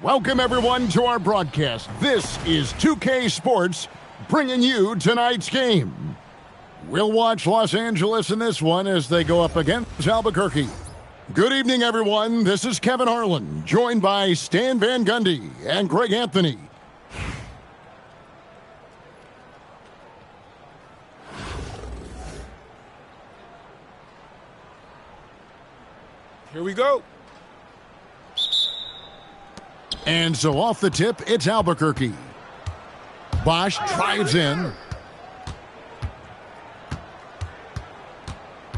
Welcome, everyone, to our broadcast. This is 2K Sports bringing you tonight's game. We'll watch Los Angeles in this one as they go up against Albuquerque. Good evening, everyone. This is Kevin Harlan, joined by Stan Van Gundy and Greg Anthony. Here we go. And so off the tip, it's Albuquerque. Bosch drives in.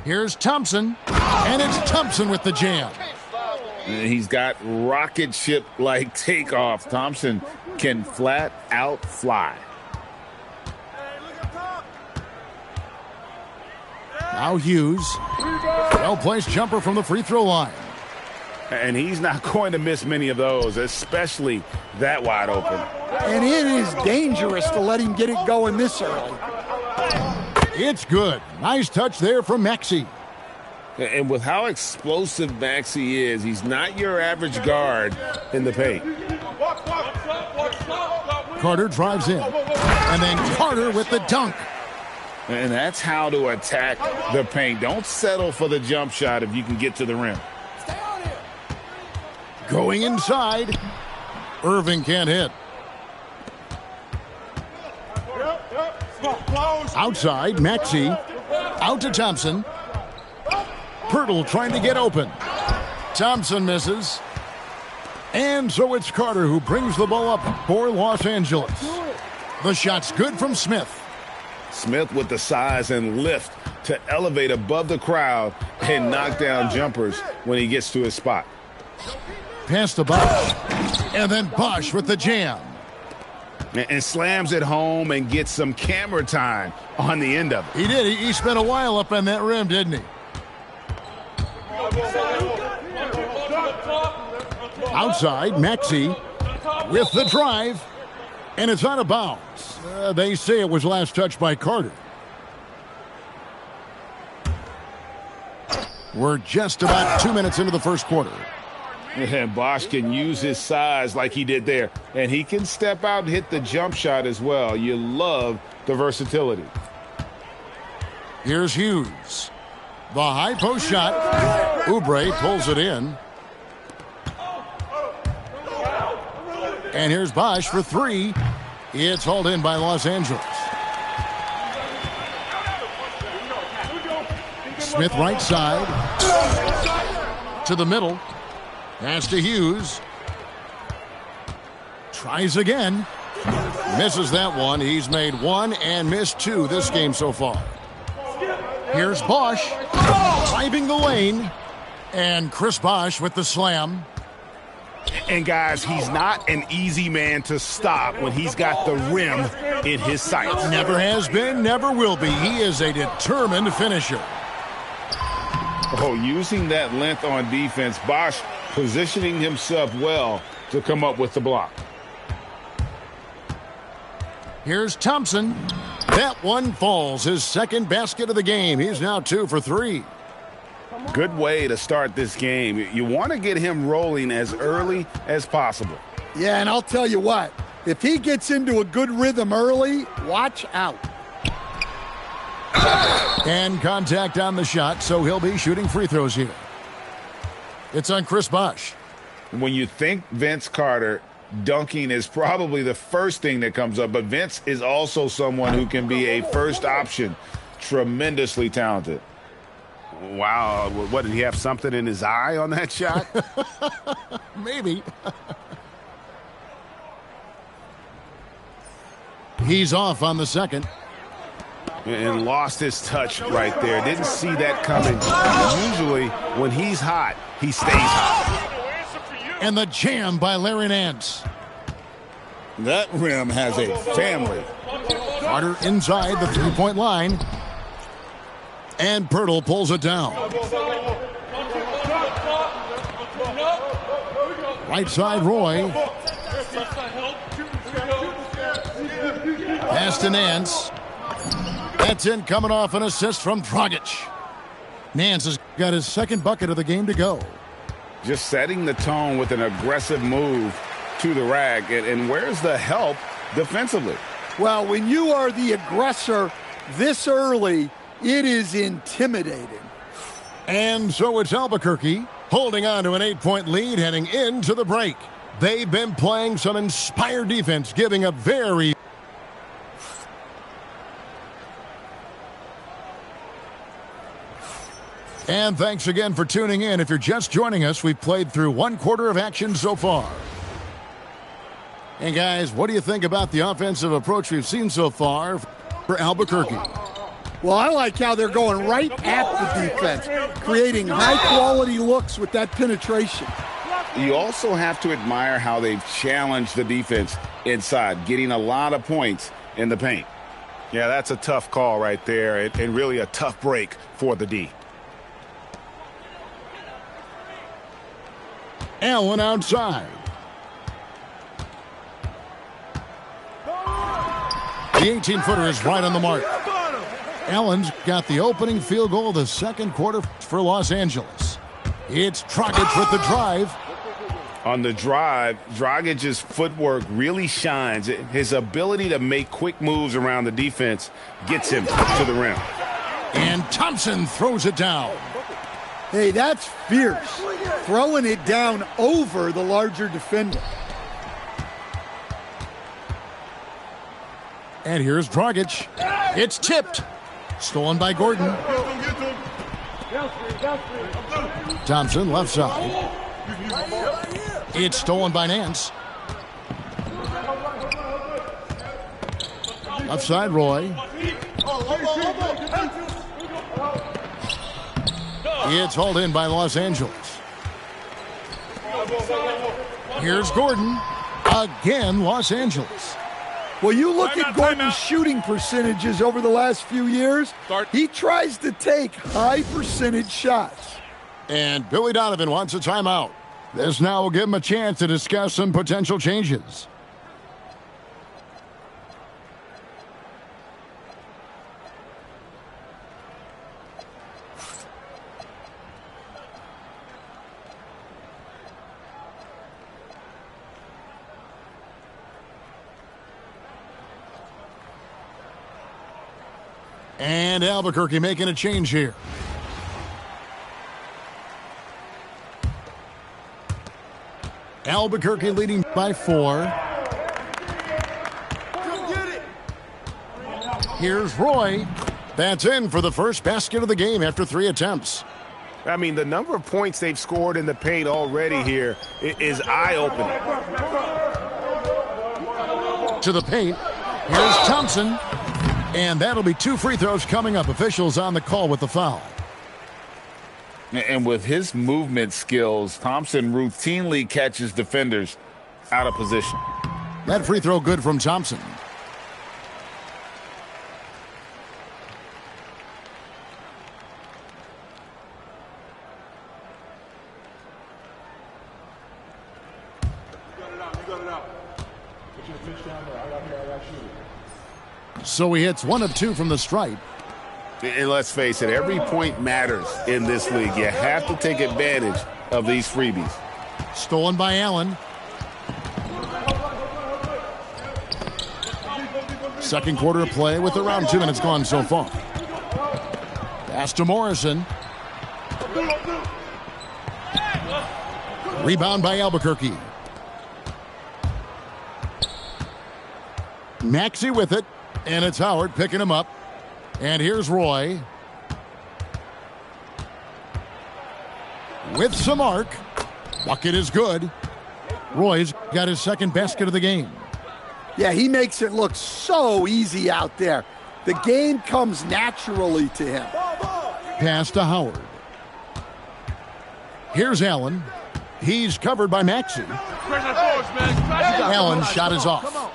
Here's Thompson, and it's Thompson with the jam. He's got rocket ship-like takeoff. Thompson can flat out fly. Now Hughes. Well-placed jumper from the free throw line. And he's not going to miss many of those, especially that wide open. And it is dangerous to let him get it going this early. It's good. Nice touch there from Maxey. And with how explosive Maxey is, he's not your average guard in the paint. Carter drives in. And then Carter with the dunk. And that's how to attack the paint. Don't settle for the jump shot if you can get to the rim. Going inside. Irving can't hit. Outside, Maxey. Out to Thompson. Pirtle trying to get open. Thompson misses. And so it's Carter who brings the ball up for Los Angeles. The shot's good from Smith. Smith with the size and lift to elevate above the crowd and knock down jumpers when he gets to his spot. Pass to Bosch. And then Bosch with the jam. And slams it home and gets some camera time on the end of it. He did. He spent a while up on that rim, didn't he? Outside, Maxey with the drive. And it's out of bounds. They say it was last touched by Carter. We're just about 2 minutes into the first quarter. And Bosch can use his size like he did there. And he can step out and hit the jump shot as well. You love the versatility. Here's Hughes. The high post shot. Oubre pulls it in. And here's Bosch for three. It's hauled in by Los Angeles. Smith right side. To the middle. Pass to Hughes. Tries again. Misses that one. He's made one and missed two this game so far. Here's Bosch. Driving the lane. And Chris Bosch with the slam. And guys, he's not an easy man to stop when he's got the rim in his sights. Never has been, never will be. He is a determined finisher. Oh, using that length on defense, Bosch positioning himself well to come up with the block. Here's Thompson. That one falls. His second basket of the game. He's now 2 for 3. Good way to start this game. You want to get him rolling as early as possible. Yeah, and I'll tell you what, if he gets into a good rhythm early, watch out. And contact on the shot, so he'll be shooting free throws here. It's on Chris Bosch. When you think Vince Carter, dunking is probably the first thing that comes up, but Vince is also someone who can be a first option. Tremendously talented. Wow, what, did he have something in his eye on that shot? Maybe. He's off on the second. And lost his touch right there. Didn't see that coming. Usually, when he's hot, he stays hot. And the jam by Larry Nance. That rim has a family. Carter inside the three-point line. And Pirtle pulls it down. Right side, Roy. Pass to Nance. That's in, coming off an assist from Dragic. Nance has got his second bucket of the game to go. Just setting the tone with an aggressive move to the rack. And where's the help defensively? Well, when you are the aggressor this early, it is intimidating. And so it's Albuquerque holding on to an 8-point lead heading into the break. They've been playing some inspired defense, giving a very... And thanks again for tuning in. If you're just joining us, we've played through one quarter of action so far. And guys, what do you think about the offensive approach we've seen so far for Albuquerque? Well, I like how they're going right at the defense, creating high-quality looks with that penetration. You also have to admire how they've challenged the defense inside, getting a lot of points in the paint. Yeah, that's a tough call right there, and really a tough break for the D. Allen outside. The 18-footer is right on the mark. Allen's got the opening field goal of the second quarter for Los Angeles. It's Dragic with the drive. On the drive, Dragic's footwork really shines. His ability to make quick moves around the defense gets him to the rim. And Thompson throws it down. Hey, that's fierce. Throwing it down over the larger defender. And here's Dragic. It's tipped. Stolen by Gordon. Thompson left side. It's stolen by Nance. Left side, Roy. It's hauled in by Los Angeles. Here's Gordon. Again, Los Angeles. Well, you look at Gordon's shooting percentages over the last few years. He tries to take high percentage shots. And Billy Donovan wants a timeout. This now will give him a chance to discuss some potential changes. And Albuquerque making a change here. Albuquerque leading by 4. Here's Roy. That's in for the first basket of the game after 3 attempts. I mean, the number of points they've scored in the paint already here is eye-opening. To the paint. Here's Thompson. And that'll be 2 free throws coming up. Officials on the call with the foul. And with his movement skills, Thompson routinely catches defenders out of position. That free throw good from Thompson. So he hits 1 of 2 from the stripe. And let's face it, every point matters in this league. You have to take advantage of these freebies. Stolen by Allen. Second quarter of play with around 2 minutes gone so far. Pass to Morrison. Rebound by Albuquerque. Maxey with it. And it's Howard picking him up. And here's Roy. With some arc. Bucket is good. Roy's got his second basket of the game. Yeah, he makes it look so easy out there. The game comes naturally to him. Pass to Howard. Here's Allen. He's covered by Maxey. Allen's shot is off.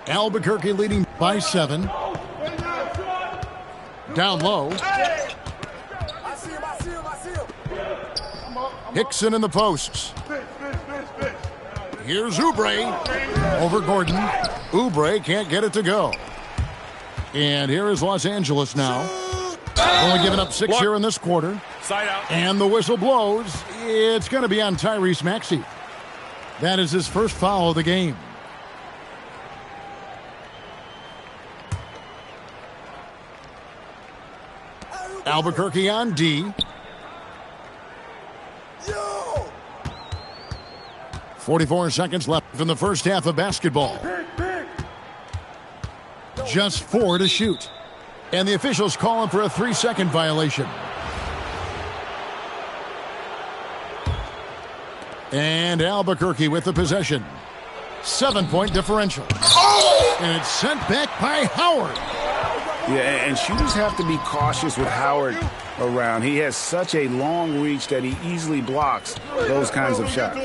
Albuquerque leading by 7. Down low. Hickson in the posts. Here's Oubre over Gordon. Oubre can't get it to go. And here is Los Angeles now. Only giving up 6 here in this quarter. And the whistle blows. It's going to be on Tyrese Maxey. That is his first foul of the game. Albuquerque on D. 44 seconds left in the first half of basketball. Just 4 to shoot. And the officials call him for a 3-second violation. And Albuquerque with the possession. 7-point differential. And it's sent back by Howard. Yeah, and shooters have to be cautious with Howard around. He has such a long reach that he easily blocks those kinds of shots.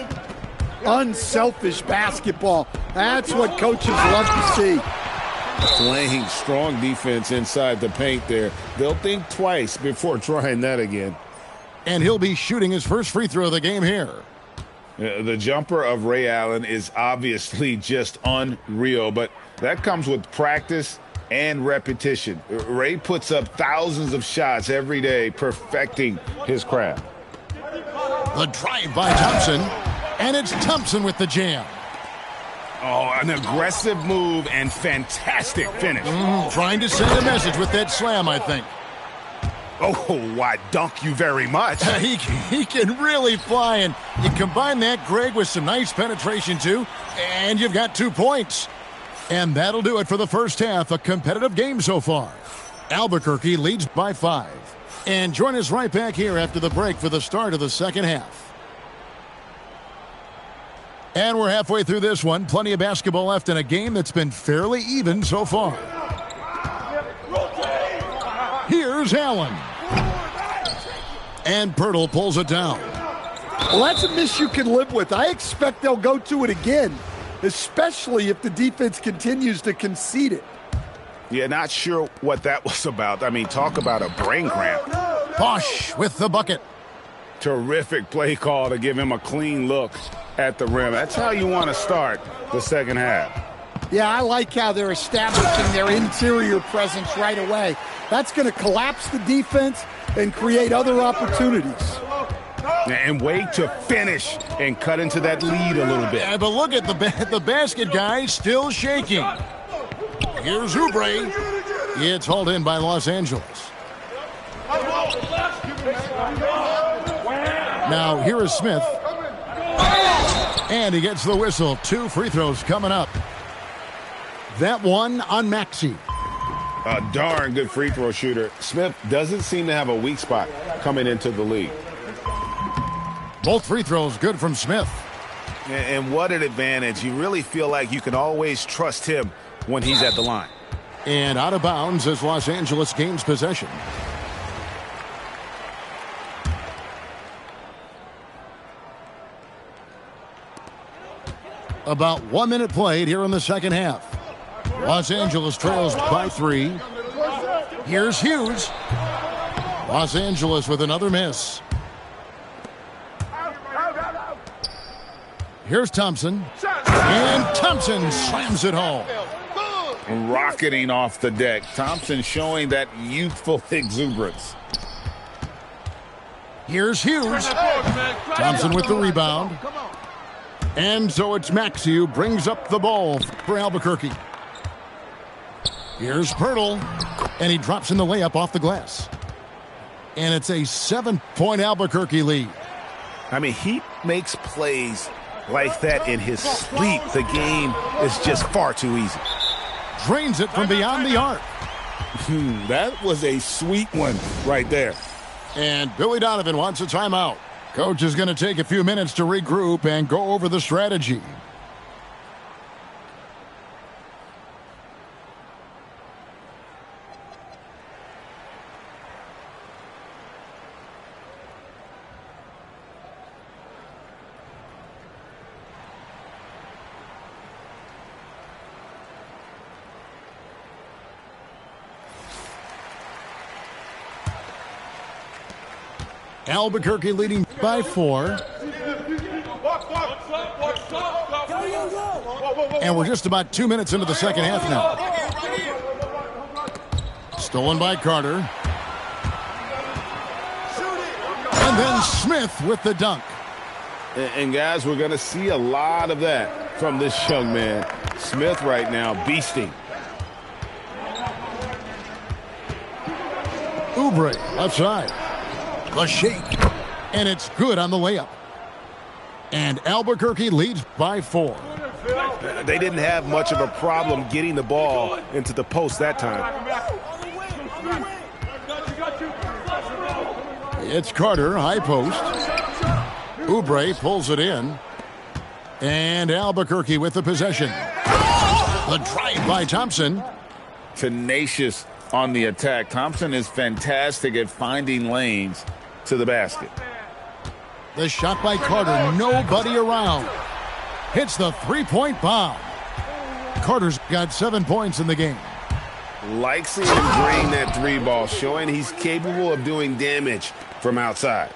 Unselfish basketball. That's what coaches love to see. Playing strong defense inside the paint there. They'll think twice before trying that again. And he'll be shooting his first free throw of the game here. The jumper of Ray Allen is obviously just unreal, but that comes with practice and repetition. Ray puts up thousands of shots every day, perfecting his craft. The drive by Thompson, and it's Thompson with the jam. Oh, an aggressive move and fantastic finish. Trying to send a message with that slam, I think. Oh, I dunk you very much. He can really fly, and you combine that, Greg, with some nice penetration, too, and you've got 2 points. And that'll do it for the first half, a competitive game so far. Albuquerque leads by 5. And join us right back here after the break for the start of the second half. And we're halfway through this one. Plenty of basketball left in a game that's been fairly even so far. Here's Allen. And Pirtle pulls it down. Well, that's a miss you can live with. I expect they'll go to it again, especially if the defense continues to concede it. Yeah, not sure what that was about. I mean, talk about a brain cramp. Bosch with the bucket. Terrific play call to give him a clean look at the rim. That's how you want to start the second half. Yeah, I like how they're establishing their interior presence right away. That's going to collapse the defense and create other opportunities. And wait to finish and cut into that lead a little bit. Yeah, but look at the basket guy still shaking. Here's Oubre. It's hauled in by Los Angeles. Now here is Smith. And he gets the whistle. 2 free throws coming up. That one on Maxey. A darn good free throw shooter. Smith doesn't seem to have a weak spot coming into the league. Both free throws good from Smith. And what an advantage. You really feel like you can always trust him when he's at the line. And out of bounds as Los Angeles gains possession. About 1 minute played here in the second half. Los Angeles trails by 3. Here's Hughes. Los Angeles with another miss. Here's Thompson. And Thompson slams it home. Rocketing off the deck. Thompson showing that youthful exuberance. Here's Hughes. Thompson with the rebound. And so it's Maxey who brings up the ball for Albuquerque. Here's Pirtle. And he drops in the layup off the glass. And it's a 7-point Albuquerque lead. I mean, he makes plays like that in his sleep. The game is just far too easy. Drains it from beyond the arc. That was a sweet one right there. And Billy Donovan wants a timeout. Coach is going to take a few minutes to regroup and go over the strategy. Albuquerque leading by 4. And we're just about 2 minutes into the second half now. Stolen by Carter. And then Smith with the dunk. And guys, we're going to see a lot of that from this young man. Smith right now beasting. Oubre outside. The shake. And it's good on the layup. And Albuquerque leads by 4. They didn't have much of a problem getting the ball into the post that time. It's Carter, high post. Oubre pulls it in. And Albuquerque with the possession. The drive by Thompson. Tenacious on the attack. Thompson is fantastic at finding lanes to the basket. The shot by Carter, nobody around. Hits the three-point bomb. Carter's got 7 points in the game. Likes seeing him drain that three ball, showing he's capable of doing damage from outside.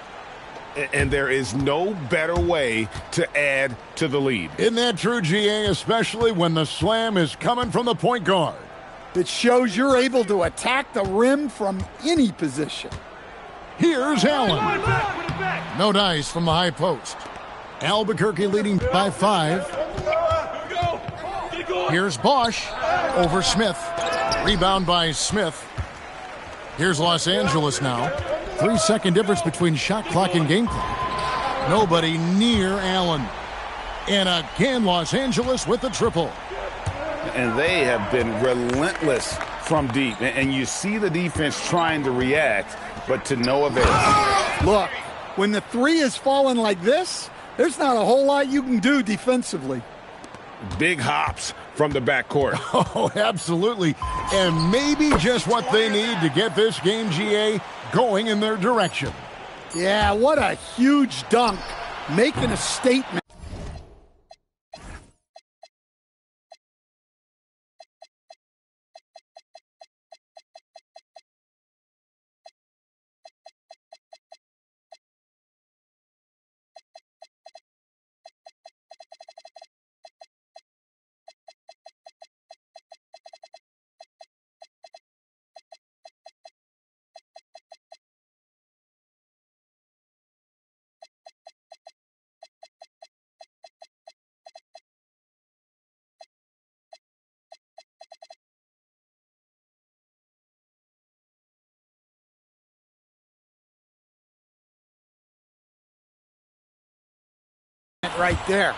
And there is no better way to add to the lead. Isn't that true, GA, especially when the slam is coming from the point guard? It shows you're able to attack the rim from any position. Here's Allen. No dice from the high post. Albuquerque leading by 5. Here's Bosch over Smith. Rebound by Smith. Here's Los Angeles now. 3-second difference between shot clock and game clock. Nobody near Allen. And again, Los Angeles with the triple. And they have been relentless from deep. And you see the defense trying to react, but to no avail. Look, when the three is falling like this, there's not a whole lot you can do defensively. Big hops from the backcourt. Oh, absolutely. And maybe just what they need to get this game, GA, going in their direction. Yeah, what a huge dunk. Making a statement. Right there.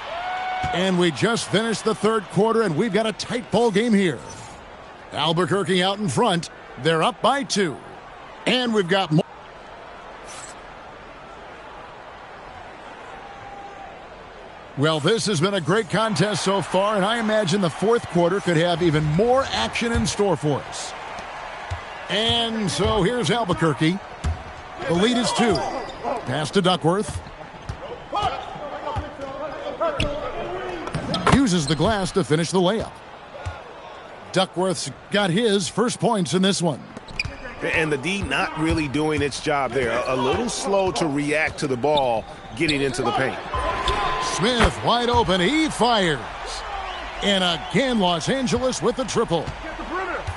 And we just finished the third quarter, and we've got a tight ball game here. Albuquerque out in front. They're up by 2. And we've got more. Well, this has been a great contest so far, and I imagine the fourth quarter could have even more action in store for us. And so here's Albuquerque. The lead is 2. Pass to Duckworth. Uses the glass to finish the layup. Duckworth's got his first points in this one. And the D not really doing its job there. A little slow to react to the ball getting into the paint. Smith wide open. He fires. And again, Los Angeles with the triple.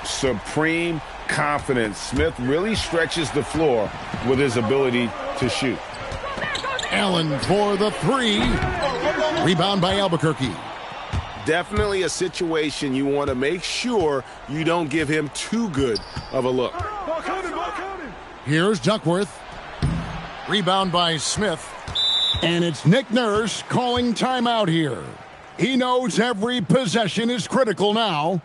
Supreme confidence. Smith really stretches the floor with his ability to shoot. Allen for the 3. Rebound by Albuquerque. Definitely a situation you want to make sure you don't give him too good of a look. Here's Duckworth. Rebound by Smith. And it's Nick Nurse calling timeout here. He knows every possession is critical now.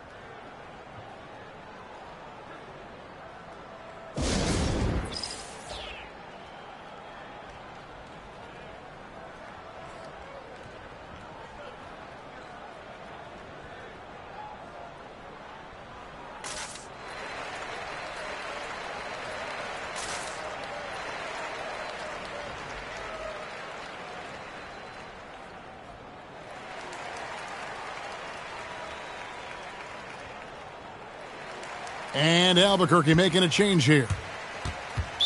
And Albuquerque making a change here.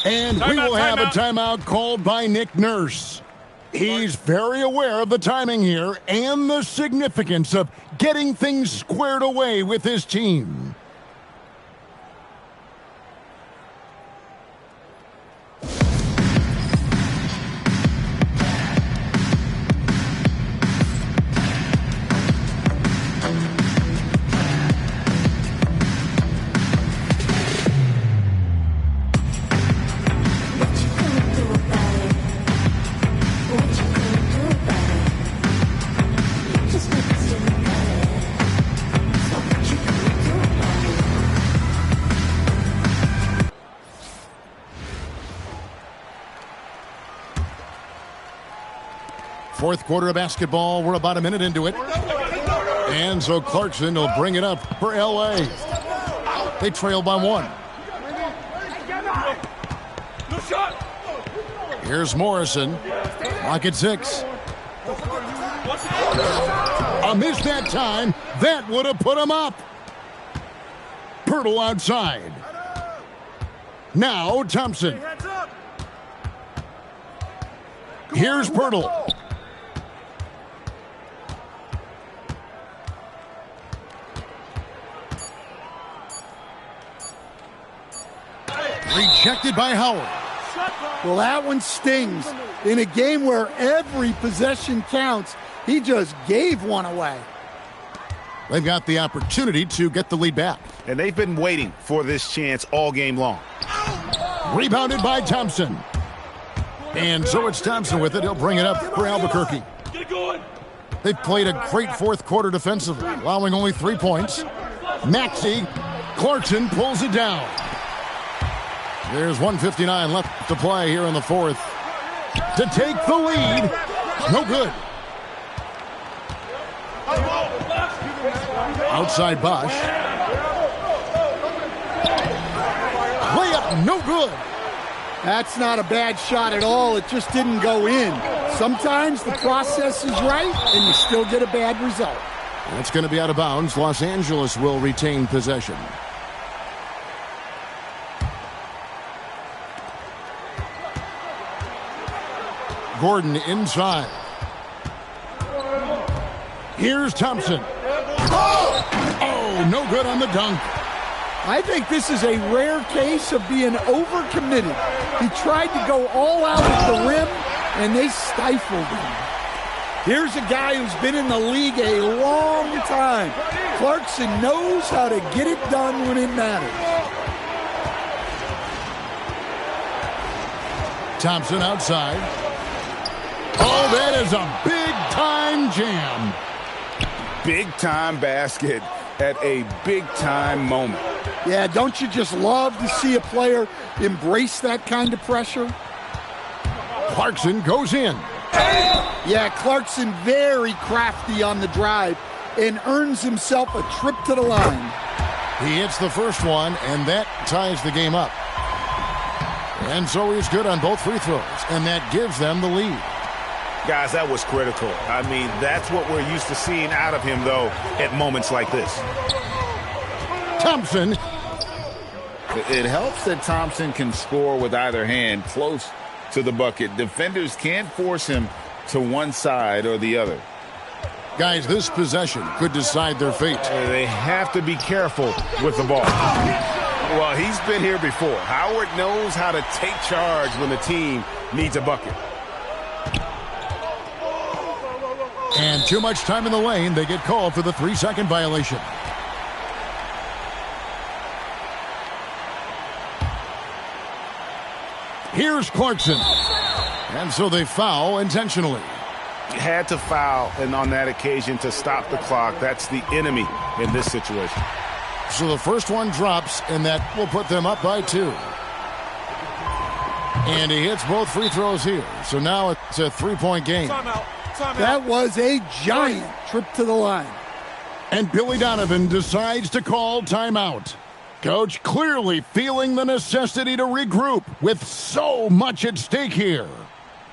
And we will have a timeout called by Nick Nurse. He's very aware of the timing here and the significance of getting things squared away with his team. Fourth quarter of basketball. We're about a minute into it. And so Clarkson will bring it up for L.A. They trail by 1. Here's Morrison. Clock at 6. A miss that time. That would have put him up. Pirtle outside. Now Thompson. Here's Pirtle. Rejected by Howard. Well, that one stings. In a game where every possession counts, he just gave one away. They've got the opportunity to get the lead back. And they've been waiting for this chance all game long. Rebounded by Thompson. And so it's Thompson with it. He'll bring it up for Albuquerque. They've played a great fourth quarter defensively, allowing only 3 points. Maxey, Clarkson pulls it down. There's 1:59 left to play here in the fourth. To take the lead. No good. Outside Bosch. Layup, no good. That's not a bad shot at all. It just didn't go in. Sometimes the process is right, and you still get a bad result. That's going to be out of bounds. Los Angeles will retain possession. Gordon inside. Here's Thompson. Oh, no good on the dunk. I think this is a rare case of being overcommitted. He tried to go all out at the rim, and they stifled him. Here's a guy who's been in the league a long time. Clarkson knows how to get it done when it matters. Thompson outside. Oh, that is a big-time jam. Big-time basket at a big-time moment. Yeah, don't you just love to see a player embrace that kind of pressure? Clarkson goes in. Yeah, Clarkson very crafty on the drive and earns himself a trip to the line. He hits the first one, and that ties the game up. And so he's good on both free throws, and that gives them the lead. Guys, that was critical. I mean, that's what we're used to seeing out of him, though, at moments like this. Thompson. It helps that Thompson can score with either hand close to the bucket. Defenders can't force him to one side or the other. Guys, this possession could decide their fate. They have to be careful with the ball. Well, he's been here before. Howard knows how to take charge when the team needs a bucket. And too much time in the lane. They get called for the 3-second violation. Here's Clarkson. And so they foul intentionally. Had to foul, and on that occasion to stop the clock. That's the enemy in this situation. So the first one drops, and that will put them up by 2. And he hits both free throws here. So now it's a 3-point game. That was a giant trip to the line. And Billy Donovan decides to call timeout. Coach clearly feeling the necessity to regroup with so much at stake here.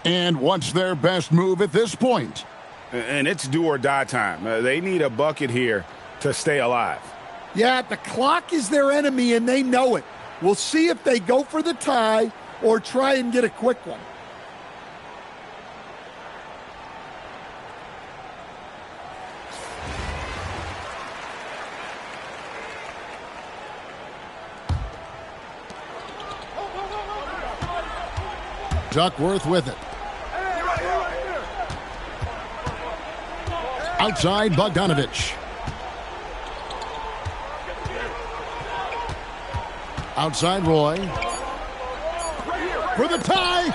And what's their best move at this point? And it's do or die time. They need a bucket here to stay alive. Yeah, the clock is their enemy, and they know it. We'll see if they go for the tie or try and get a quick one. Duckworth with it. Outside Bogdanovich. Outside Roy. For the tie.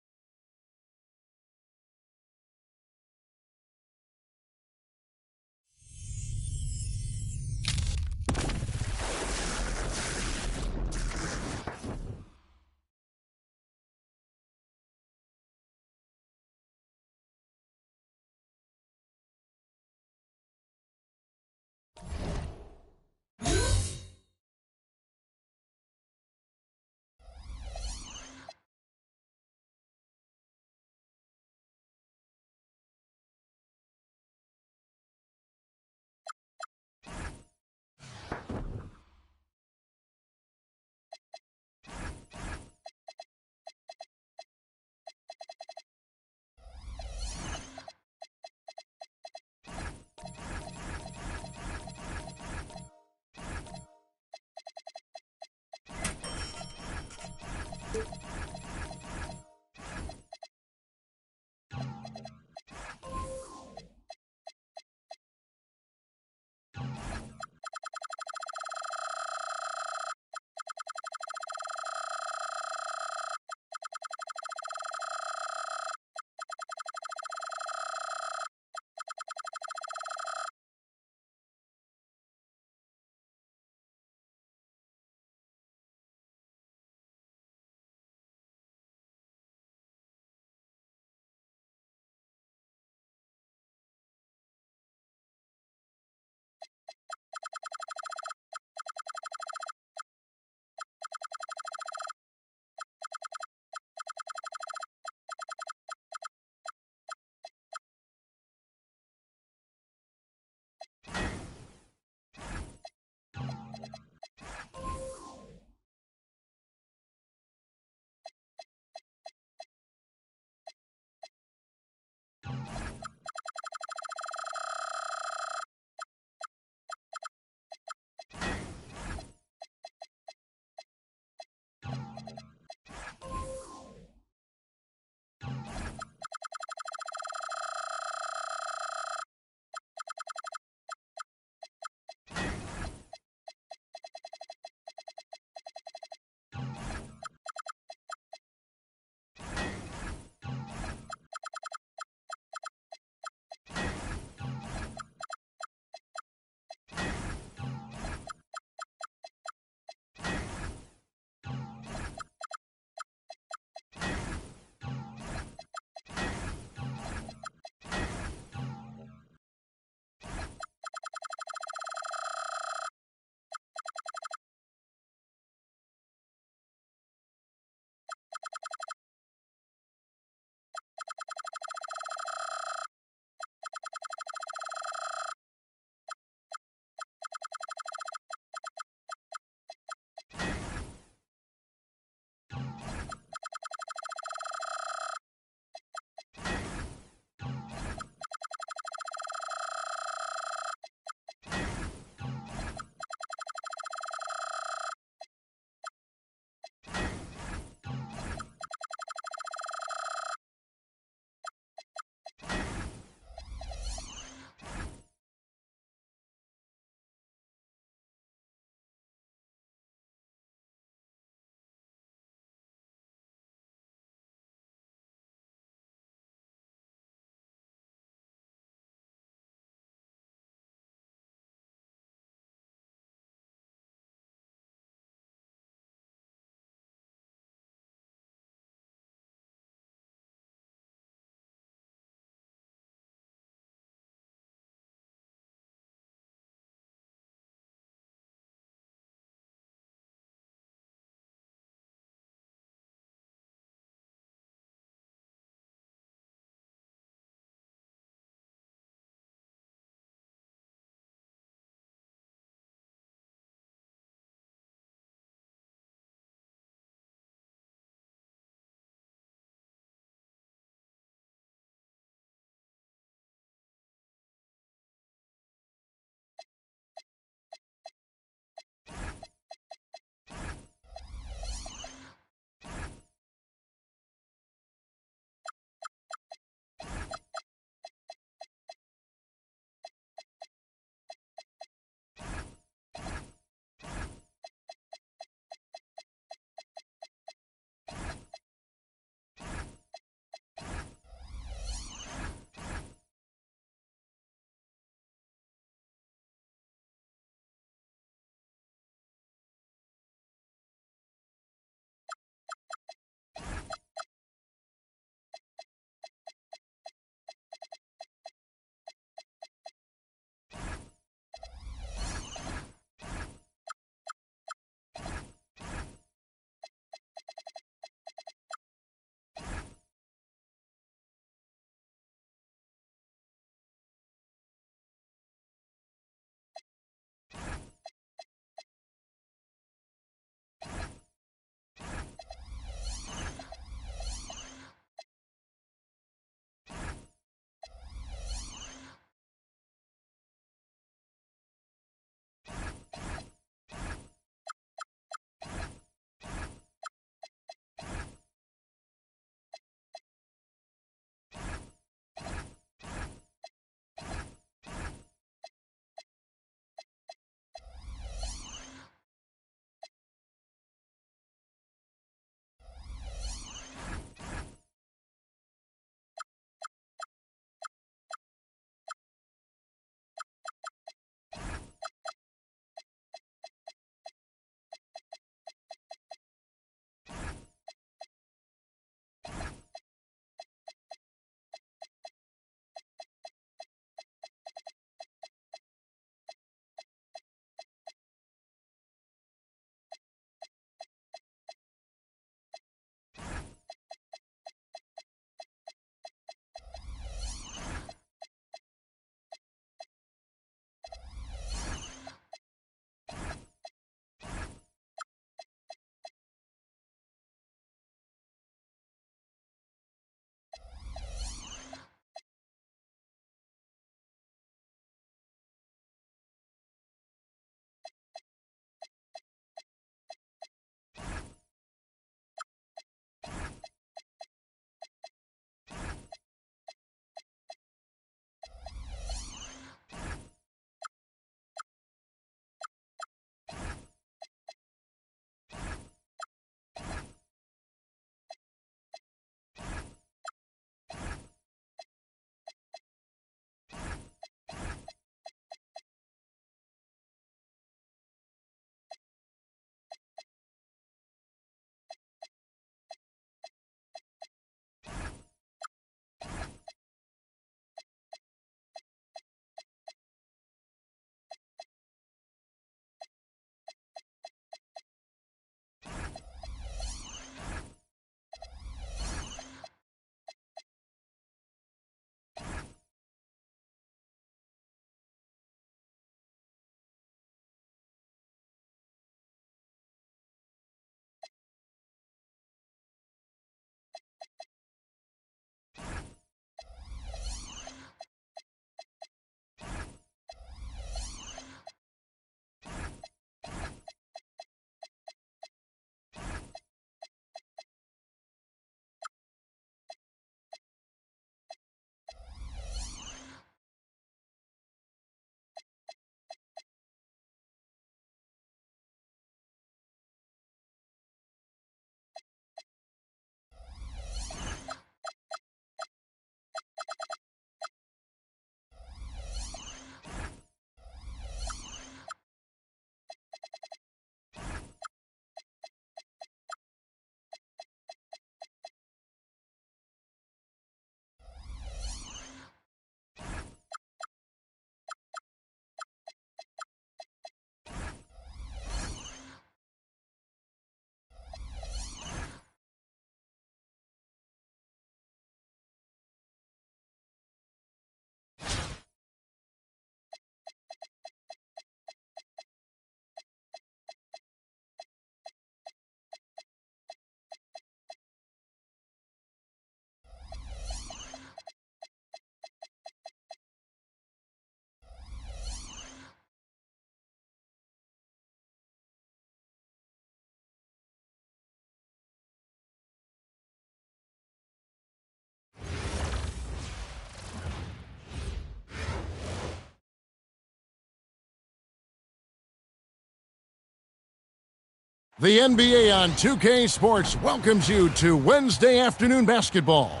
The NBA on 2K Sports welcomes you to Wednesday afternoon basketball.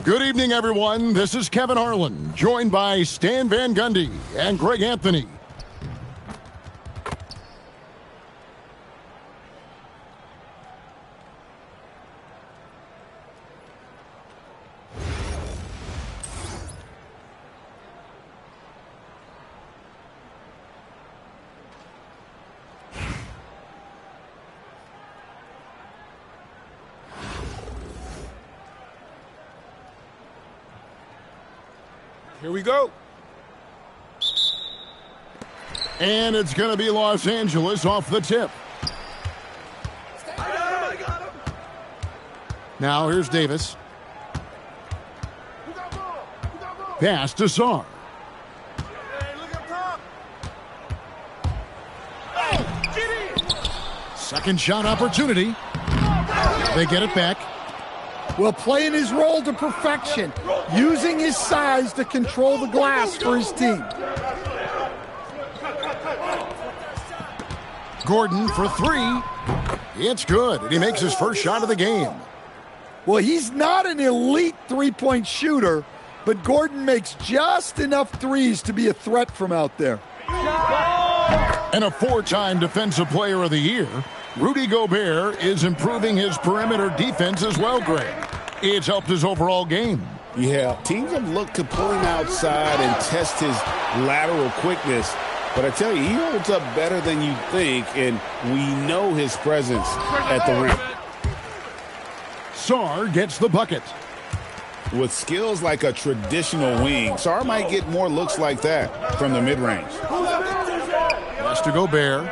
Good evening, everyone. This is Kevin Harlan, joined by Stan Van Gundy and Greg Anthony. Here we go. And it's going to be Los Angeles off the tip. Now here's Davis. Pass to Sarr. Second shot opportunity. They get it back. Well, playing his role to perfection, using his size to control the glass for his team. Gordon for three. It's good, and he makes his first shot of the game. Well, he's not an elite three-point shooter, but Gordon makes just enough threes to be a threat from out there. And a four-time Defensive Player of the Year, Rudy Gobert is improving his perimeter defense as well, Greg. It's helped his overall game. Yeah, teams have looked to pull him outside and test his lateral quickness. But I tell you, he holds up better than you think, and we know his presence at the rim. Sarr gets the bucket. With skills like a traditional wing, Sarr might get more looks like that from the mid-range. Pass to Gobert.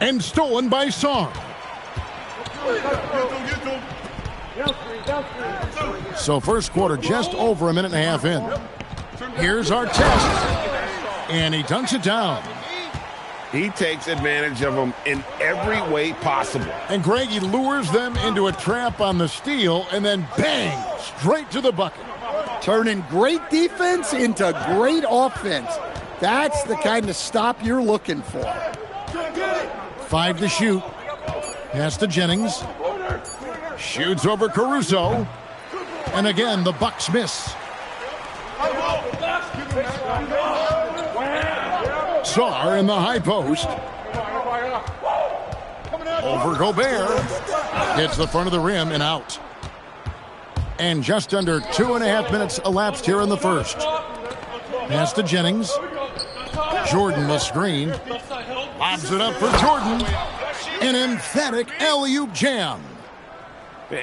And stolen by Sarr. So first quarter just over a minute and a half in. Here's our test. And he dunks it down. He takes advantage of them in every way possible. And Greg, he lures them into a trap on the steal and then bang, straight to the bucket. Turning great defense into great offense. That's the kind of stop you're looking for. 5 to shoot. Pass to Jennings. Shoots over Caruso. And again, the Bucks miss. Sarr in the high post. Over Gobert. Hits the front of the rim and out. And just under 2.5 minutes elapsed here in the first. Pass to Jennings. Jordan the screen. Lobs it up for Jordan. An emphatic alley-oop jam.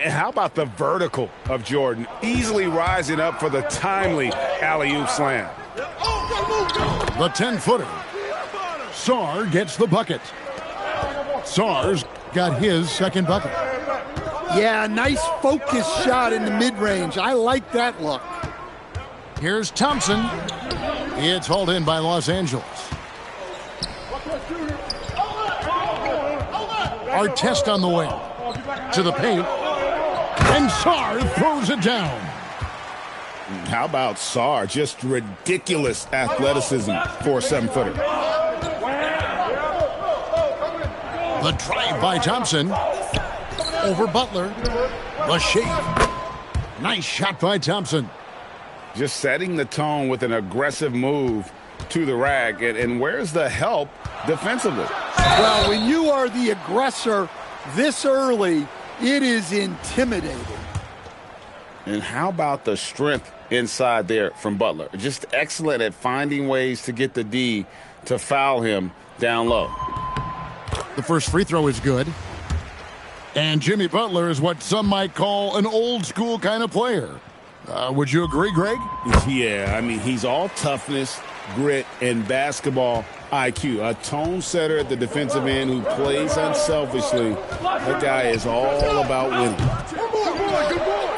How about the vertical of Jordan? Easily rising up for the timely alley-oop slam. The 10-footer. Sarr gets the bucket. Sarr's got his second bucket. Yeah, nice focused shot in the mid-range. I like that look. Here's Thompson. It's hauled in by Los Angeles. Our test on the way. To the paint. And Sarr throws it down. How about Sarr? Just ridiculous athleticism for a 7-footer. The drive by Thompson. Over Butler. The shake. Nice shot by Thompson. Just setting the tone with an aggressive move to the rack. And where's the help defensively? Well, when you are the aggressor this early, it is intimidating. And how about the strength inside there from Butler? Just excellent at finding ways to get the D to foul him down low. The first free throw is good. And Jimmy Butler is what some might call an old school kind of player. Would you agree, Greg? Yeah, I mean, he's all toughness, grit, and basketball IQ. A tone setter at the defensive end who plays unselfishly. That guy is all about winning.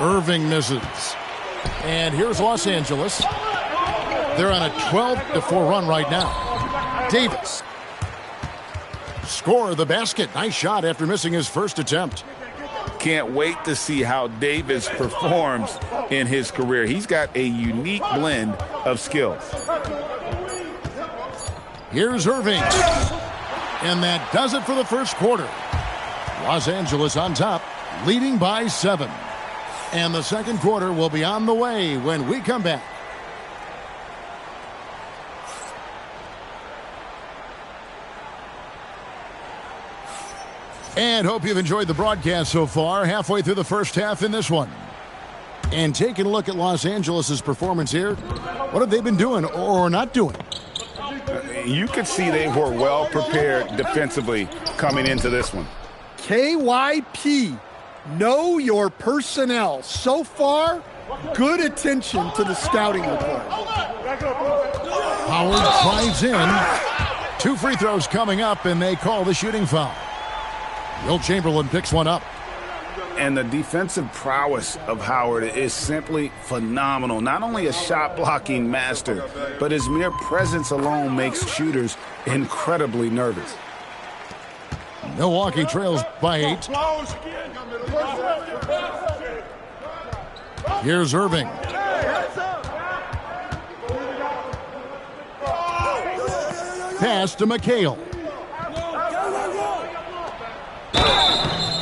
Irving misses. And here's Los Angeles. They're on a 12-4 run right now. Davis. Score the basket. Nice shot after missing his first attempt. Can't wait to see how Davis performs in his career. He's got a unique blend of skills. Here's Irving. And that does it for the first quarter. Los Angeles on top, leading by 7. And the second quarter will be on the way when we come back. And hope you've enjoyed the broadcast so far. Halfway through the first half in this one. And taking a look at Los Angeles' performance here, what have they been doing or not doing? You could see they were well prepared defensively coming into this one. KYP, know your personnel. So far, good attention to the scouting report. Howard drives in. 2 free throws coming up, and they call the shooting foul. Will Chamberlain picks one up. And the defensive prowess of Howard is simply phenomenal. Not only a shot-blocking master, but his mere presence alone makes shooters incredibly nervous. Milwaukee trails by 8. Here's Irving. Pass to McHale.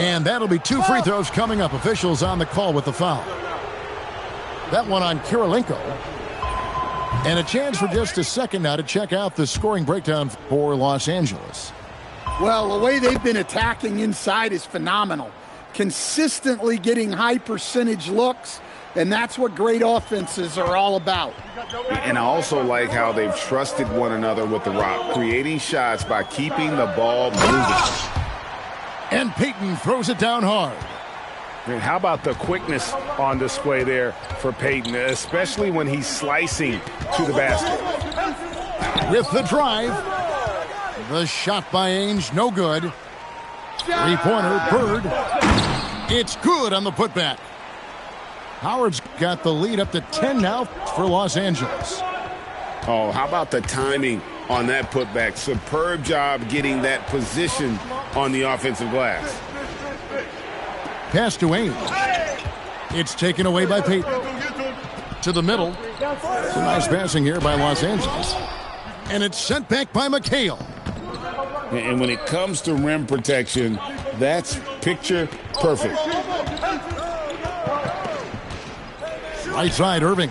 And that'll be 2 free throws coming up. Officials on the call with the foul. That one on Kirilenko. And a chance for just a second now to check out the scoring breakdown for Los Angeles. Well, the way they've been attacking inside is phenomenal. Consistently getting high percentage looks, and that's what great offenses are all about. And I also like how they've trusted one another with the rock, creating shots by keeping the ball moving. And Payton throws it down hard. And how about the quickness on display there for Payton, especially when he's slicing to the basket. With the drive, the shot by Ainge, no good. 3-pointer, Bird. It's good on the putback. Howard's got the lead up to 10 now for Los Angeles. Oh, how about the timing on that putback? Superb job getting that position on the offensive glass. Pass to Ainge. It's taken away by Payton. To the middle. It's a nice passing here by Los Angeles. And it's sent back by McHale. And when it comes to rim protection, that's picture perfect. Right side, Irving.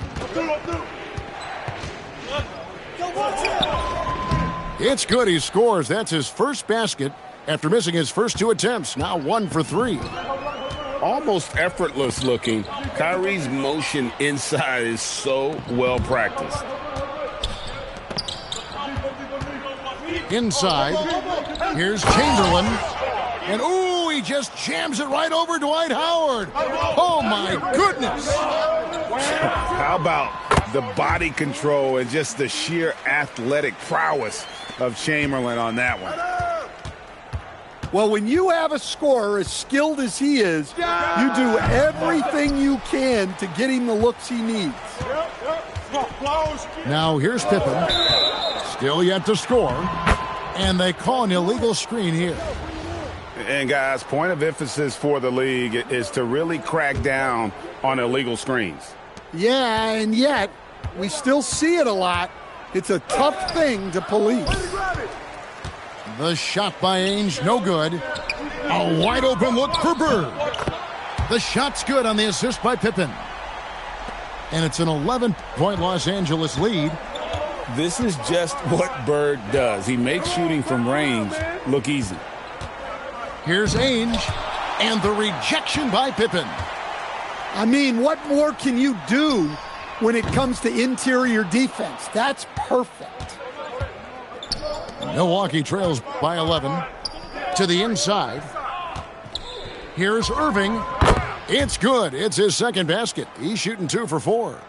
It's good. He scores. That's his first basket after missing his first 2 attempts. Now 1 for 3. Almost effortless looking. Kyrie's motion inside is so well practiced. Inside. Here's Chamberlain. And, ooh, he just jams it right over Dwight Howard. Oh, my goodness. How about the body control and just the sheer athletic prowess of Chamberlain on that one? Well, when you have a scorer as skilled as he is, you do everything you can to get him the looks he needs. Now here's Pippen. Still yet to score. And they call an illegal screen here. And guys, point of emphasis for the league is to really crack down on illegal screens. Yeah, and yet we still see it a lot. It's a tough thing to police. The shot by Ainge, no good. A wide open look for Bird. The shot's good on the assist by Pippen. And it's an 11-point Los Angeles lead. This is just what Bird does. He makes shooting from range look easy. Here's Ainge, and the rejection by Pippen. I mean, what more can you do when it comes to interior defense? That's perfect. Milwaukee trails by 11. To the inside. Here's Irving. It's good. It's his second basket. He's shooting 2 for 4.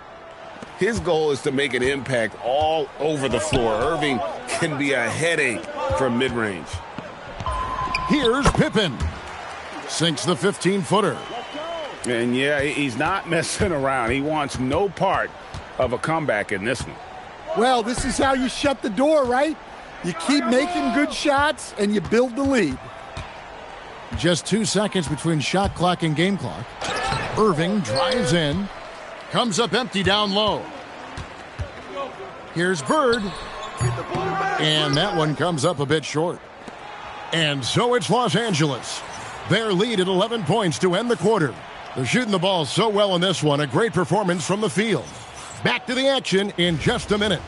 His goal is to make an impact all over the floor. Irving can be a headache from mid-range. Here's Pippen. Sinks the 15-footer. And yeah, he's not messing around. He wants no part of a comeback in this one. Well, this is how you shut the door, right? You keep making good shots and you build the lead. Just 2 seconds between shot clock and game clock. Irving drives in. Comes up empty down low. Here's Bird. And that one comes up a bit short. And so it's Los Angeles. Their lead at 11 points to end the quarter. They're shooting the ball so well in this one. A great performance from the field. Back to the action in just a minute.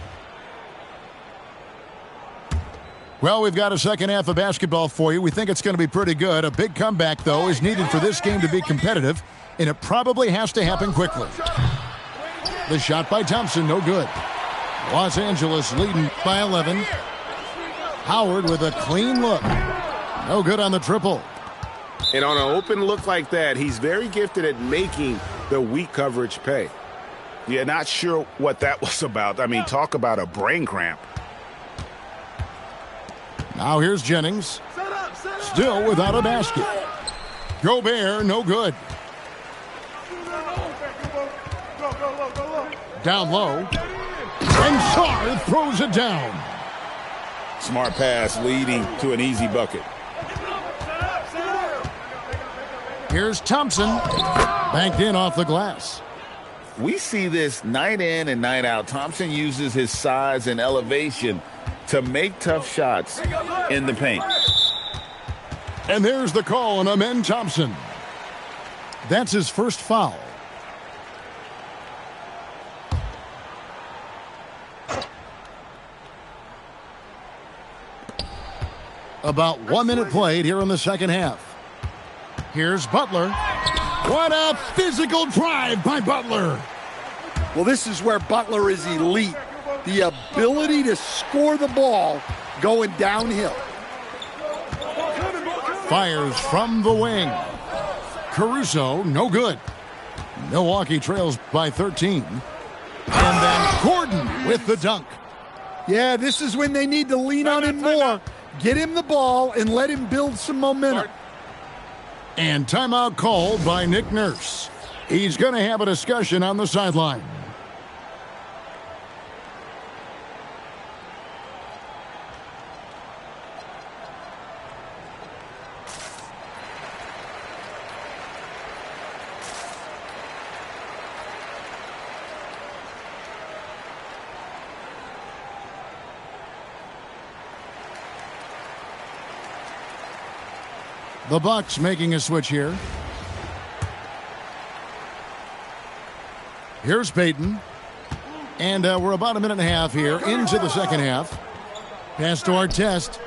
Well, we've got a second half of basketball for you. We think it's going to be pretty good. A big comeback, though, is needed for this game to be competitive, and it probably has to happen quickly. The shot by Thompson, no good. Los Angeles leading by 11. Howard with a clean look. No good on the triple. And on an open look like that, he's very gifted at making the weak coverage pay. Yeah, not sure what that was about. I mean, talk about a brain cramp. Now here's Jennings. Still without a basket. Gobert, no good. Down low. And Sarr throws it down. Smart pass leading to an easy bucket. Here's Thompson. Banked in off the glass. We see this night in and night out. Thompson uses his size and elevation to make tough shots in the paint. And there's the call on Amen Thompson. That's his first foul. About 1 minute played here in the second half. Here's Butler. What a physical drive by Butler. Well, this is where Butler is elite. The ability to score the ball going downhill. Fires from the wing. Caruso, no good. Milwaukee trails by 13. And then Gordon with the dunk. Yeah, this is when they need to lean on him more. Get him the ball and let him build some momentum. And timeout called by Nick Nurse. He's going to have a discussion on the sideline. The Bucks making a switch here. Here's Payton. And we're about a minute and a half here into the second half. Pass to Artest.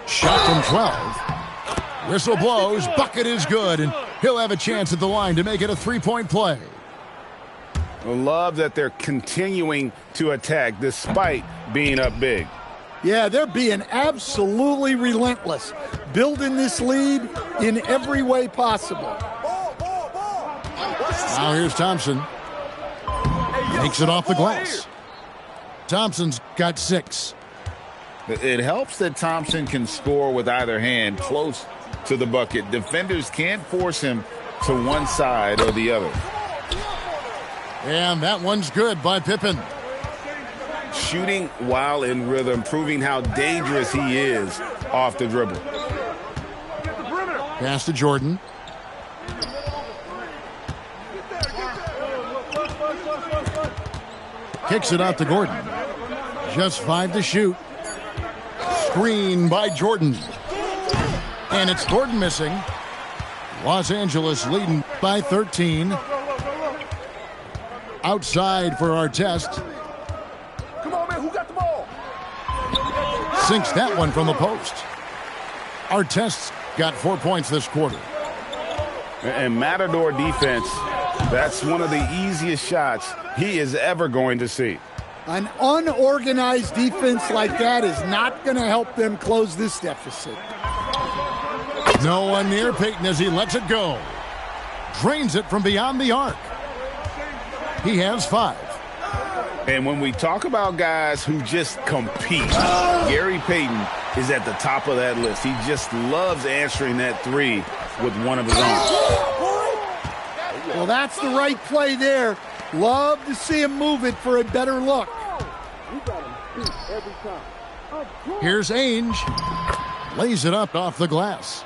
Shot from 12. Whistle blows. Bucket is good. And he'll have a chance at the line to make it a three-point play. I love that they're continuing to attack despite being up big. Yeah, they're being absolutely relentless, building this lead in every way possible. Now here's Thompson. Takes it off the glass. Thompson's got 6. It helps that Thompson can score with either hand close to the bucket. Defenders can't force him to one side or the other. And that one's good by Pippen. Shooting while in rhythm, proving how dangerous he is off the dribble. Pass to Jordan. Kicks it out to Gordon. Just 5 to shoot. Screen by Jordan. And it's Gordon missing. Los Angeles leading by 13. Outside for Artest. Sinks that one from the post. Artest's got 4 points this quarter. And Matador defense, that's one of the easiest shots he is ever going to see. An unorganized defense like that is not going to help them close this deficit. No one near Payton as he lets it go. Drains it from beyond the arc. He has 5. And when we talk about guys who just compete, Gary Payton is at the top of that list. He just loves answering that three with one of his own. Well, that's the right play there. Love to see him move it for a better look. Here's Ainge. Lays it up off the glass.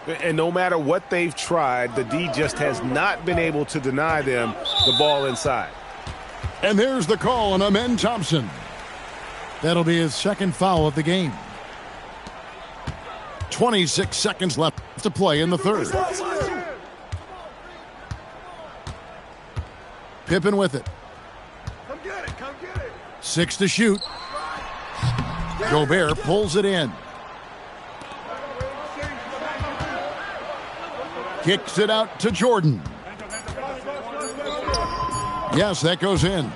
And no matter what they've tried, the D just has not been able to deny them the ball inside. And there's the call on Amen Thompson. That'll be his second foul of the game. 26 seconds left to play in the third. Pippen with it. 6 to shoot. Gobert pulls it in. Kicks it out to Jordan. Yes, that goes in.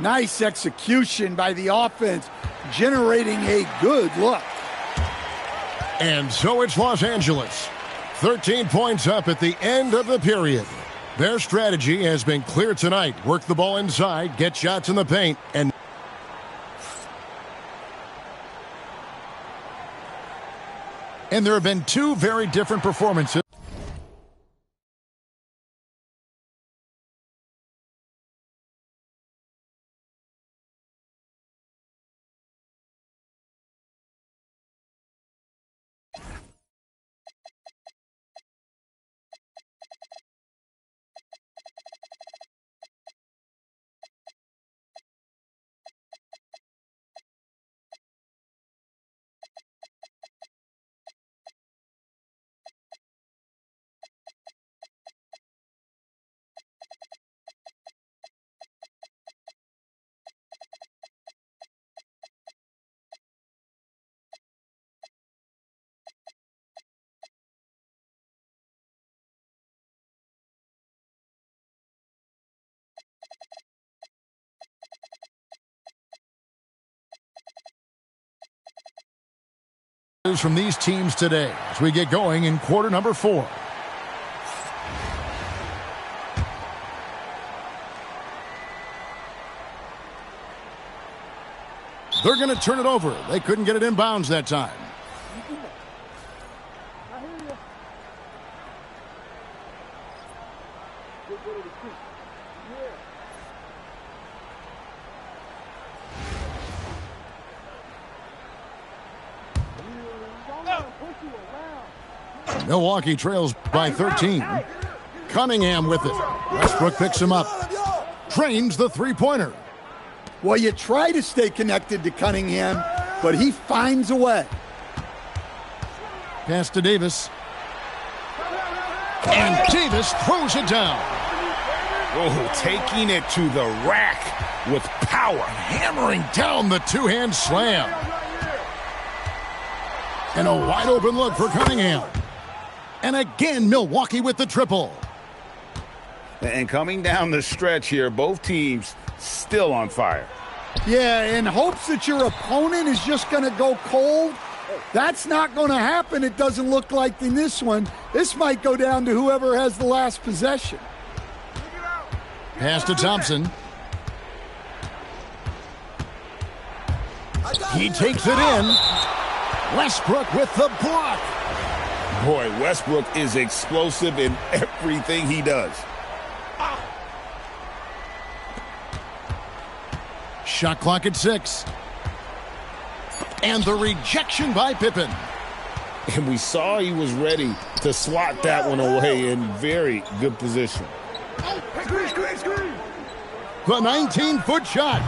Nice execution by the offense, generating a good look. And so it's Los Angeles. 13 points up at the end of the period. Their strategy has been clear tonight. Work the ball inside, get shots in the paint, and there have been two very different performances. From these teams today as we get going in quarter number 4. They're going to turn it over. They couldn't get it inbounds that time. Milwaukee trails by 13. Cunningham with it. Westbrook picks him up. Drains the three-pointer. Well, you try to stay connected to Cunningham, but he finds a way. Pass to Davis. And Davis throws it down. Oh, taking it to the rack with power. Hammering down the two-hand slam. And a wide-open look for Cunningham. And again, Milwaukee with the triple. And coming down the stretch here, both teams still on fire. Yeah, in hopes that your opponent is just going to go cold. That's not going to happen, it doesn't look like in this one. This might go down to whoever has the last possession. Pass to Thompson. He takes it in. Westbrook with the block. Boy, Westbrook is explosive in everything he does. Shot clock at 6. And the rejection by Pippen. And we saw he was ready to swat that one away in very good position. The 19-foot shot.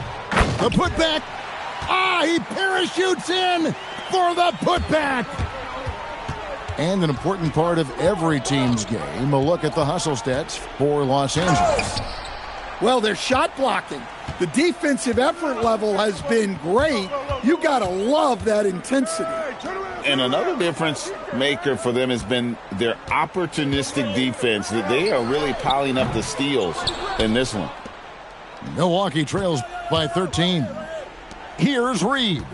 The putback. He parachutes in for the putback. And an important part of every team's game, a look at the hustle stats for Los Angeles. Well, they're shot blocking. The defensive effort level has been great. You got to love that intensity. And another difference maker for them has been their opportunistic defense. They are really piling up the steals in this one. Milwaukee trails by 13. Here's Reed.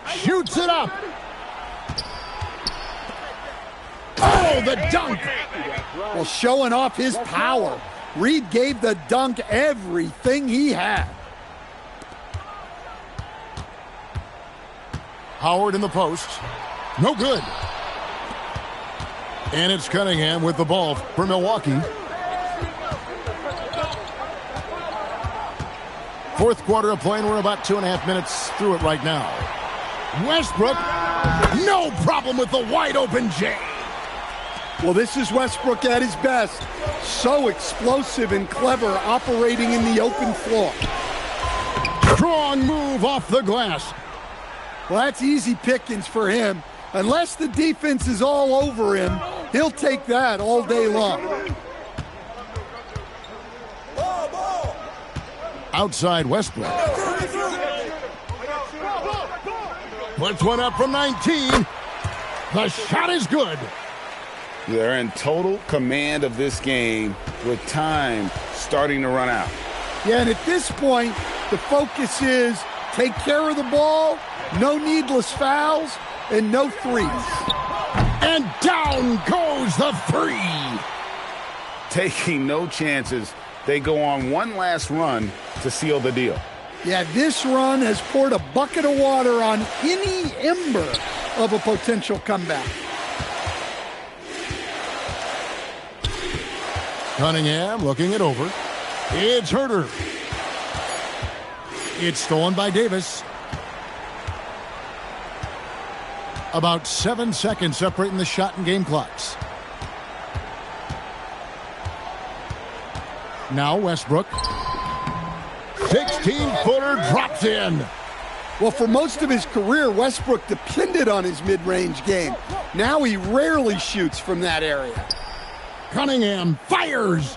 Shoots it up. Oh, the dunk. Well, showing off his power. Reed gave the dunk everything he had. Howard in the post. No good. And it's Cunningham with the ball for Milwaukee. Fourth quarter of play, and we're about 2.5 minutes through it right now. Westbrook, no problem with the wide open J. Well, this is Westbrook at his best. So explosive and clever operating in the open floor. Strong move off the glass. Well, that's easy pickings for him. Unless the defense is all over him, he'll take that all day long. Outside Westbrook. Puts one up from 19. The shot is good. They're in total command of this game with time starting to run out. Yeah, and at this point, the focus is take care of the ball, no needless fouls, and no threes. And down goes the three. Taking no chances, they go on one last run to seal the deal. Yeah, this run has poured a bucket of water on any ember of a potential comeback. Cunningham looking it over. It's Herter. It's stolen by Davis. About 7 seconds separating the shot and game clocks. Now Westbrook. 16-footer drops in. Well, for most of his career, Westbrook depended on his mid-range game. Now he rarely shoots from that area. Cunningham fires.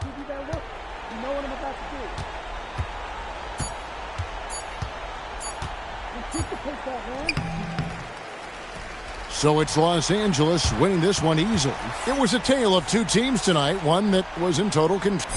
So it's Los Angeles winning this one easily. It was a tale of two teams tonight, one that was in total control.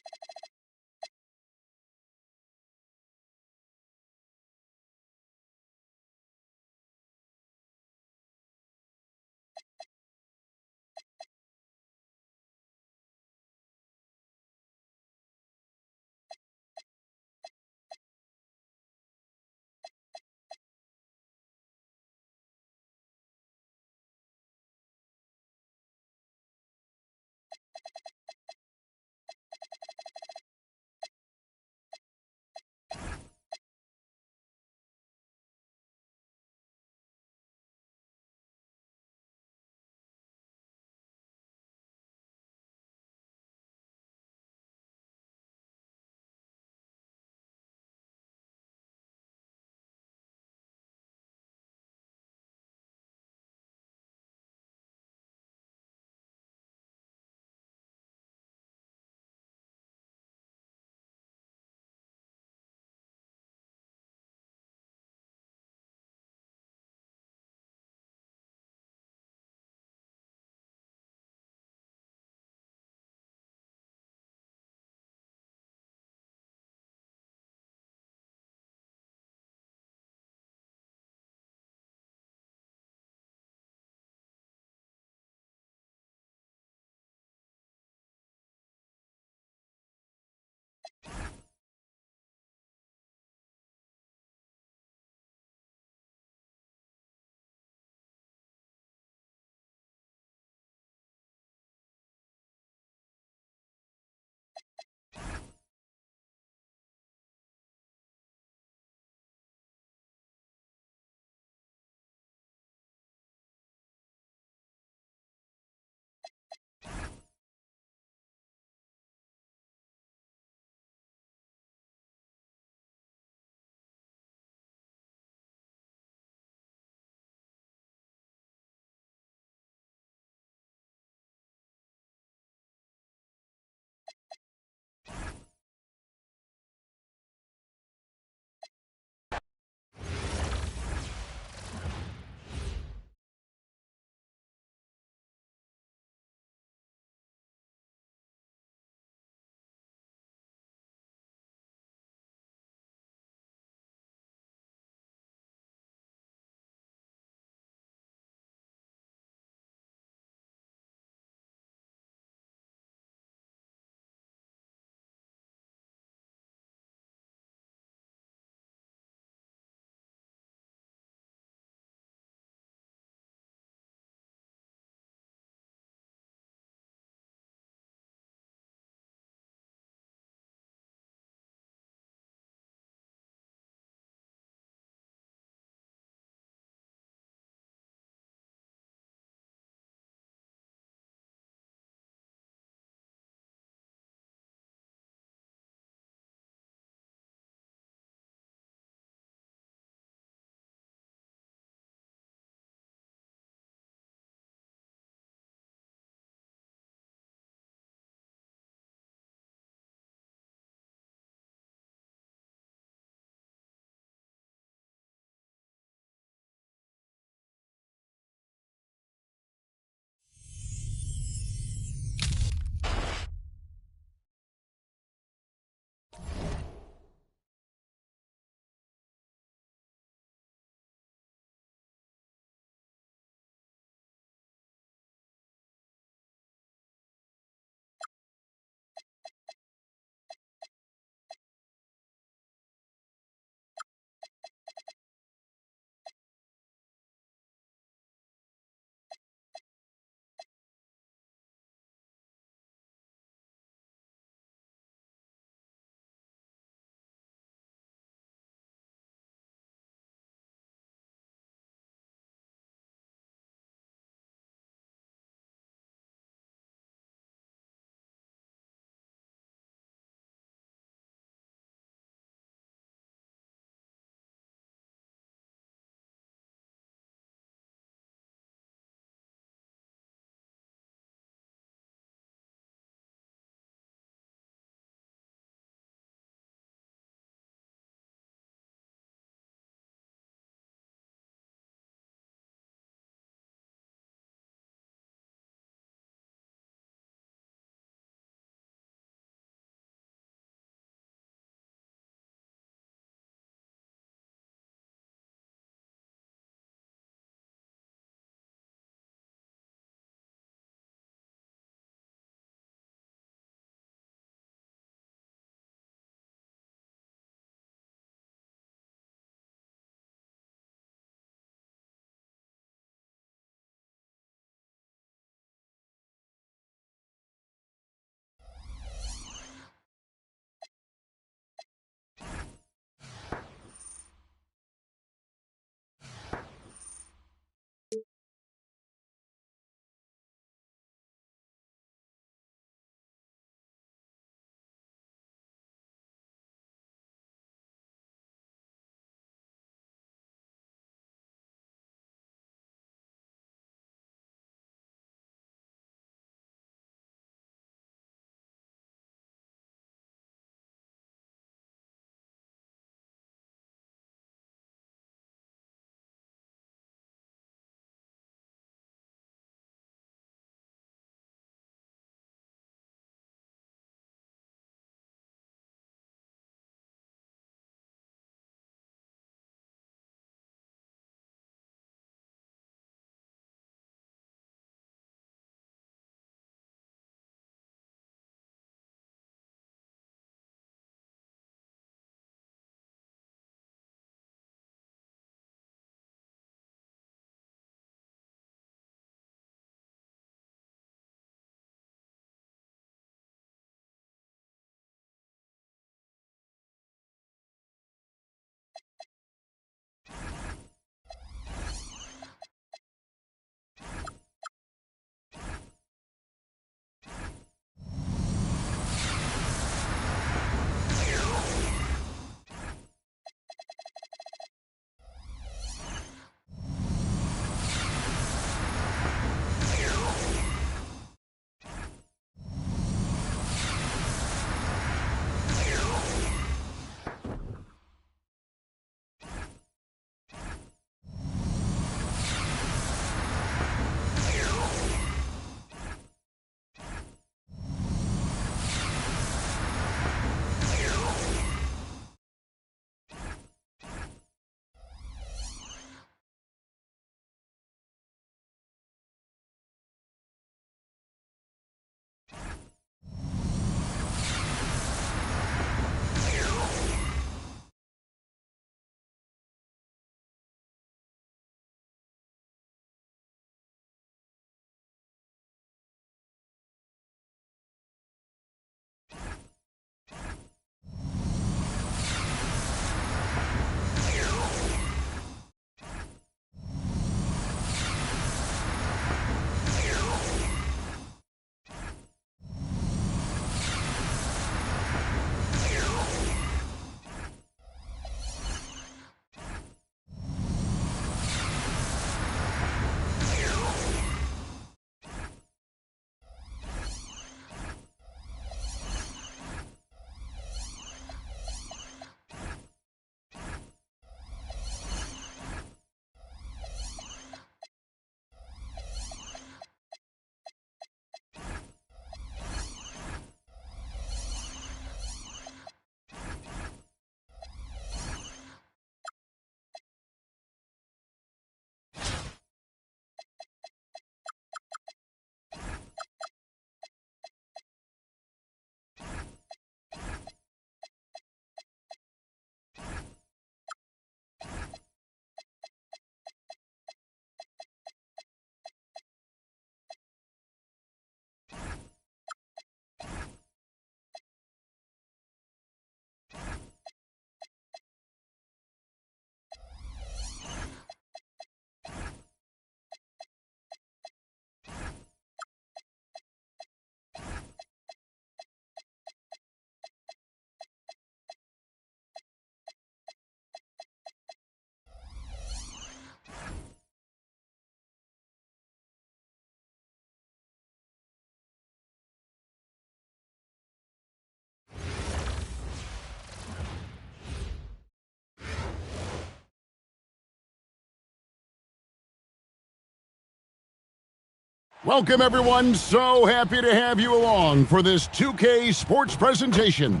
Welcome, everyone. So happy to have you along for this 2K Sports presentation.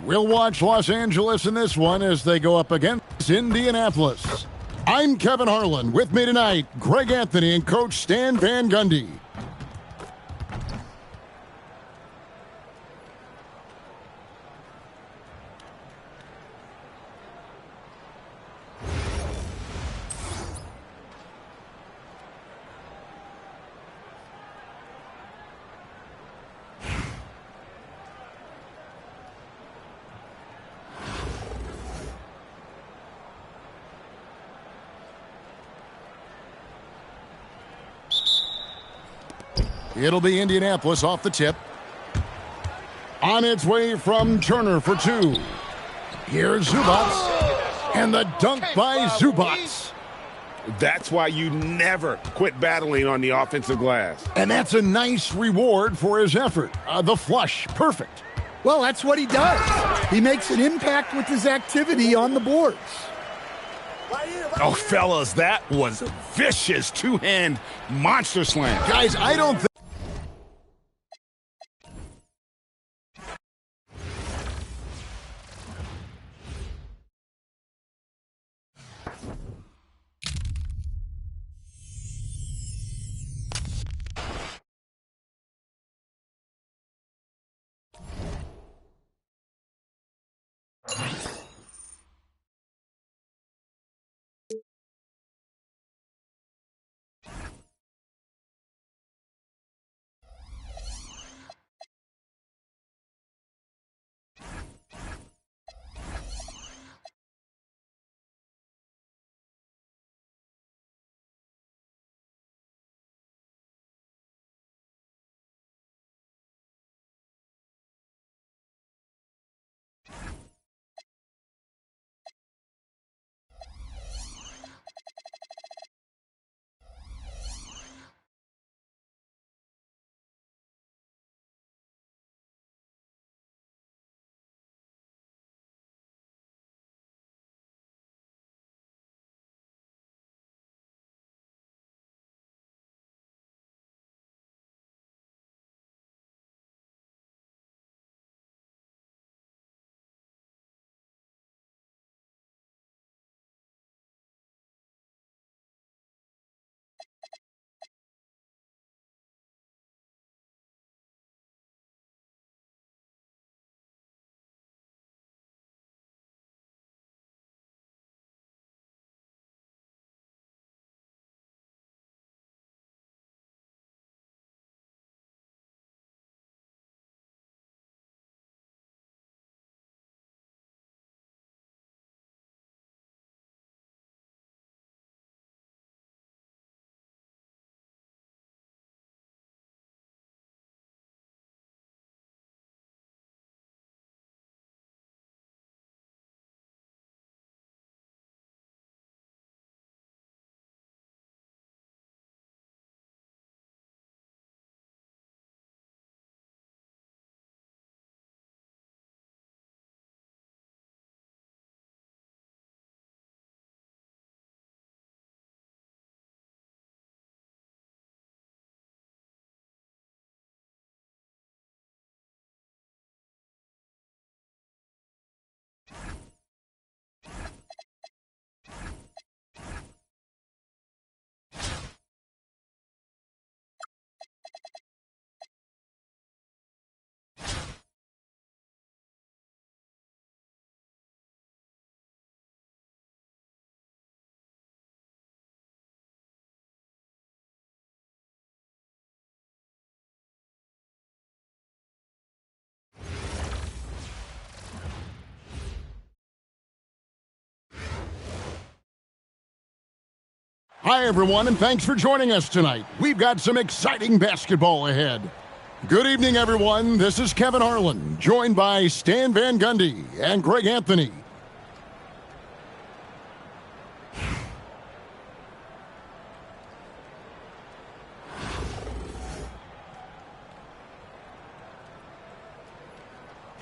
We'll watch Los Angeles in this one as they go up against Indianapolis. I'm Kevin Harlan. With me tonight, Greg Anthony and Coach Stan Van Gundy. It'll be Indianapolis off the tip. On its way from Turner for two. Here's Zubats. And the dunk by Zubats. That's why you never quit battling on the offensive glass. And that's a nice reward for his effort. The flush, perfect. Well, that's what he does. He makes an impact with his activity on the boards. Oh, fellas, that was a vicious two-hand monster slam. Guys, I don't think... Hi, everyone, and thanks for joining us tonight. We've got some exciting basketball ahead. Good evening, everyone. This is Kevin Harlan, joined by Stan Van Gundy and Greg Anthony.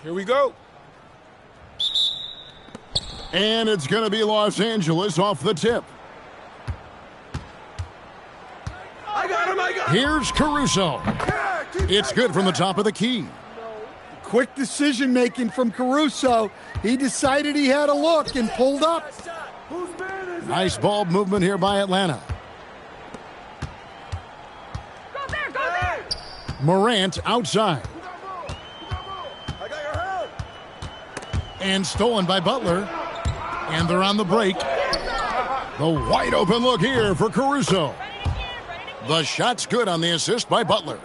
Here we go. And it's going to be Los Angeles off the tip. Here's Caruso. It's good from the top of the key. Quick decision-making from Caruso. He decided he had a look and pulled up. Nice ball movement here by Atlanta. Morant outside. And stolen by Butler. And they're on the break. The wide open look here for Caruso. The shot's good on the assist by Butler.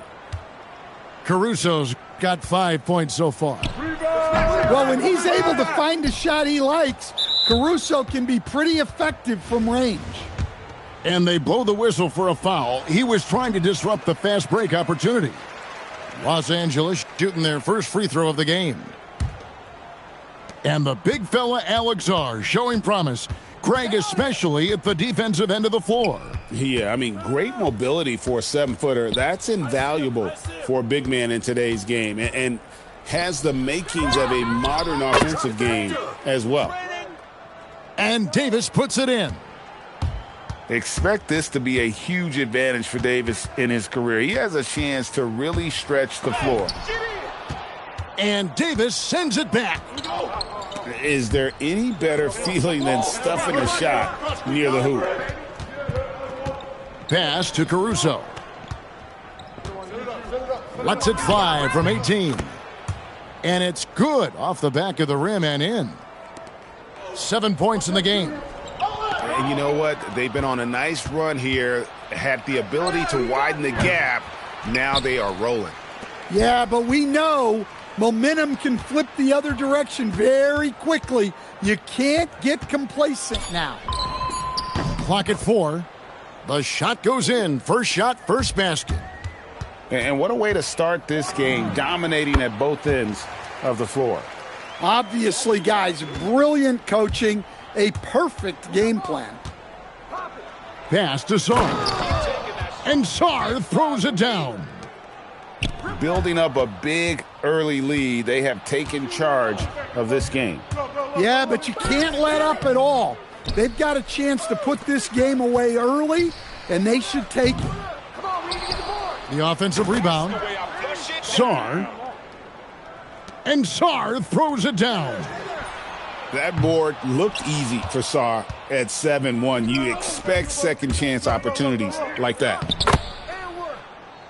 Caruso's got 5 points so far. Well, when he's able to find a shot he likes, Caruso can be pretty effective from range. And they blow the whistle for a foul. He was trying to disrupt the fast break opportunity. Los Angeles shooting their first free throw of the game. And the big fella Alex R showing promise. Greg, especially at the defensive end of the floor. Yeah, I mean, great mobility for a 7-footer. That's invaluable for a big man in today's game, and has the makings of a modern offensive game as well. And Davis puts it in. Expect this to be a huge advantage for Davis in his career. He has a chance to really stretch the floor. And Davis sends it back. Is there any better feeling than stuffing a shot near the hoop? Pass to Caruso. Lets it fly from 18. And it's good off the back of the rim and in. 7 points in the game. And you know what? They've been on a nice run here, had the ability to widen the gap. Now they are rolling. Yeah, but we know momentum can flip the other direction very quickly. You can't get complacent now. Clock at 4. The shot goes in. First shot, first basket. And what a way to start this game, dominating at both ends of the floor. Obviously, guys, brilliant coaching, a perfect game plan. Pass to Sarr. And Sarr throws it down. Building up a big early lead, they have taken charge of this game. Yeah, but you can't let up at all. They've got a chance to put this game away early, and they should take it. The offensive rebound. Sarr. And Sarr throws it down. That board looked easy for Sarr at 7-1. You expect second chance opportunities like that.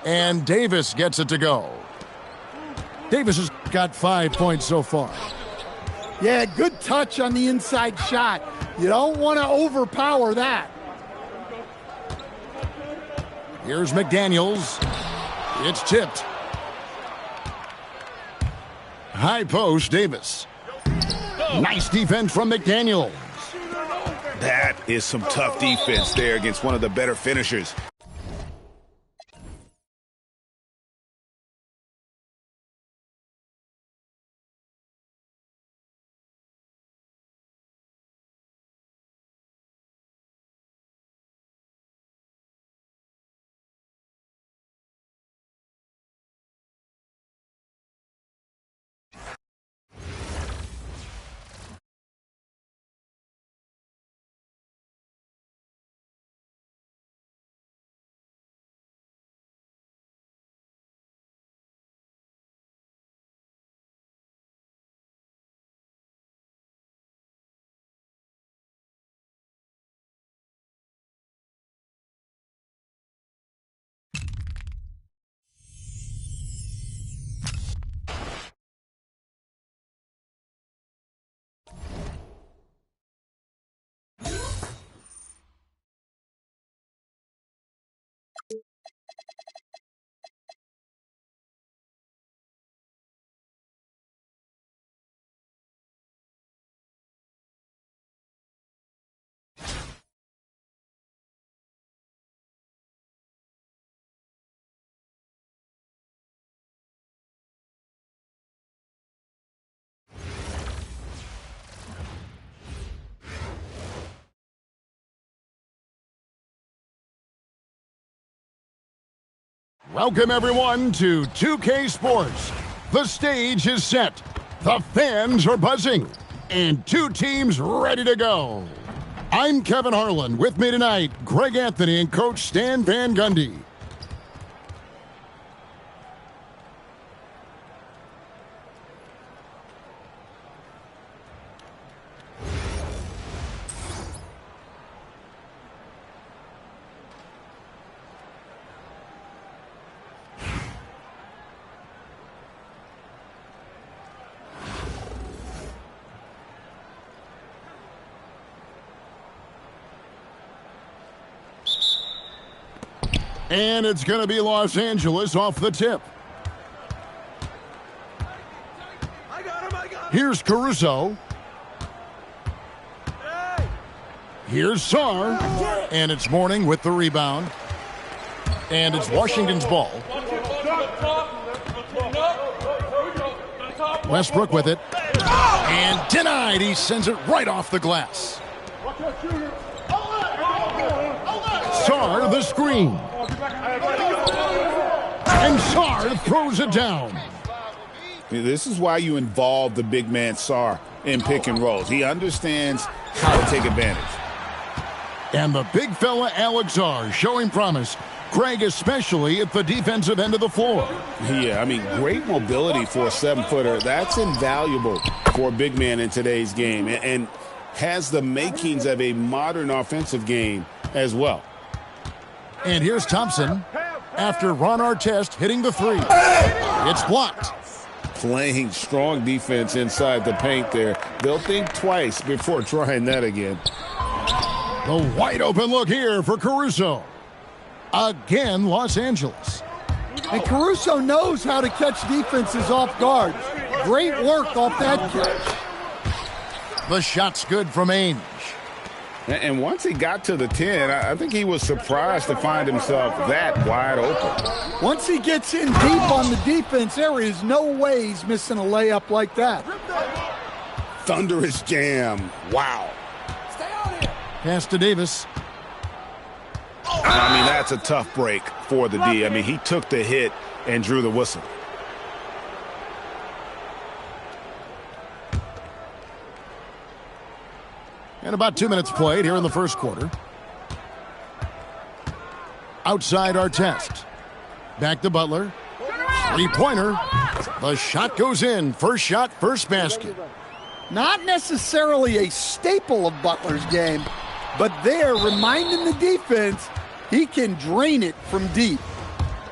And Davis gets it to go. Davis has got 5 points so far. Yeah, good touch on the inside shot. You don't want to overpower that. Here's McDaniels. It's tipped. High post, Davis. Nice defense from McDaniels. That is some tough defense there against one of the better finishers. Welcome, everyone, to 2K Sports. The stage is set. The fans are buzzing. And two teams ready to go. I'm Kevin Harlan. With me tonight, Greg Anthony and Coach Stan Van Gundy. And it's going to be Los Angeles off the tip. Here's Caruso. Here's Sarr. And it's Mourning with the rebound. And it's Washington's ball. Westbrook with it. And denied. He sends it right off the glass. Sarr the screen. And Sarr throws it down. This is why you involve the big man Sarr in pick and rolls. He understands how to take advantage. And the big fella Alex Sarr showing promise. Craig especially at the defensive end of the floor. Yeah, I mean, great mobility for a 7-footer. That's invaluable for a big man in today's game and has the makings of a modern offensive game as well. And here's Thompson after Ron Artest hitting the three. It's blocked. Playing strong defense inside the paint there. They'll think twice before trying that again. The wide open look here for Caruso. Again, Los Angeles. And Caruso knows how to catch defenses off guard. Great work off that catch. The shot's good from Ainge. And once he got to the 10, I think he was surprised to find himself that wide open. Once he gets in deep on the defense, there is no way he's missing a layup like that. Thunderous jam. Wow. Pass to Davis. I mean, that's a tough break for the D. I mean, he took the hit and drew the whistle. And about 2 minutes played here in the first quarter. Outside Artest. Back to Butler. Three-pointer. The shot goes in. First shot, first basket. Not necessarily a staple of Butler's game, but there, reminding the defense, he can drain it from deep.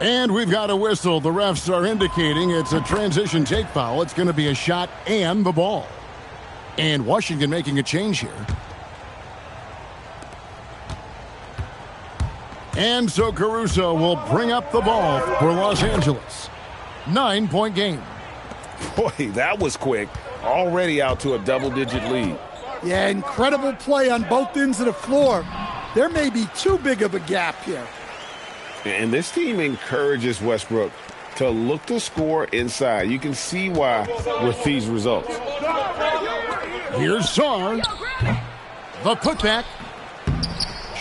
And we've got a whistle. The refs are indicating it's a transition take foul. It's going to be a shot and the ball. And Washington making a change here. And so Caruso will bring up the ball for Los Angeles. 9-point game. Boy, that was quick. Already out to a double-digit lead. Yeah, incredible play on both ends of the floor. There may be too big of a gap here. And this team encourages Westbrook to look to score inside. You can see why with these results. Here's Sarr. The putback.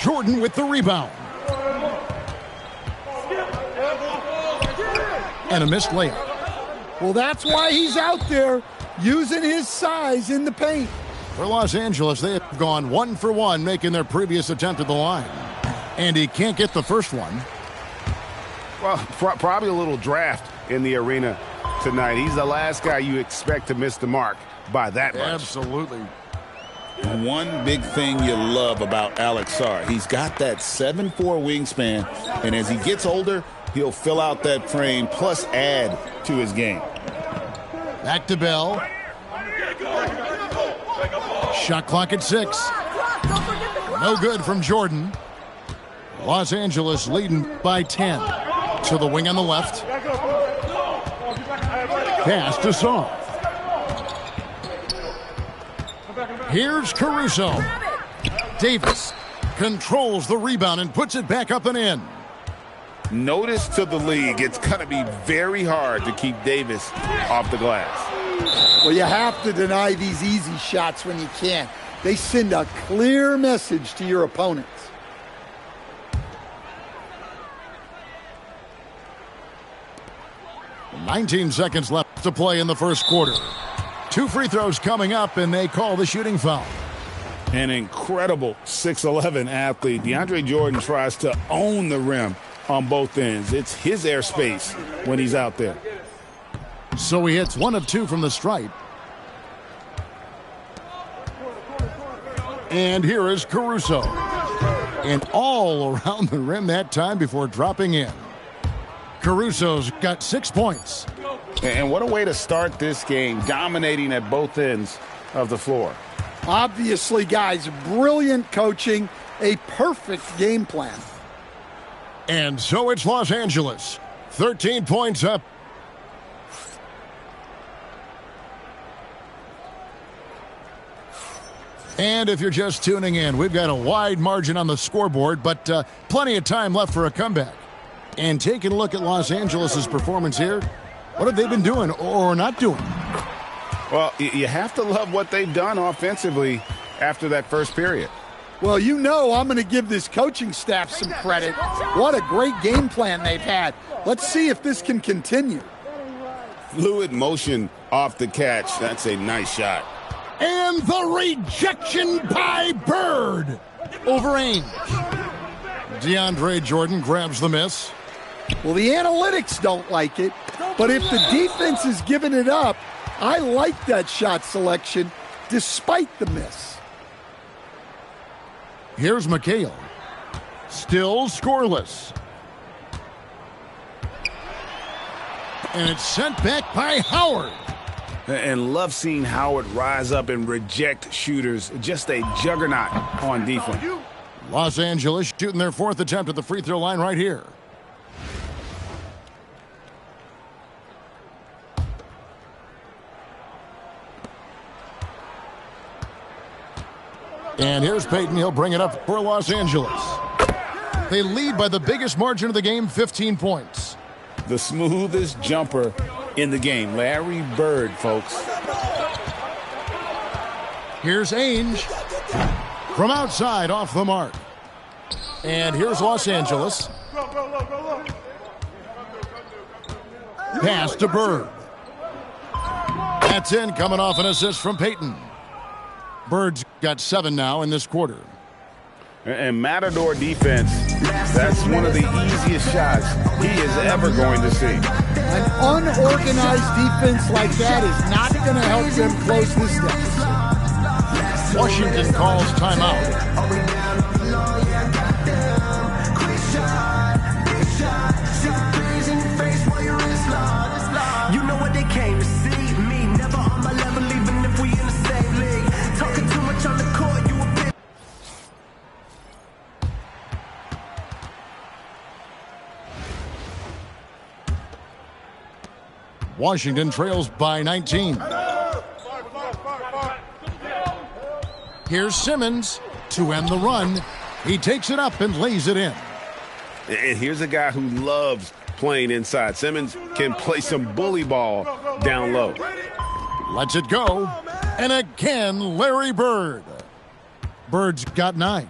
Jordan with the rebound. And a missed layup. Well, that's why he's out there using his size in the paint. For Los Angeles, they have gone 1 for 1, making their previous attempt at the line. And he can't get the first one. Well, probably a little draft in the arena tonight. He's the last guy you expect to miss the mark by that much. Absolutely. One big thing you love about Alex Sarr, he's got that 7'4" wingspan, and as he gets older, he'll fill out that frame plus add to his game. Back to Bell. Shot clock at 6. No good from Jordan. Los Angeles leading by 10. To the wing on the left. Pass to Sarr. Here's Caruso. Davis controls the rebound and puts it back up and in. Notice to the league, it's going to be very hard to keep Davis off the glass. Well, you have to deny these easy shots when you can. They send a clear message to your opponents. "19 seconds left to play in the first quarter. 2 free throws coming up, and they call the shooting foul. An incredible 6'11" athlete. DeAndre Jordan tries to own the rim on both ends. It's his airspace when he's out there. So he hits 1 of 2 from the stripe. And here is Caruso. And all around the rim that time before dropping in. Caruso's got 6 points. And what a way to start this game, dominating at both ends of the floor. Obviously, guys, brilliant coaching, a perfect game plan. And so it's Los Angeles. 13 points up. And if you're just tuning in, we've got a wide margin on the scoreboard, but plenty of time left for a comeback. And taking a look at Los Angeles' performance here, what have they been doing or not doing? Well, you have to love what they've done offensively after that first period. Well, you know I'm going to give this coaching staff some credit. What a great game plan they've had. Let's see if this can continue. Fluid motion off the catch. That's a nice shot. And the rejection by Bird over Ainge. DeAndre Jordan grabs the miss. Well, the analytics don't like it, but if the defense is giving it up, I like that shot selection despite the miss. Here's McHale. Still scoreless. And it's sent back by Howard. And love seeing Howard rise up and reject shooters. Just a juggernaut on defense. Los Angeles shooting their fourth attempt at the free throw line right here. And here's Payton. He'll bring it up for Los Angeles. They lead by the biggest margin of the game, 15 points. The smoothest jumper in the game. Larry Bird, folks. Here's Ainge from outside off the mark. And here's Los Angeles. Pass to Bird. That's in, coming off an assist from Payton. Bird's got 7 now in this quarter. And Matador defense, that's one of the easiest shots he is ever going to see. An unorganized defense like that is not going to help them close this deficit. Washington calls timeout. You know what they came to see. Me, never on my level, even if we in the same league. Talking too much on the court, you a bitch. Washington trails by 19. Here's Simmons to end the run. He takes it up and lays it in. And here's a guy who loves playing inside. Simmons can play some bully ball down low. Lets it go. And again, Larry Bird. Bird's got 9.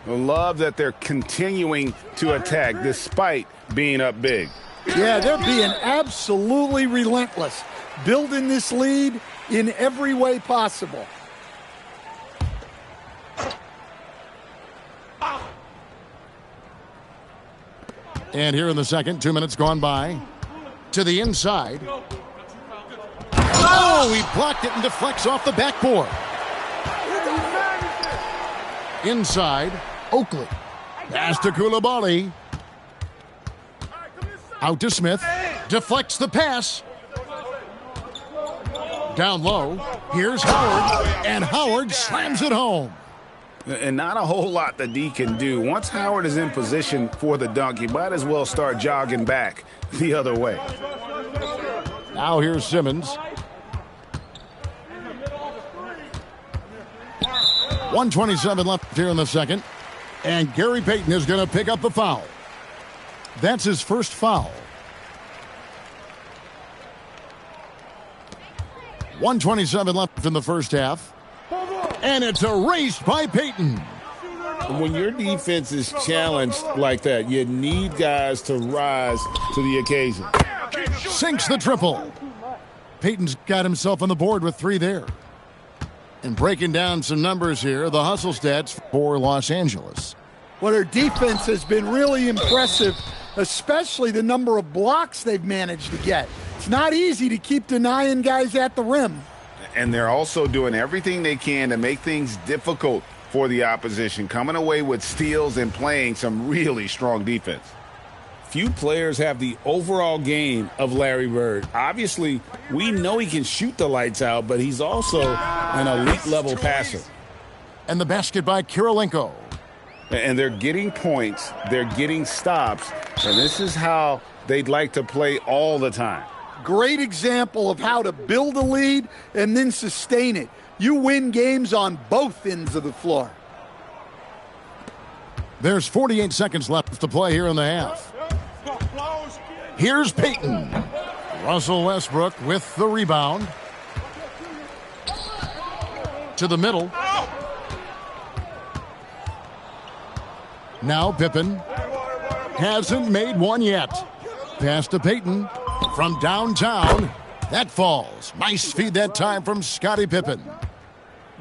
Love that they're continuing to attack despite being up big. Yeah, they're being absolutely relentless, building this lead in every way possible. And here in the second, 2 minutes gone by. To the inside. Oh, he blocked it and deflects off the backboard. Inside, Oakley. Pass to Coulibaly. Out to Smith. Deflects the pass. Down low. Here's Howard. And Howard slams it home. And not a whole lot that D can do. Once Howard is in position for the dunk, he might as well start jogging back the other way. Now here's Simmons. 1:27 left here in the second. And Gary Payton is going to pick up the foul. That's his first foul. 1:27 left in the first half. And it's erased by Payton. When your defense is challenged like that, you need guys to rise to the occasion. Sinks the triple. Payton's got himself on the board with 3 there. And breaking down some numbers here, the hustle stats for Los Angeles. Well, their defense has been really impressive, especially the number of blocks they've managed to get. It's not easy to keep denying guys at the rim. And they're also doing everything they can to make things difficult for the opposition, coming away with steals and playing some really strong defense. Few players have the overall game of Larry Bird. Obviously, we know he can shoot the lights out, but he's also an elite level passer. And the basket by Kirilenko. And they're getting points, they're getting stops, and this is how they'd like to play all the time. Great example of how to build a lead and then sustain it. You win games on both ends of the floor. There's 48 seconds left to play here in the half. Here's Peyton. Russell Westbrook with the rebound. To the middle. Now Pippen. Hasn't made one yet. Pass to Peyton. From downtown. That falls. Nice feed that time from Scottie Pippen.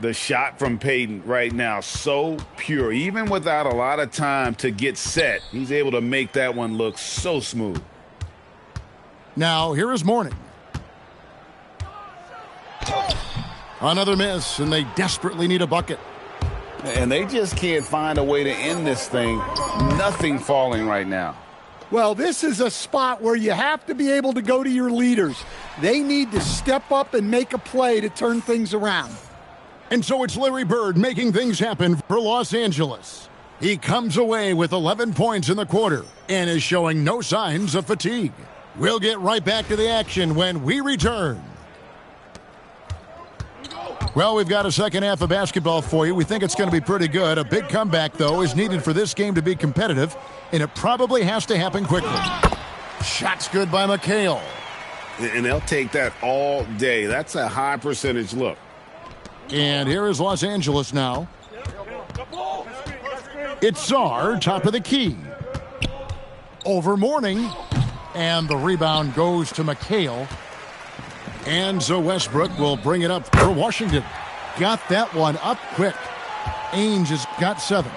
The shot from Peyton right now, so pure. Even without a lot of time to get set, he's able to make that one look so smooth. Now, here is Mourning. Another miss, and they desperately need a bucket. And they just can't find a way to end this thing. Nothing falling right now. Well, this is a spot where you have to be able to go to your leaders. They need to step up and make a play to turn things around. And so it's Larry Bird making things happen for Los Angeles. He comes away with 11 points in the quarter and is showing no signs of fatigue. We'll get right back to the action when we return. Well, we've got a second half of basketball for you. We think it's going to be pretty good. A big comeback, though, is needed for this game to be competitive, and it probably has to happen quickly. Shot's good by McHale. And they'll take that all day. That's a high percentage look. And here is Los Angeles now. It's Sarr, top of the key. Over Mourning. And the rebound goes to McHale. And so Westbrook will bring it up for Washington. Got that one up quick. Ainge has got 7.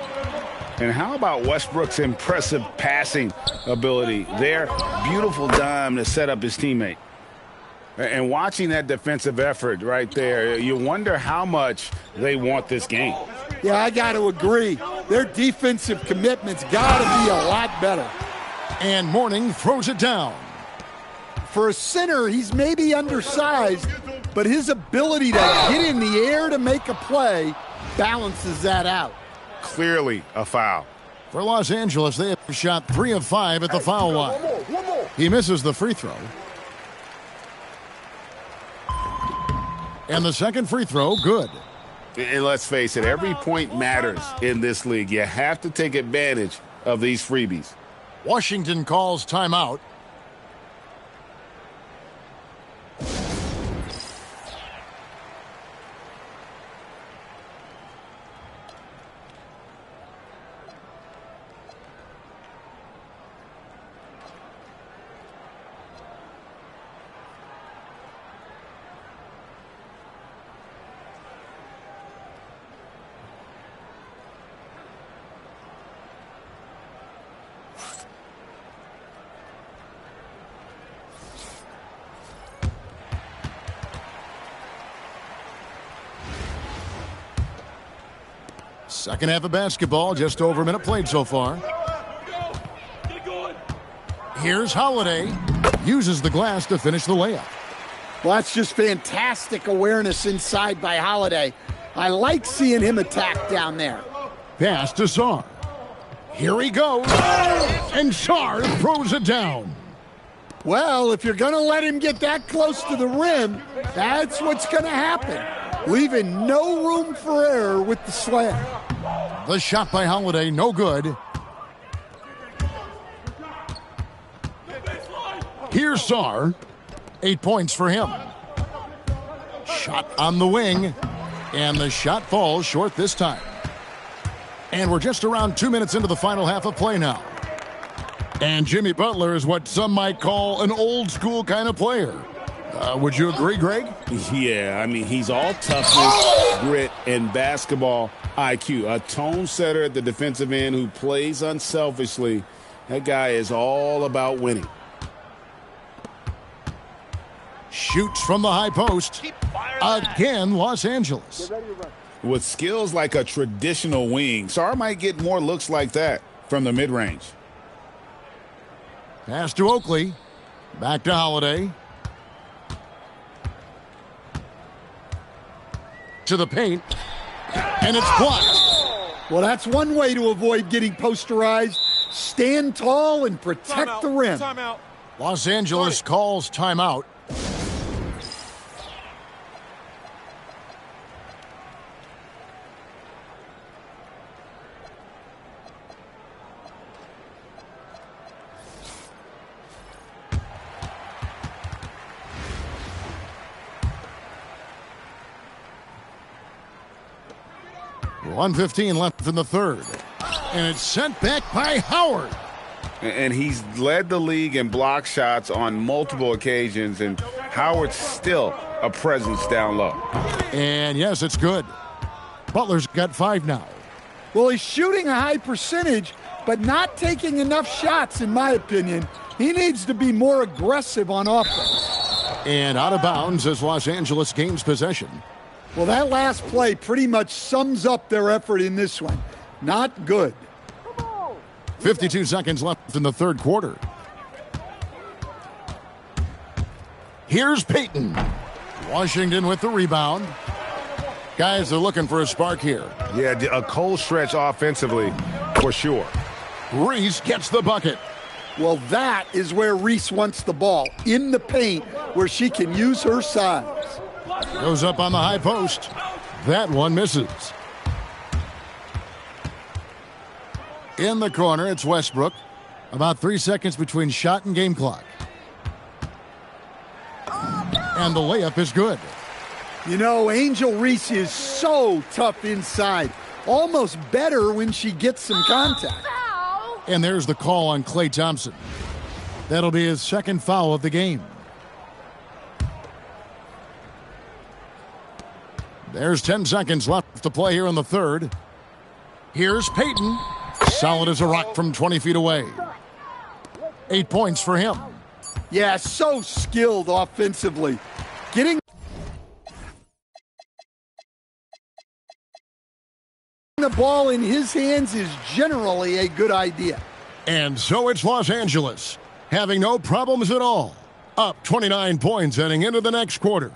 And how about Westbrook's impressive passing ability there? Beautiful dime to set up his teammate. And watching that defensive effort right there, you wonder how much they want this game. Yeah, I got to agree. Their defensive commitment's got to be a lot better. And Mourning throws it down. For a center, he's maybe undersized, but his ability to get in the air to make a play balances that out. Clearly a foul. For Los Angeles, they have shot 3 of 5 at the foul line. He misses the free throw. And the second free throw, good. And let's face it, every point matters in this league. You have to take advantage of these freebies. Washington calls timeout. Second half of basketball, just over a minute played so far. Here's Holiday. Uses the glass to finish the layup. Well, that's just fantastic awareness inside by Holiday. I like seeing him attack down there. Pass to Sarr. Here he goes. And Sarr throws it down. Well, if you're going to let him get that close to the rim, that's what's going to happen. Leaving no room for error with the slam. The shot by Holiday, no good. Here's Sarr. 8 points for him. Shot on the wing. And the shot falls short this time. And we're just around 2 minutes into the final half of play now. And Jimmy Butler is what some might call an old school kind of player. Would you agree, Greg? Yeah, I mean, he's all toughness, grit, and basketball IQ. A tone setter at the defensive end who plays unselfishly. That guy is all about winning. Shoots from the high post. Again, Los Angeles. With skills like a traditional wing, Sarr might get more looks like that from the mid-range. Pass to Oakley. Back to Holiday. To the paint. And it's blocked. Well, that's one way to avoid getting posterized. Stand tall and protect the rim. Timeout. Los Angeles calls timeout. .115 left in the third. And it's sent back by Howard. And he's led the league in block shots on multiple occasions, and Howard's still a presence down low. And yes, it's good. Butler's got 5 now. Well, he's shooting a high percentage, but not taking enough shots, in my opinion. He needs to be more aggressive on offense. And out of bounds as Los Angeles gains possession. Well, that last play pretty much sums up their effort in this one. Not good. 52 seconds left in the third quarter. Here's Payton. Washington with the rebound. Guys are looking for a spark here. Yeah, a cold stretch offensively for sure. Reese gets the bucket. Well, that is where Reese wants the ball, in the paint, where she can use her size. Goes up on the high post. That one misses. In the corner, it's Westbrook. About 3 seconds between shot and game clock. And the layup is good. You know, Angel Reese is so tough inside. Almost better when she gets some contact. And there's the call on Klay Thompson. That'll be his second foul of the game. There's 10 seconds left to play here in the third. Here's Payton. Solid as a rock from 20 feet away. 8 points for him. Yeah, so skilled offensively. Getting the ball in his hands is generally a good idea. And so it's Los Angeles, having no problems at all. Up 29 points heading into the next quarter.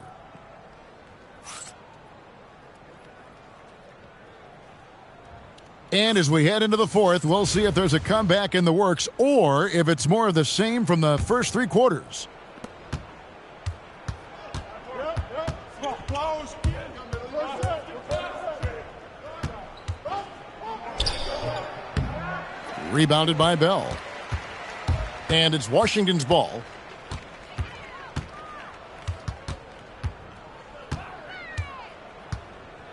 And as we head into the fourth, we'll see if there's a comeback in the works or if it's more of the same from the first 3 quarters. Rebounded by Bell. And it's Washington's ball.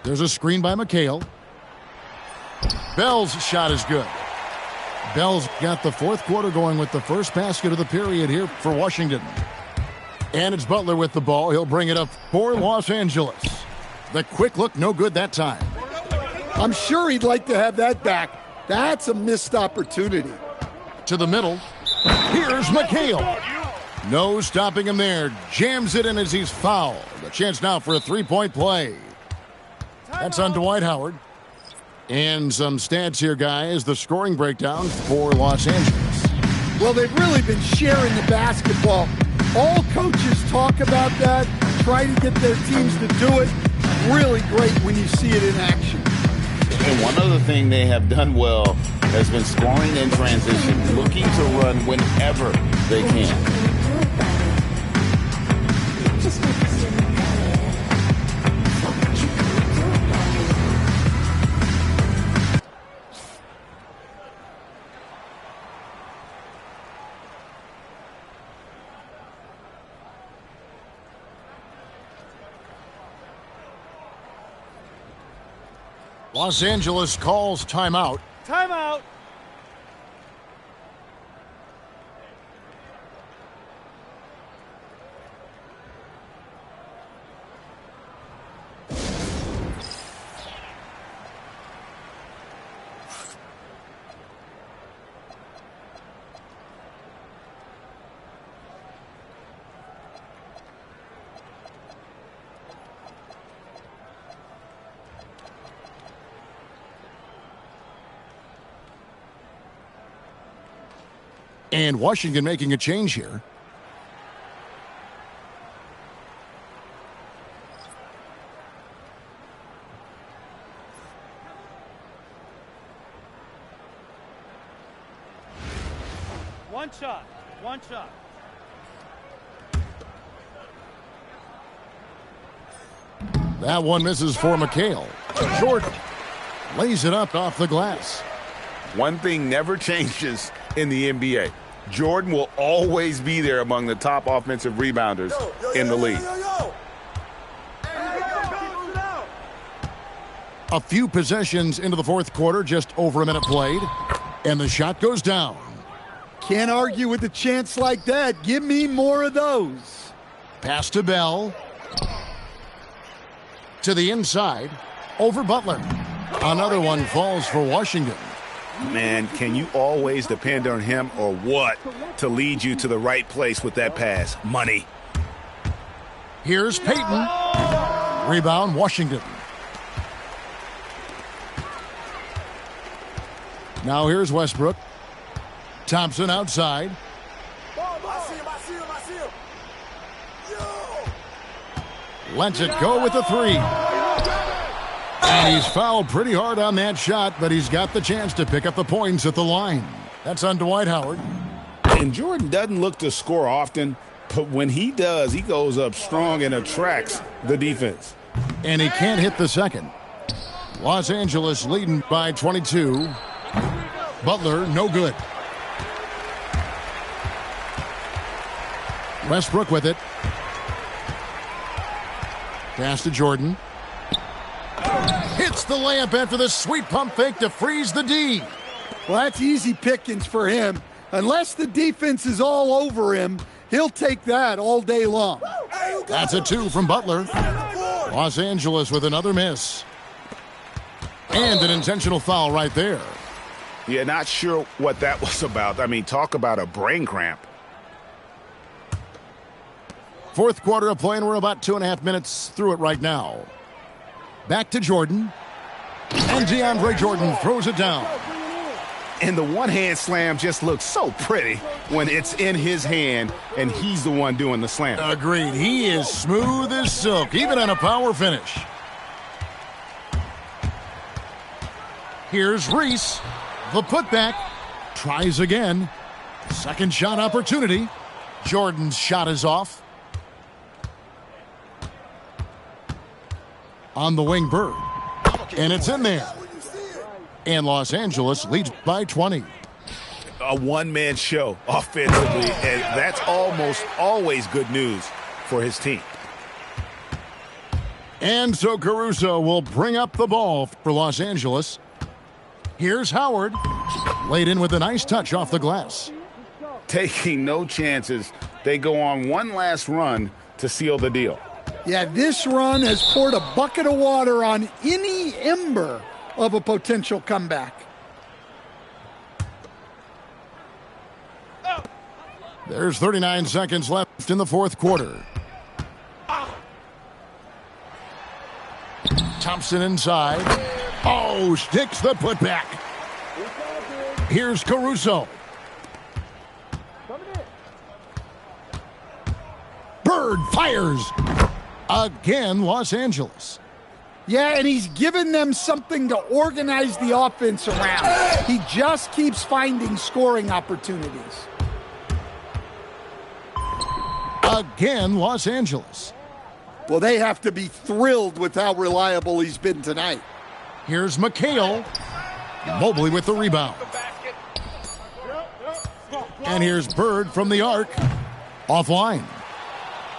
There's a screen by McHale. Bell's shot is good. Bell's got the fourth quarter going with the first basket of the period here for Washington. And it's Butler with the ball. He'll bring it up for Los Angeles. The quick look, no good that time. I'm sure he'd like to have that back. That's a missed opportunity. To the middle. Here's McHale. No stopping him there. Jams it in as he's fouled. A chance now for a three-point play. That's on Dwight Howard. And some stats here, guys. The scoring breakdown for Los Angeles. Well, they've really been sharing the basketball. All coaches talk about that, try to get their teams to do it. Really great when you see it in action. And one other thing they have done well has been scoring in transition, looking to run whenever they can. Los Angeles calls timeout. Timeout. And Washington making a change here. One shot. One shot. That one misses for McHale. Jordan lays it up off the glass. One thing never changes in the NBA. Jordan will always be there among the top offensive rebounders in the league. A few possessions into the fourth quarter, just over a minute played, and the shot goes down. Can't argue with a chance like that. Give me more of those. Pass to Bell. To the inside, over Butler. Another one falls for Washington. Man, can you always depend on him or what to lead you to the right place with that pass? Money. Here's Payton. Rebound, Washington. Now here's Westbrook. Thompson outside. Lets it go with the three. And he's fouled pretty hard on that shot, but he's got the chance to pick up the points at the line. That's on Dwight Howard. And Jordan doesn't look to score often, but when he does, he goes up strong and attracts the defense. And he can't hit the second. Los Angeles leading by 22. Butler, no good. Westbrook with it. Pass to Jordan. Hits the layup after the sweet pump fake to freeze the D. Well, that's easy pickings for him. Unless the defense is all over him, he'll take that all day long. That's a two from Butler. Los Angeles with another miss. And an intentional foul right there. Yeah, not sure what that was about. I mean, talk about a brain cramp. Fourth quarter of play, and we're about 2.5 minutes through it right now. Back to Jordan. And DeAndre Jordan throws it down. And the one-hand slam just looks so pretty when it's in his hand and he's the one doing the slam. Agreed. He is smooth as silk, even on a power finish. Here's Reese. The putback. Tries again. Second shot opportunity. Jordan's shot is off. On the wing, Bird. And it's in there. And Los Angeles leads by 20. A one-man show offensively, and that's almost always good news for his team. And so Caruso will bring up the ball for Los Angeles. Here's Howard. Laid in with a nice touch off the glass. Taking no chances, they go on one last run to seal the deal. Yeah, this run has poured a bucket of water on any ember of a potential comeback. There's 39 seconds left in the fourth quarter. Thompson inside. Oh, sticks the putback. Here's Caruso. Bird fires. Again, Los Angeles. Yeah, and he's given them something to organize the offense around. He just keeps finding scoring opportunities. Again, Los Angeles. Well, they have to be thrilled with how reliable he's been tonight. Here's McHale. Mobley with the rebound. And here's Bird from the arc. Offline.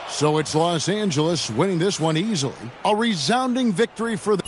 So it's Los Angeles winning this one easily. A resounding victory for the...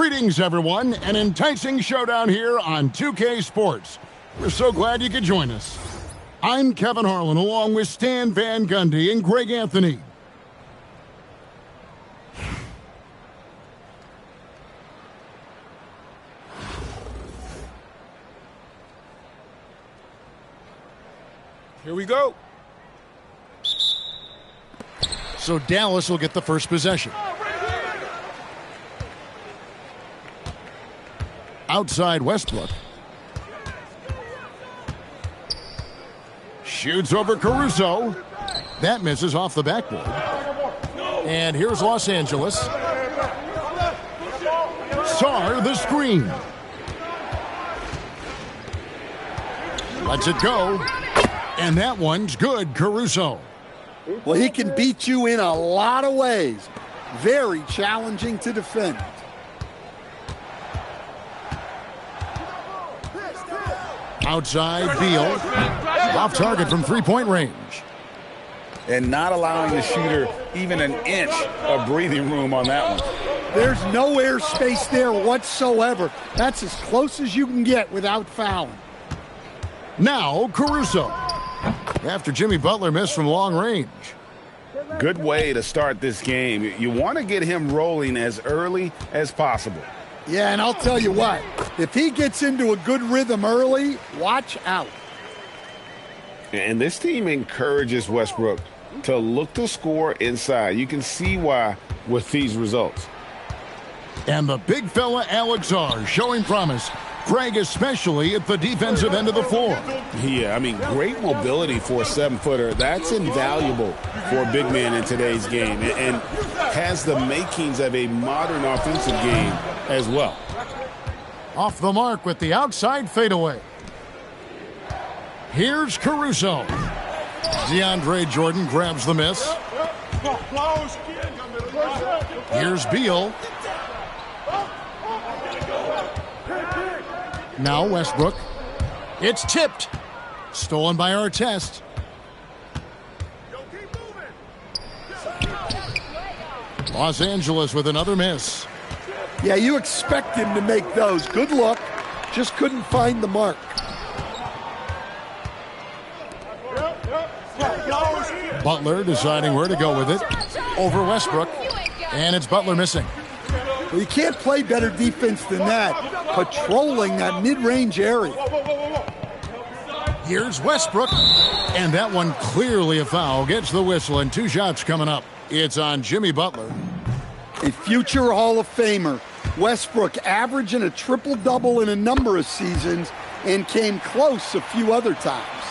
Greetings, everyone. An enticing showdown here on 2K Sports. We're so glad you could join us. I'm Kevin Harlan, along with Stan Van Gundy and Greg Anthony. Here we go. So Dallas will get the first possession. Outside Westbrook. Shoots over Caruso. That misses off the backboard. And here's Los Angeles. Sarr the screen. Lets it go. And that one's good, Caruso. Well, he can beat you in a lot of ways. Very challenging to defend. Outside, Beal. Off target from three-point range. And not allowing the shooter even an inch of breathing room on that one. There's no air space there whatsoever. That's as close as you can get without fouling. Now, Caruso. After Jimmy Butler missed from long range. Good way to start this game. You want to get him rolling as early as possible. Yeah, and I'll tell you what, if he gets into a good rhythm early, watch out. And this team encourages Westbrook to look to score inside. You can see why with these results. And the big fella Alex R showing promise. Greg, especially at the defensive end of the floor. Yeah, I mean, great mobility for a 7-footer. That's invaluable for a big man in today's game, and has the makings of a modern offensive game as well. Off the mark with the outside fadeaway. Here's Caruso. DeAndre Jordan grabs the miss. Here's Beal. Now Westbrook. It's tipped. Stolen by Artest. Los Angeles with another miss. Yeah, you expect him to make those. Good luck. Just couldn't find the mark. Butler deciding where to go with it. Over Westbrook. And it's Butler missing. Well, you can't play better defense than that. Patrolling that mid-range area. Here's Westbrook. And that one clearly a foul. Gets the whistle and 2 shots coming up. It's on Jimmy Butler. A future Hall of Famer. Westbrook averaging a triple-double in a number of seasons and came close a few other times.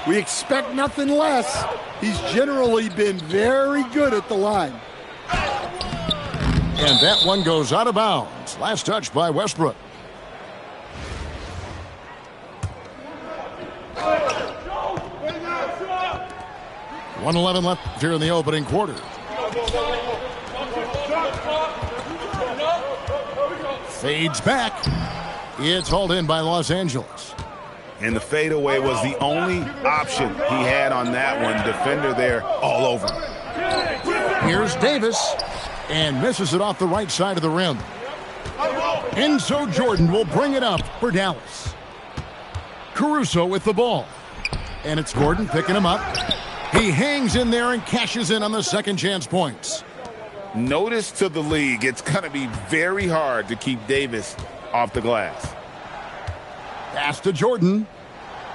We expect nothing less. He's generally been very good at the line. And that one goes out of bounds. Last touch by Westbrook. .111 left here in the opening quarter. Fades back. It's hauled in by Los Angeles. And the fadeaway was the only option he had on that one. Defender there all over. Here's Davis. And misses it off the right side of the rim. Enzo Jordan will bring it up for Dallas. Caruso with the ball. And it's Gordon picking him up. He hangs in there and cashes in on the second chance points. Notice to the league, it's going to be very hard to keep Davis off the glass. Pass to Jordan.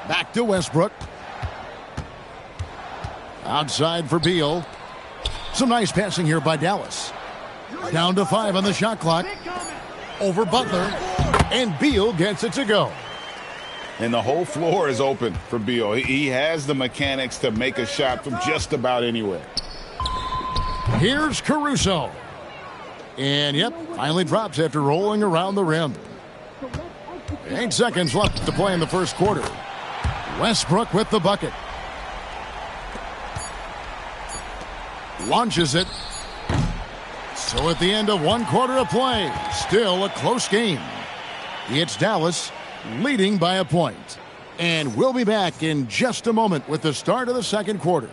Back to Westbrook. Outside for Beal. Some nice passing here by Dallas. Down to 5 on the shot clock. Over Butler. And Beal gets it to go. And the whole floor is open for Beal. He has the mechanics to make a shot from just about anywhere. Here's Caruso. And, yep, finally drops after rolling around the rim. 8 seconds left to play in the first quarter. Westbrook with the bucket. Launches it. So at the end of 1 quarter of play, still a close game. It's Dallas leading by a point. And we'll be back in just a moment with the start of the second quarter.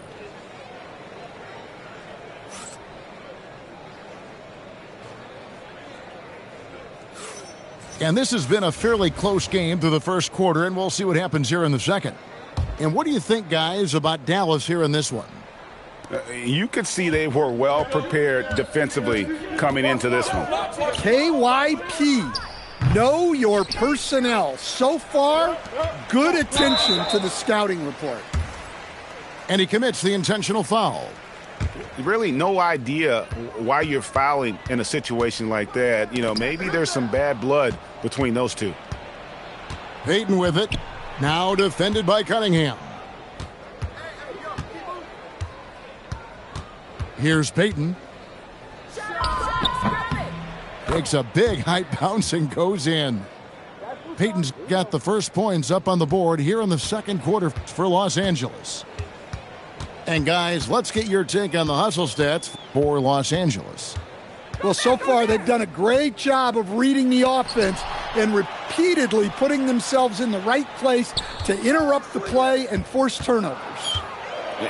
And this has been a fairly close game through the first quarter, and we'll see what happens here in the second. And what do you think, guys, about Dallas here in this one? You could see they were well prepared defensively coming into this one. KYP, know your personnel. So far, good attention to the scouting report. And he commits the intentional foul. Really no idea why you're fouling in a situation like that. You know, maybe there's some bad blood between those two. Payton with it. Now defended by Cunningham. Here's Payton. Takes a big height bounce and goes in. Payton's got the first points up on the board here in the second quarter for Los Angeles. And guys, let's get your take on the hustle stats for Los Angeles. Well, so far they've done a great job of reading the offense and repeatedly putting themselves in the right place to interrupt the play and force turnovers.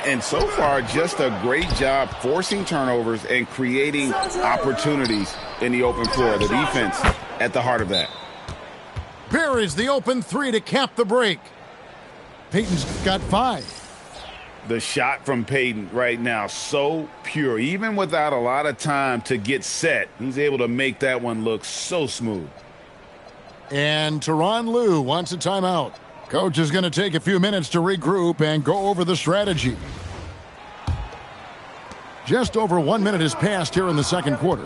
And so far, just a great job forcing turnovers and creating opportunities in the open floor. The defense at the heart of that. Buries the open three to cap the break. Payton's got 5. The shot from Payton right now, so pure. Even without a lot of time to get set, he's able to make that one look so smooth. And Tyronn Lue wants a timeout. Coach is going to take a few minutes to regroup and go over the strategy. Just over 1 minute has passed here in the second quarter.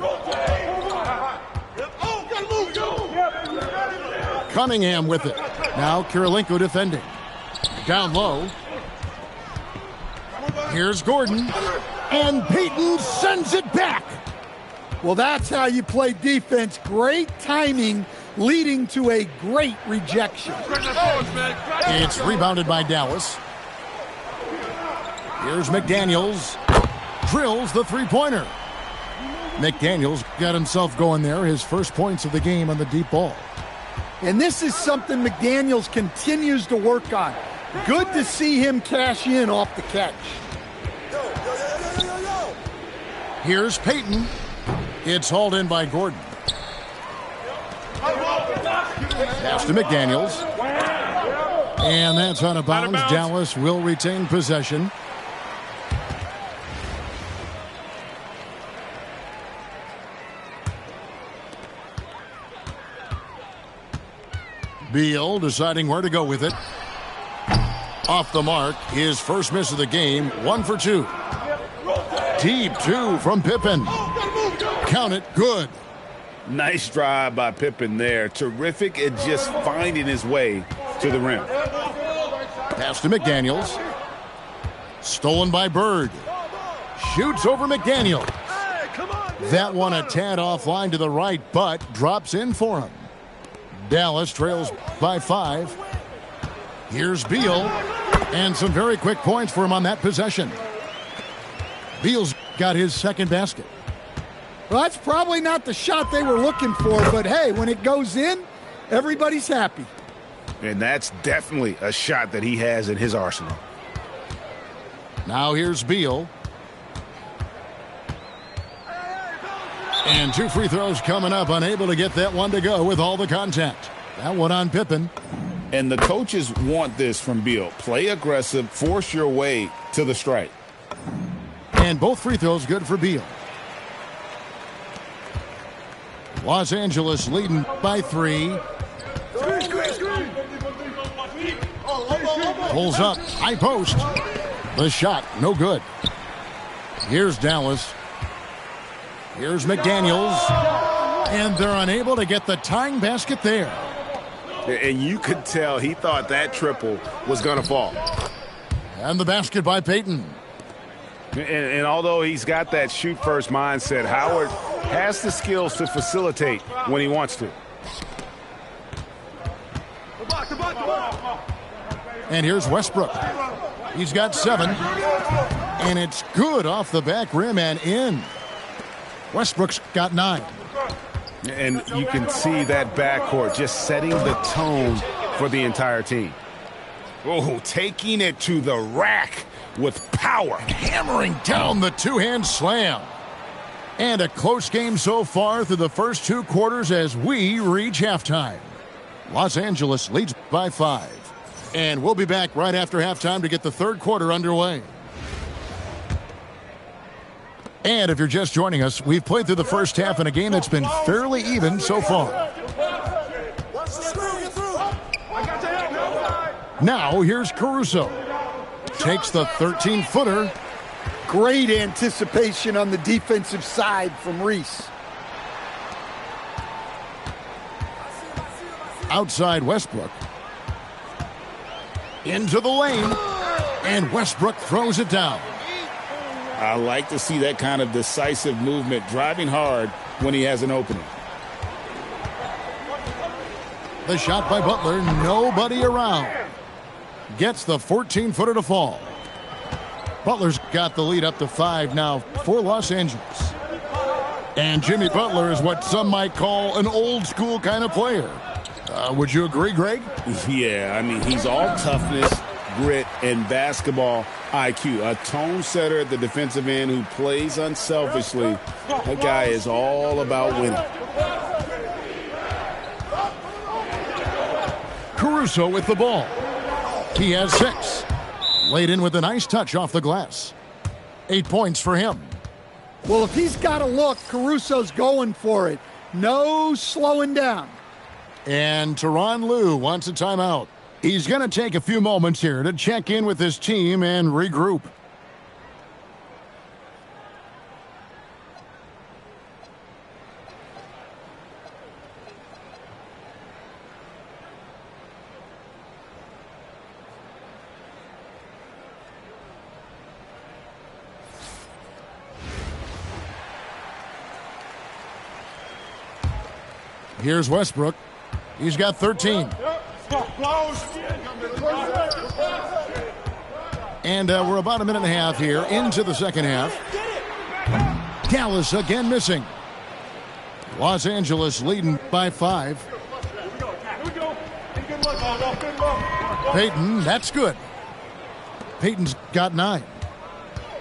Cunningham with it. Now Kirilenko defending. Down low. Here's Gordon. And Payton sends it back. Well, that's how you play defense. Great timing leading to a great rejection. It's rebounded by Dallas. Here's McDaniels. Drills the three-pointer. McDaniels got himself going there. His first points of the game on the deep ball. And this is something McDaniels continues to work on. Good to see him cash in off the catch. Here's Payton. It's hauled in by Gordon. Pass to McDaniels. And that's out of bounds. Dallas will retain possession. Beal deciding where to go with it. Off the mark, his first miss of the game, 1 for 2. Deep 2 from Pippen. Count it, good. Nice drive by Pippen there. Terrific at just finding his way to the rim. Pass to McDaniels. Stolen by Bird. Shoots over McDaniels. That one a tad offline to the right, but drops in for him. Dallas trails by 5. Here's Beal. And some very quick points for him on that possession. Beal's got his second basket. Well, that's probably not the shot they were looking for, but hey, when it goes in, everybody's happy. And that's definitely a shot that he has in his arsenal. Now here's Beal. And 2 free throws coming up, unable to get that one to go with all the contact. That one on Pippen. And the coaches want this from Beal. Play aggressive, force your way to the strike. And both free throws good for Beal. Los Angeles leading by 3. Pulls up, high post. The shot, no good. Here's Dallas. Here's McDaniels. And they're unable to get the tying basket there. And you could tell he thought that triple was going to fall. And the basket by Payton. And although he's got that shoot-first mindset, Howard has the skills to facilitate when he wants to. And here's Westbrook. He's got 7. And it's good off the back rim and in. Westbrook's got 9. And you can see that backcourt just setting the tone for the entire team. Oh, taking it to the rack with power. Hammering down the two-hand slam. And a close game so far through the first 2 quarters as we reach halftime. Los Angeles leads by 5. And we'll be back right after halftime to get the third quarter underway. And if you're just joining us, we've played through the first half in a game that's been fairly even so far. Now here's Caruso. Takes the 13-footer. Great anticipation on the defensive side from Reese. Outside Westbrook. Into the lane. And Westbrook throws it down. I like to see that kind of decisive movement, driving hard when he has an opening. The shot by Butler, nobody around. Gets the 14-footer to fall. Butler's got the lead up to 5 now for Los Angeles. And Jimmy Butler is what some might call an old-school kind of player. Would you agree, Greg? Yeah, I mean, he's all toughness, grit, and basketball IQ. A tone setter at the defensive end who plays unselfishly. That guy is all about winning. Caruso with the ball. He has 6. Laid in with a nice touch off the glass. 8 points for him. Well, if he's got a look, Caruso's going for it. No slowing down. And Tyronn Lue wants a timeout. He's going to take a few moments here to check in with his team and regroup. Here's Westbrook. He's got 13. And we're about a minute and a half here into the second half. Dallas again missing. Los Angeles leading by 5. Payton, that's good. Payton's got 9.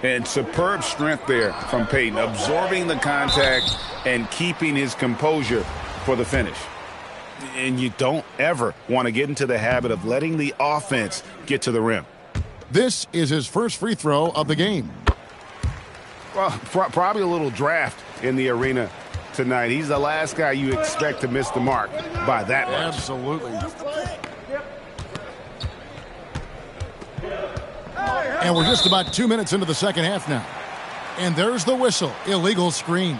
And superb strength there from Payton, absorbing the contact and keeping his composure for the finish. And you don't ever want to get into the habit of letting the offense get to the rim. This is his first free throw of the game. Well, probably a little draft in the arena tonight. He's the last guy you expect to miss the mark by that much. Absolutely. And we're just about 2 minutes into the second half now. And there's the whistle. Illegal screen.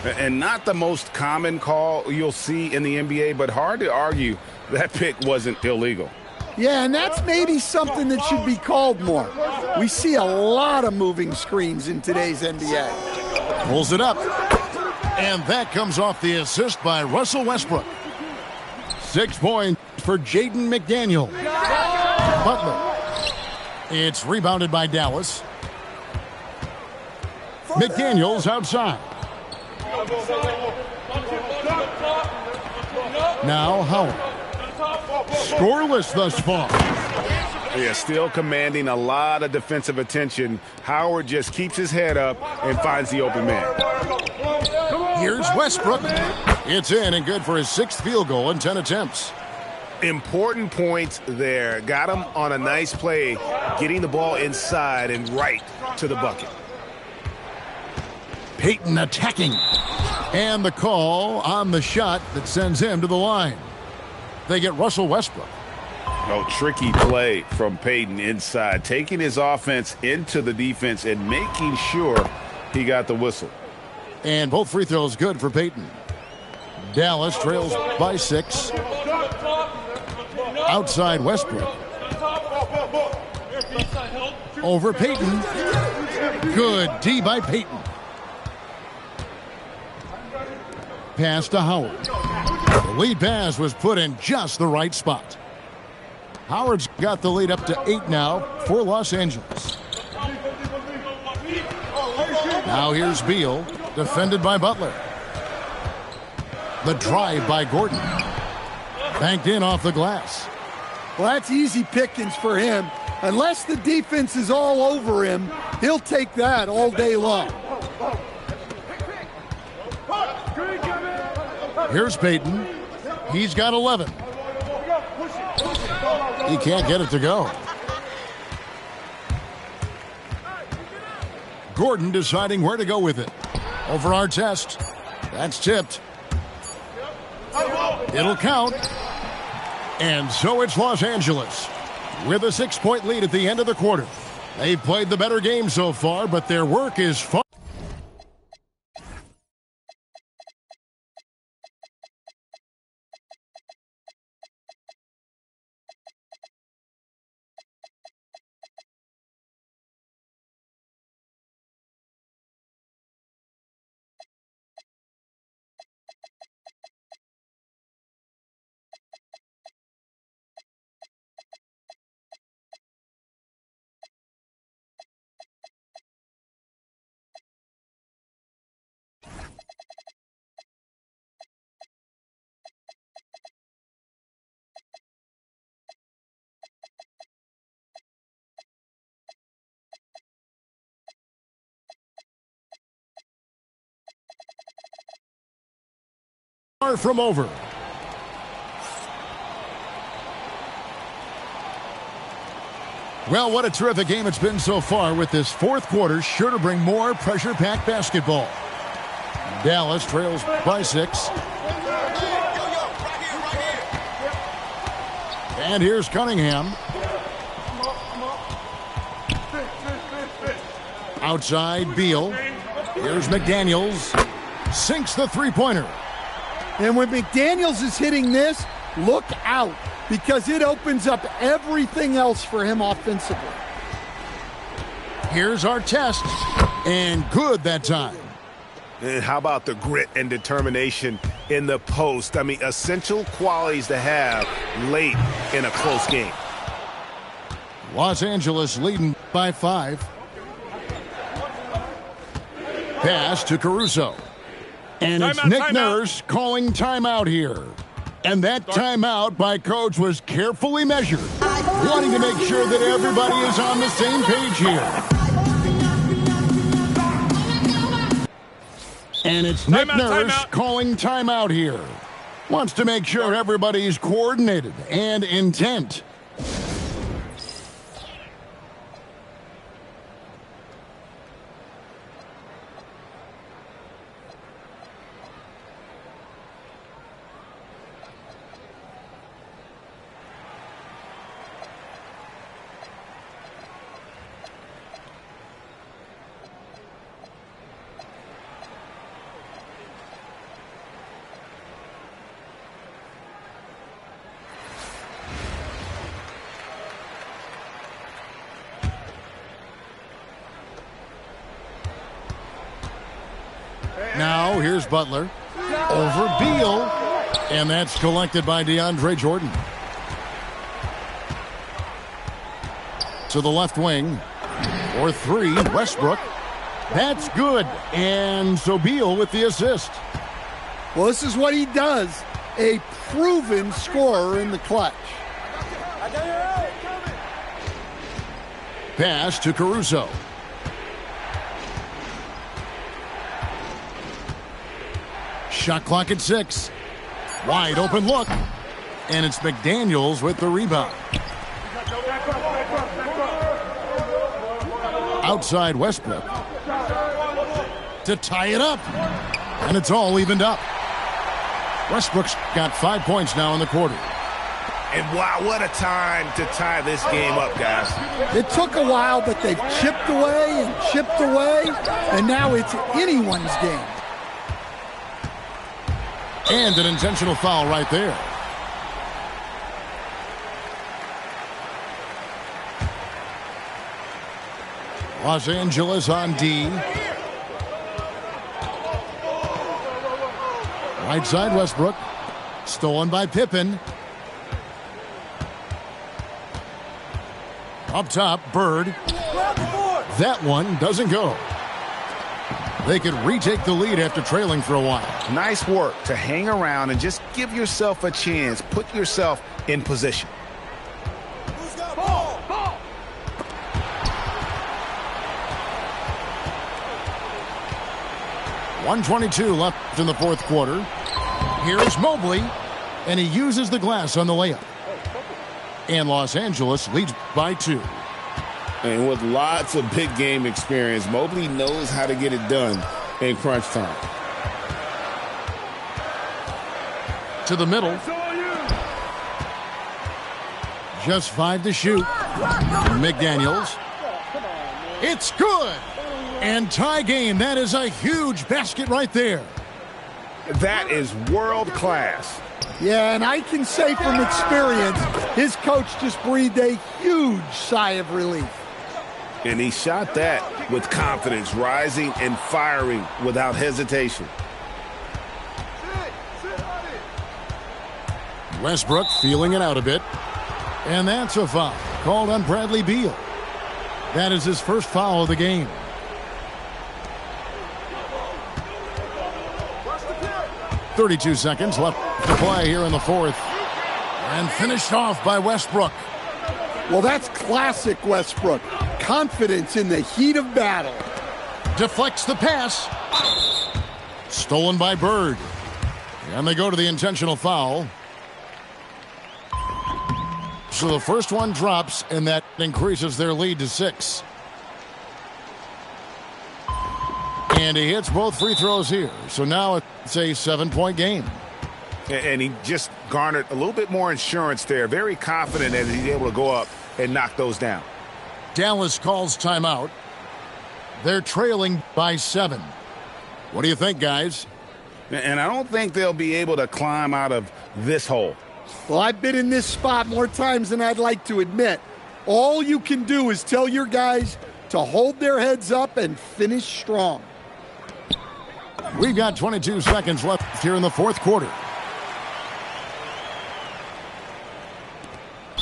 And not the most common call you'll see in the NBA, but hard to argue that pick wasn't illegal. Yeah, and that's maybe something that should be called more. We see a lot of moving screens in today's NBA. Pulls it up. And that comes off the assist by Russell Westbrook. 6 points for Jaden McDaniel. Butler. It's rebounded by Dallas. McDaniel's outside. Now Howard. Scoreless thus far. Yeah, still commanding a lot of defensive attention. Howard just keeps his head up and finds the open man. Here's Westbrook. It's in and good for his 6th field goal in 10 attempts. Important points there. Got him on a nice play, getting the ball inside and right to the bucket. Payton attacking. And the call on the shot that sends him to the line. They get Russell Westbrook. Oh, tricky play from Payton inside, taking his offense into the defense and making sure he got the whistle. And both free throws good for Payton. Dallas trails by 6. Outside Westbrook. Over Payton. Good D by Payton. Pass to Howard. The lead pass was put in just the right spot. Howard's got the lead up to 8 now for Los Angeles. Now here's Beal, defended by Butler. The drive by Gordon. Banked in off the glass. Well, that's easy pickings for him. Unless the defense is all over him, he'll take that all day long. Here's Peyton. He's got 11. He can't get it to go. Gordon deciding where to go with it. Over our test. That's tipped. It'll count. And so it's Los Angeles with a 6-point lead at the end of the quarter. They've played the better game so far, but their work is far from over. Well, what a terrific game it's been so far, with this fourth quarter sure to bring more pressure-packed basketball. Dallas trails by 6. And here's Cunningham. Outside, Beal. Here's McDaniels. Sinks the three-pointer. And when McDaniels is hitting this, look out, because it opens up everything else for him offensively. Here's our test. And good that time. And how about the grit and determination in the post? I mean, essential qualities to have late in a close game. Los Angeles leading by 5. Pass to Caruso. And it's Nick Nurse calling timeout here. And that timeout by Coach was carefully measured, wanting to make sure that everybody is on the same page here. And it's Nick Nurse calling timeout here. Wants to make sure everybody's coordinated and intent. Now, here's Butler. Over Beal. And that's collected by DeAndre Jordan. To the left wing. For 3, Westbrook. That's good. And so Beal with the assist. Well, this is what he does. A proven scorer in the clutch. Pass to Caruso. Shot clock at 6. Wide open look. And it's McDaniels with the rebound. Outside Westbrook. To tie it up. And it's all evened up. Westbrook's got 5 points now in the quarter. And wow, what a time to tie this game up, guys. It took a while, but they've chipped away and chipped away. And now it's anyone's game. And an intentional foul right there. Los Angeles on D. Right side Westbrook. Stolen by Pippen. Up top, Bird. That one doesn't go. They could retake the lead after trailing for a while. Nice work to hang around and just give yourself a chance. Put yourself in position. 1:22 left in the fourth quarter. Here's Mobley, and he uses the glass on the layup. And Los Angeles leads by 2. And with lots of big game experience, Mobley knows how to get it done in crunch time. To the middle. Just 5 to shoot. McDaniels. It's good. And tie game. That is a huge basket right there. That is world class. Yeah, and I can say from experience, his coach just breathed a huge sigh of relief. And he shot that with confidence, rising and firing without hesitation. Westbrook feeling it out a bit. And that's a foul called on Bradley Beal. That is his first foul of the game. .32 seconds left to play here in the fourth. And finished off by Westbrook. Well, that's classic Westbrook. Confidence in the heat of battle. Deflects the pass. Stolen by Bird. And they go to the intentional foul. So the first one drops, and that increases their lead to 6. And he hits both free throws here. So now it's a 7-point game. And he just garnered a little bit more insurance there. Very confident that he's able to go up and knock those down. Dallas calls timeout. They're trailing by 7. What do you think, guys? And I don't think they'll be able to climb out of this hole. Well, I've been in this spot more times than I'd like to admit. All you can do is tell your guys to hold their heads up and finish strong. We've got 22 seconds left here in the fourth quarter.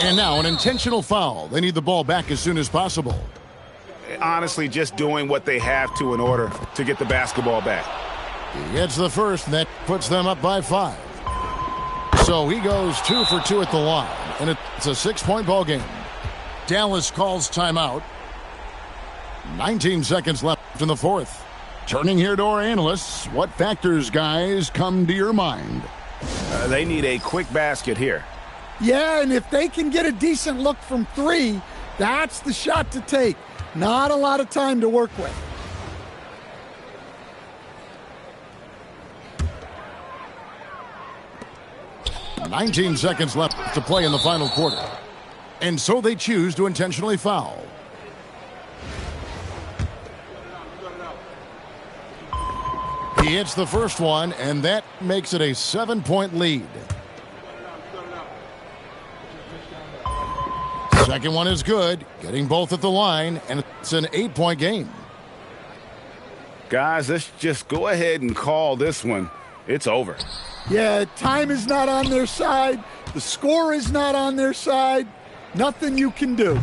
And now an intentional foul. They need the ball back as soon as possible. Honestly, just doing what they have to in order to get the basketball back. He gets the first, and that puts them up by 5. So he goes 2 for 2 at the line, and it's a 6-point ball game. Dallas calls timeout. 19 seconds left in the fourth. Turning here to our analysts, what factors, guys, come to your mind? They need a quick basket here. Yeah, and if they can get a decent look from 3, that's the shot to take. Not a lot of time to work with. "19 seconds left to play in the final quarter. And so they choose to intentionally foul. He hits the first one, and that makes it a 7-point lead. Second one is good, getting both at the line, and it's an 8-point game. Guys, let's just go ahead and call this one. It's over. Yeah, time is not on their side. The score is not on their side. Nothing you can do.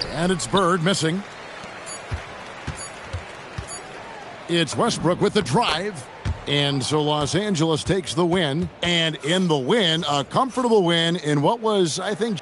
And it's Bird missing. It's Westbrook with the drive. And so Los Angeles takes the win. And in the win, a comfortable win in what was, I think,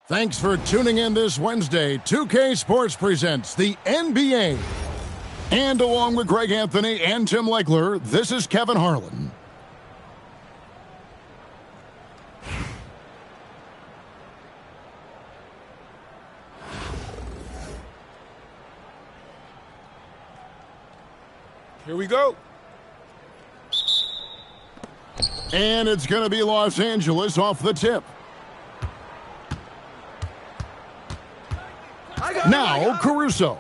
Thanks for tuning in this Wednesday. 2K Sports presents the NBA. And along with Greg Anthony and Tim Legler, this is Kevin Harlan. Here we go. And it's going to be Los Angeles off the tip. Now, Caruso.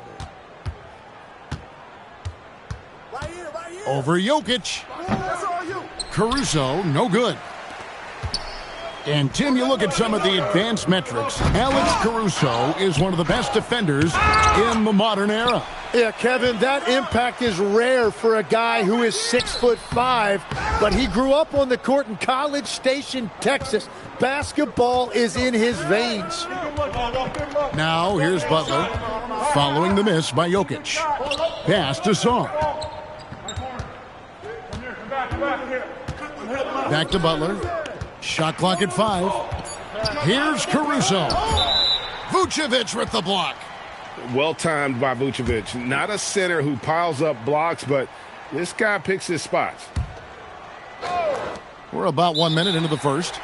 Over Jokic. Caruso, no good. And, Tim, you look at some of the advanced metrics. Alex Caruso is one of the best defenders in the modern era. Yeah, Kevin, that impact is rare for a guy who is 6'5", but he grew up on the court in College Station, Texas. Basketball is in his veins. Now, here's Butler, following the miss by Jokic. Pass to Song. Back to Butler. Shot clock at 5. Here's Caruso. Vucevic with the block. Well-timed by Vucevic. Not a center who piles up blocks, but this guy picks his spots. We're about 1 minute into the first.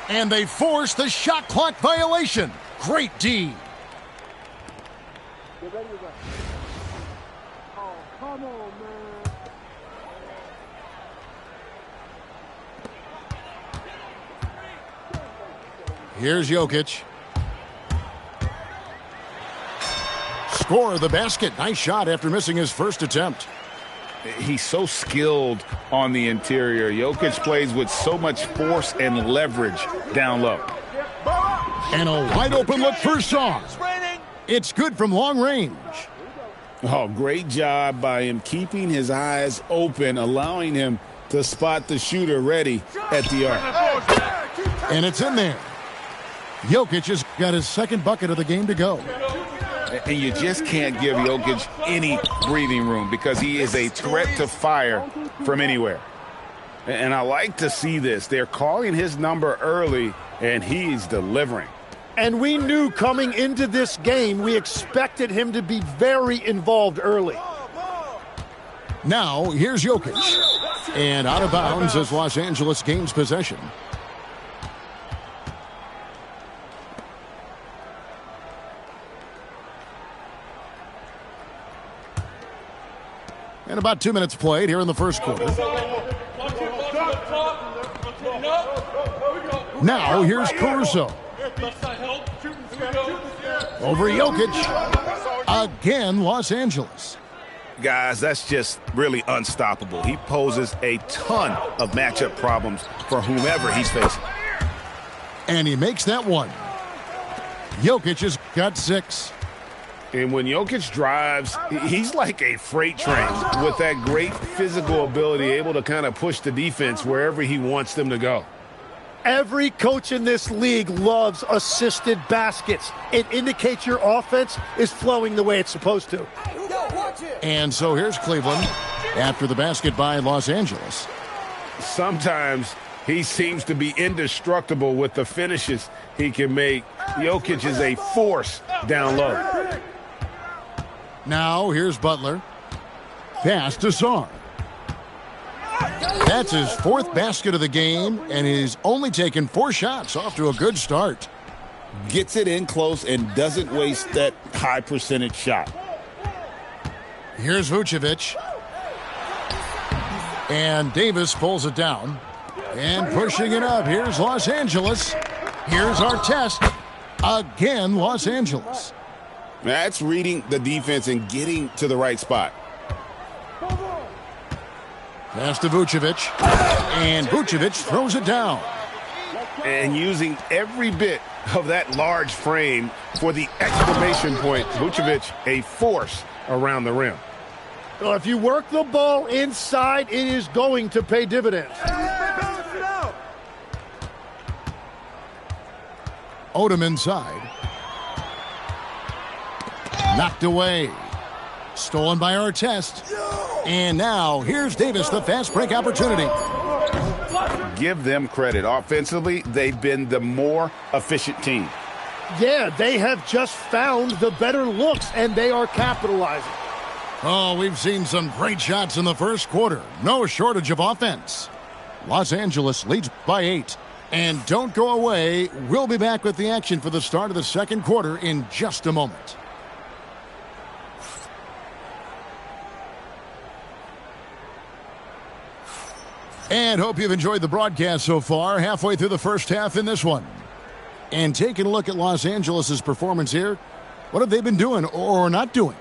And they force the shot clock violation. Great D. Here's Jokic. Score the basket. Nice shot after missing his first attempt. He's so skilled on the interior. Jokic plays with so much force and leverage down low. And a wide open look for Song. It's good from long range. Oh, great job by him keeping his eyes open, allowing him to spot the shooter ready at the arc. And it's in there. Jokic has got his second bucket of the game to go. And you just can't give Jokic any breathing room because he is a threat to fire from anywhere. And I like to see this. They're calling his number early, and he's delivering. And we knew coming into this game, we expected him to be very involved early. Now, here's Jokic. And out of bounds as Los Angeles gains possession. And about 2 minutes played here in the first quarter. Now, here's Caruso. Over Jokic. Again, Los Angeles. Guys, that's just really unstoppable. He poses a ton of matchup problems for whomever he's facing. And he makes that one. Jokic has got 6. And when Jokic drives, he's like a freight train with that great physical ability, able to kind of push the defense wherever he wants them to go. Every coach in this league loves assisted baskets. It indicates your offense is flowing the way it's supposed to. And so here's Cleveland after the basket by Los Angeles. Sometimes he seems to be indestructible with the finishes he can make. Jokic is a force down low. Now, here's Butler. Pass to Song. That's his 4th basket of the game, and he's only taken 4 shots, off to a good start. Gets it in close and doesn't waste that high percentage shot. Here's Vucevic. And Davis pulls it down. And pushing it up, here's Los Angeles. Here's our test. Again, Los Angeles. That's reading the defense and getting to the right spot. Pass to Vucevic. And Vucevic throws it down. And using every bit of that large frame for the exclamation point. Vucevic, a force around the rim. Well, if you work the ball inside, it is going to pay dividends. Odom inside. Knocked away. Stolen by Artest. And now, here's Davis, the fast break opportunity. Give them credit. Offensively, they've been the more efficient team. Yeah, they have just found the better looks, and they are capitalizing. Oh, we've seen some great shots in the first quarter. No shortage of offense. Los Angeles leads by 8. And don't go away. We'll be back with the action for the start of the second quarter in just a moment. And hope you've enjoyed the broadcast so far. Halfway through the first half in this one. And taking a look at Los Angeles' performance here, what have they been doing or not doing?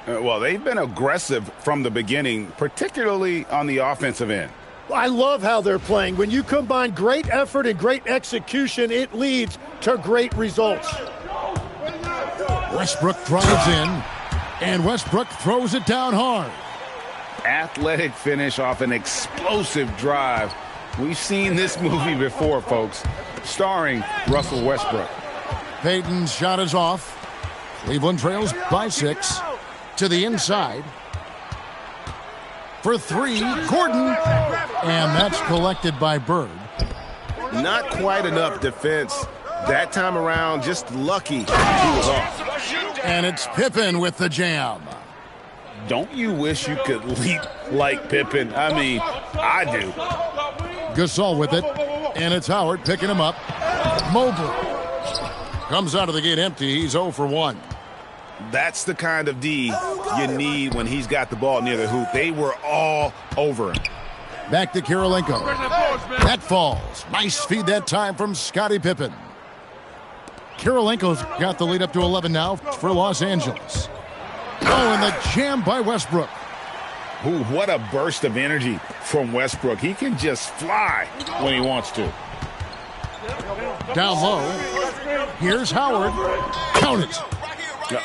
Well, they've been aggressive from the beginning, particularly on the offensive end. I love how they're playing. When you combine great effort and great execution, it leads to great results. Westbrook drives in, and Westbrook throws it down hard. Athletic finish off an explosive drive. We've seen this movie before, folks, starring Russell Westbrook. Payton's shot is off. Cleveland trails by 6. To the inside. For 3, Gordon. And that's collected by Bird. Not quite enough defense. That time around, just lucky he was off. And it's Pippen with the jam. Don't you wish you could leap like Pippen? I mean, I do. Gasol with it. And it's Howard picking him up. Mobley comes out of the gate empty. He's 0 for 1. That's the kind of D you need when he's got the ball near the hoop. They were all over him. Back to Kirilenko. That falls. Nice feed that time from Scottie Pippen. Kirilenko's got the lead up to 11 now for Los Angeles. Oh, and the jam by Westbrook. Ooh, what a burst of energy from Westbrook. He can just fly when he wants to. Down low. Here's Howard. Count it.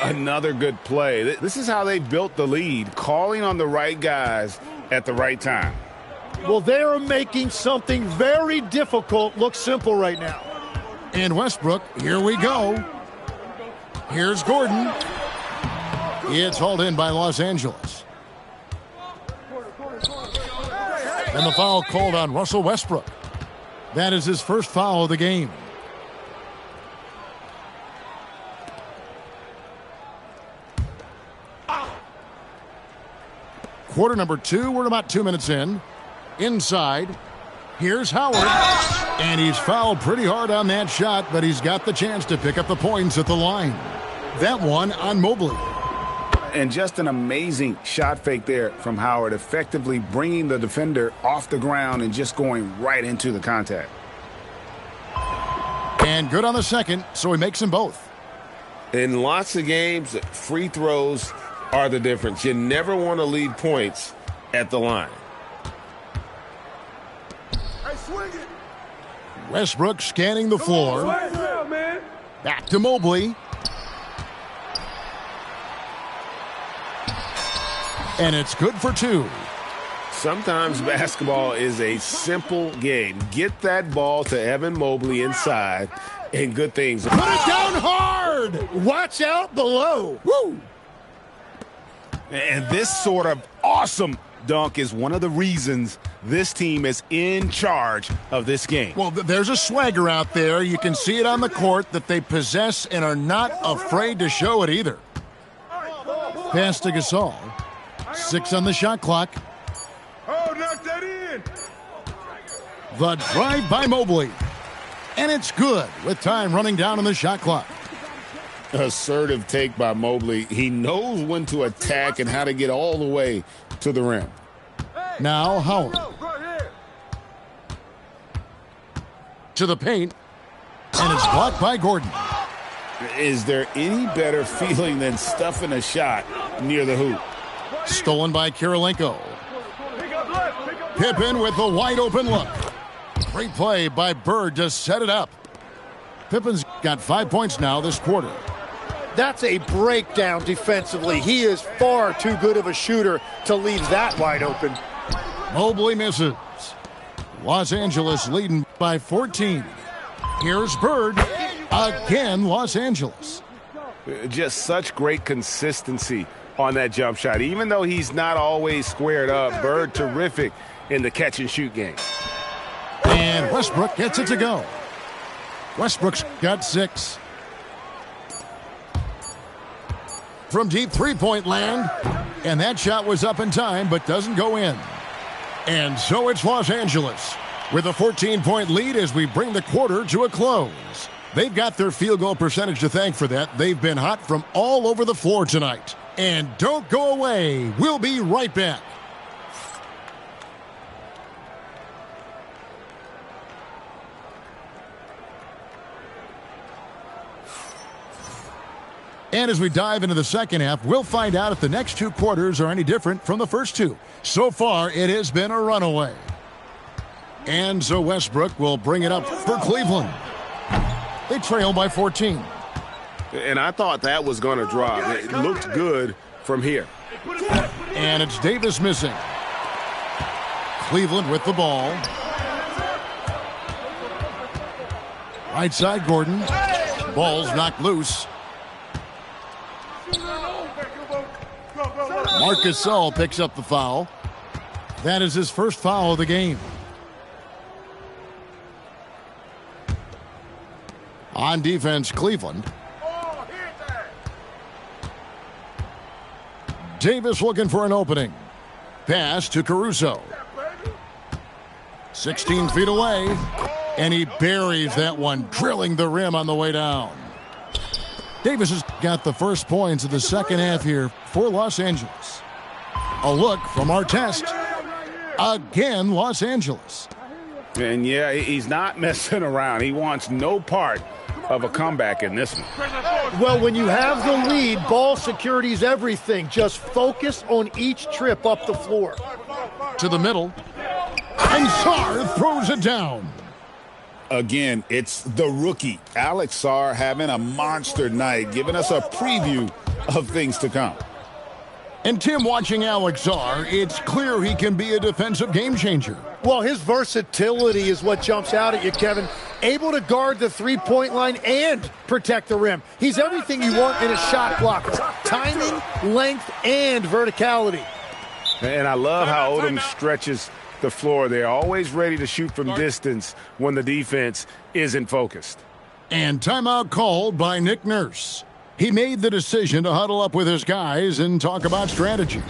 Another good play. This is how they built the lead, calling on the right guys at the right time. Well, they're making something very difficult look simple right now. And Westbrook, here we go. Here's Gordon. It's hauled in by Los Angeles. And the foul called on Russell Westbrook. That is his first foul of the game. Quarter number 2, we're about 2 minutes in. Inside, here's Howard. And he's fouled pretty hard on that shot, but he's got the chance to pick up the points at the line. That one on Mobley. And just an amazing shot fake there from Howard, effectively bringing the defender off the ground and just going right into the contact. And good on the second, so he makes them both. In lots of games, free throws are the difference. You never want to lead points at the line. Westbrook scanning the floor. Back to Mobley. And it's good for 2. Sometimes basketball is a simple game. Get that ball to Evan Mobley inside, and good things. Put it down hard! Watch out below. Woo! And this sort of awesome dunk is one of the reasons this team is in charge of this game. Well, there's a swagger out there. You can see it on the court that they possess and are not afraid to show it either. Pass to Gasol. 6 on the shot clock. Oh, knock that in. The drive by Mobley. And it's good with time running down on the shot clock. Assertive take by Mobley. He knows when to attack and how to get all the way to the rim. Now Howard. To the paint. And it's blocked by Gordon. Is there any better feeling than stuffing a shot near the hoop? Stolen by Kirilenko. Pippen with the wide open look. Great play by Bird to set it up. Pippen's got 5 points now this quarter. That's a breakdown defensively. He is far too good of a shooter to leave that wide open. Mobley misses. Los Angeles leading by 14. Here's Bird. Again, Los Angeles. Just such great consistency on that jump shot. Even though he's not always squared up, Bird terrific in the catch-and-shoot game. And Westbrook gets it to go. Westbrook's got 6. from deep three-point land. And that shot was up in time, but doesn't go in. And so it's Los Angeles with a 14-point lead as we bring the quarter to a close. They've got their field goal percentage to thank for that. They've been hot from all over the floor tonight. And don't go away. We'll be right back. And as we dive into the second half, we'll find out if the next two quarters are any different from the first two. So far, it has been a runaway. And so Westbrook will bring it up for Cleveland. They trail by 14. And I thought that was going to drop. It looked good from here. And it's Davis missing. Cleveland with the ball. Right side, Gordon. Ball's knocked loose. Marcus Gasol picks up the foul. That is his first foul of the game. On defense, Cleveland. Davis looking for an opening. Pass to Caruso. 16 feet away. And he buries that one, drilling the rim on the way down. Davis has got the first points of the second half here for Los Angeles. A look from our test. Again, Los Angeles. And yeah, he's not messing around. He wants no part of a comeback in this one. Well, when you have the lead, ball security is everything. Just focus on each trip up the floor. To the middle. And Sarr throws it down. Again, it's the rookie, Alex Sarr, having a monster night, giving us a preview of things to come. And Tim, watching Alex Sarr, it's clear he can be a defensive game changer. Well, his versatility is what jumps out at you, Kevin. Able to guard the three-point line and protect the rim. He's everything you want in a shot blocker. Timing, length, and verticality. And I love how Odom stretches the floor. They're always ready to shoot from distance when the defense isn't focused. And timeout called by Nick Nurse. He made the decision to huddle up with his guys and talk about strategy.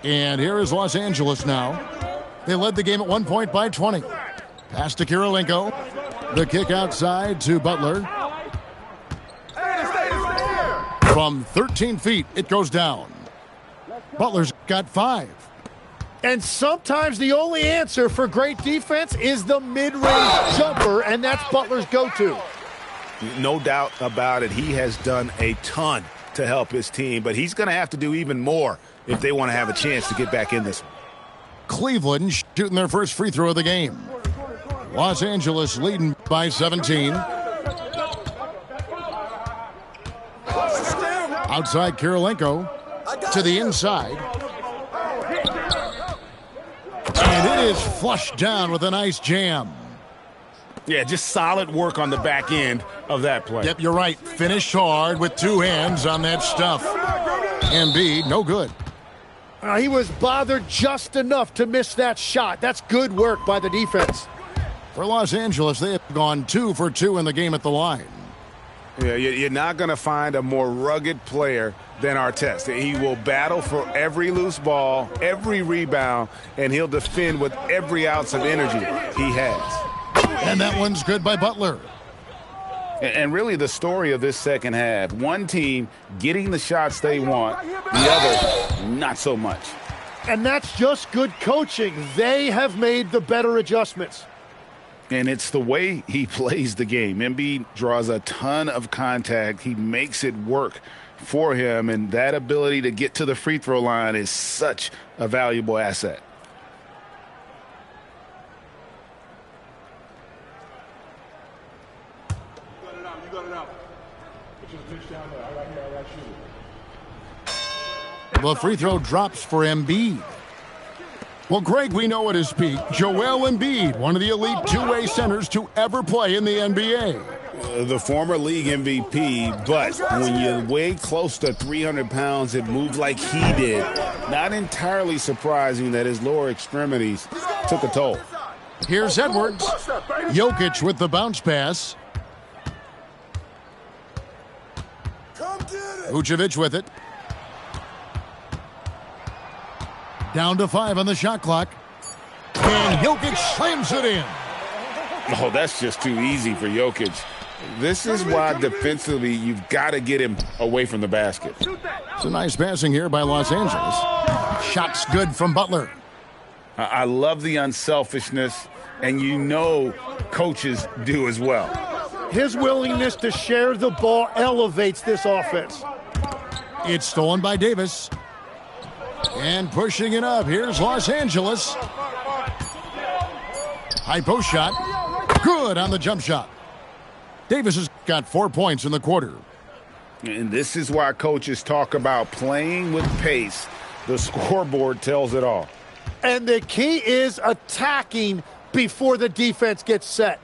And here is Los Angeles now. They led the game at 1 point by 20. Pass to Kirilenko. The kick outside to Butler. From 13 feet, it goes down. Butler's got 5. And sometimes the only answer for great defense is the mid-range jumper, and that's Butler's go-to. No doubt about it. He has done a ton to help his team, but he's going to have to do even more if they want to have a chance to get back in this one. Cleveland shooting their first free throw of the game. Los Angeles leading by 17. Outside Kirilenko to the inside. And it is flushed down with a nice jam. Yeah, just solid work on the back end of that play. Yep, you're right. Finished hard with 2 hands on that stuff. Embiid, no good. He was bothered just enough to miss that shot. That's good work by the defense. For Los Angeles, they have gone 2 for 2 in the game at the line. Yeah, you're not going to find a more rugged player than Artest. He will battle for every loose ball, every rebound, and he'll defend with every ounce of energy he has. And that one's good by Butler. And really the story of this second half, one team getting the shots they want, the other not so much. And that's just good coaching. They have made the better adjustments. And it's the way he plays the game. Embiid draws a ton of contact. He makes it work for him, and that ability to get to the free throw line is such a valuable asset. The free throw drops for Embiid. Well, Greg, we know at his peak, Joel Embiid, one of the elite two-way centers to ever play in the NBA. The former league MVP, but when you weigh close to 300 pounds and move like he did, not entirely surprising that his lower extremities took a toll. Here's Edwards. Jokic with the bounce pass. Vucevic with it. Down to 5 on the shot clock. And Jokic slams it in. Oh, that's just too easy for Jokic. This is why defensively you've got to get him away from the basket. It's a nice passing here by Los Angeles. Shots good from Butler. I love the unselfishness, and you know coaches do as well. His willingness to share the ball elevates this offense. It's stolen by Davis. And pushing it up, here's Los Angeles. High post shot. Good on the jump shot. Davis has got 4 points in the quarter. And this is why coaches talk about playing with pace. The scoreboard tells it all. And the key is attacking before the defense gets set.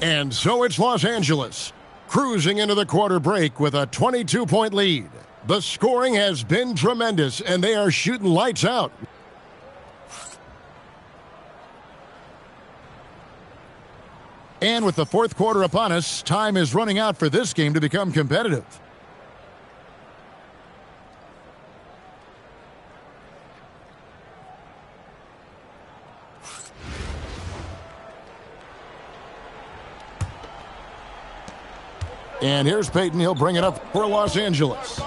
And so it's Los Angeles, cruising into the quarter break with a 22-point lead. The scoring has been tremendous, and they are shooting lights out. And with the fourth quarter upon us, time is running out for this game to become competitive. And here's Peyton. He'll bring it up for Los Angeles.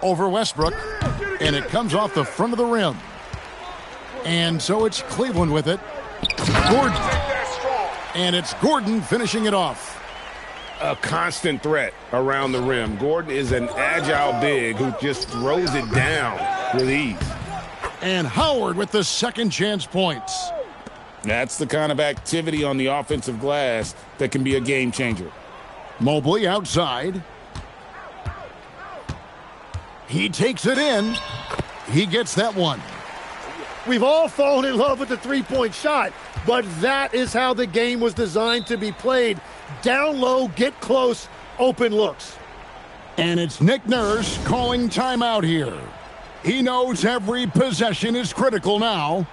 Over Westbrook. And it comes off the front of the rim. And so it's Cleveland with it. Gordon. And it's Gordon finishing it off. A constant threat around the rim. Gordon is an agile big who just throws it down with ease. And Howard with the second chance points. That's the kind of activity on the offensive glass that can be a game changer. Mobley outside. He takes it in. He gets that one. We've all fallen in love with the three-point shot, but that is how the game was designed to be played. Down low, get close, open looks. And it's Nick Nurse calling timeout here. He knows every possession is critical now.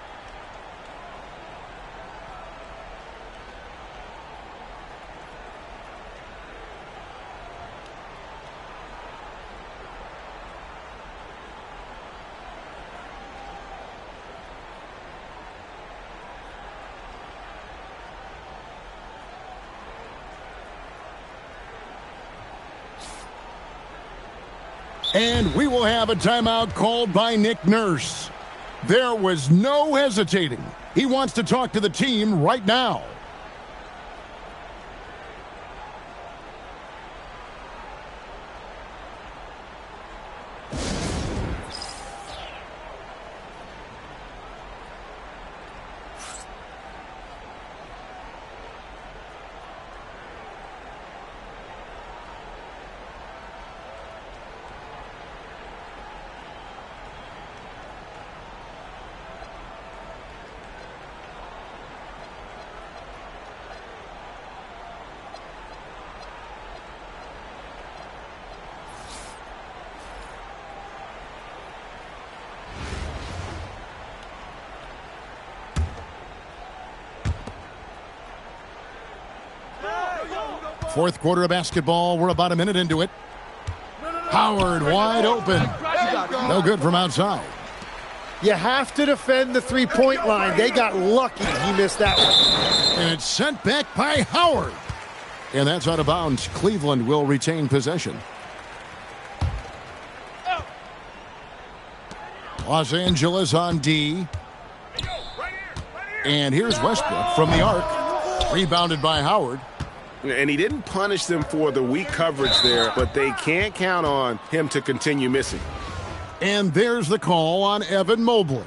And we will have a timeout called by Nick Nurse. There was no hesitating. He wants to talk to the team right now. Fourth quarter of basketball. We're about a minute into it. Howard wide open. No good from outside. You have to defend the three-point line. They got lucky he missed that one. And it's sent back by Howard. And that's out of bounds. Cleveland will retain possession. Los Angeles on D. And here's Westbrook from the arc. Rebounded by Howard. And he didn't punish them for the weak coverage there, but they can't count on him to continue missing. And there's the call on Evan Mobley.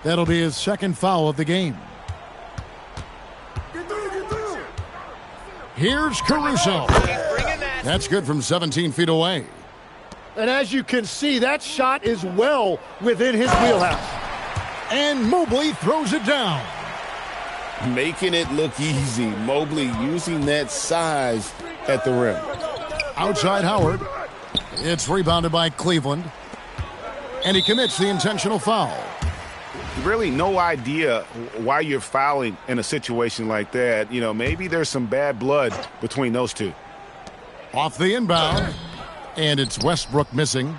That'll be his second foul of the game. Here's Caruso. That's good from 17 feet away. And as you can see, that shot is well within his wheelhouse. And Mobley throws it down. Making it look easy. Mobley using that size at the rim. Outside Howard. It's rebounded by Cleveland. And he commits the intentional foul. Really no idea why you're fouling in a situation like that. You know, maybe there's some bad blood between those two. Off the inbound. And it's Westbrook missing.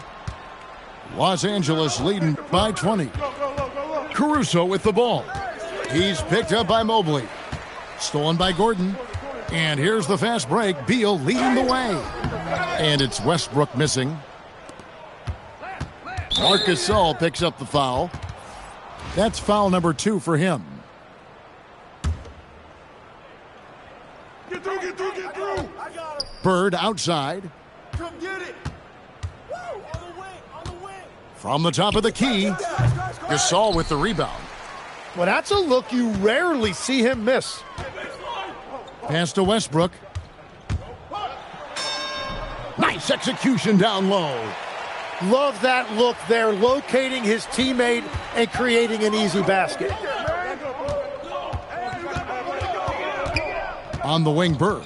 Los Angeles leading by 20. Caruso with the ball. He's picked up by Mobley. Stolen by Gordon. And here's the fast break. Beal leading the way. And it's Westbrook missing. Marc Gasol picks up the foul. That's foul number 2 for him. Get through. Bird outside. Come get it. On the wing. From the top of the key. Gasol with the rebound. Well, that's a look you rarely see him miss. Pass to Westbrook. Nice execution down low. Love that look there, locating his teammate and creating an easy basket. On the wing, Bird.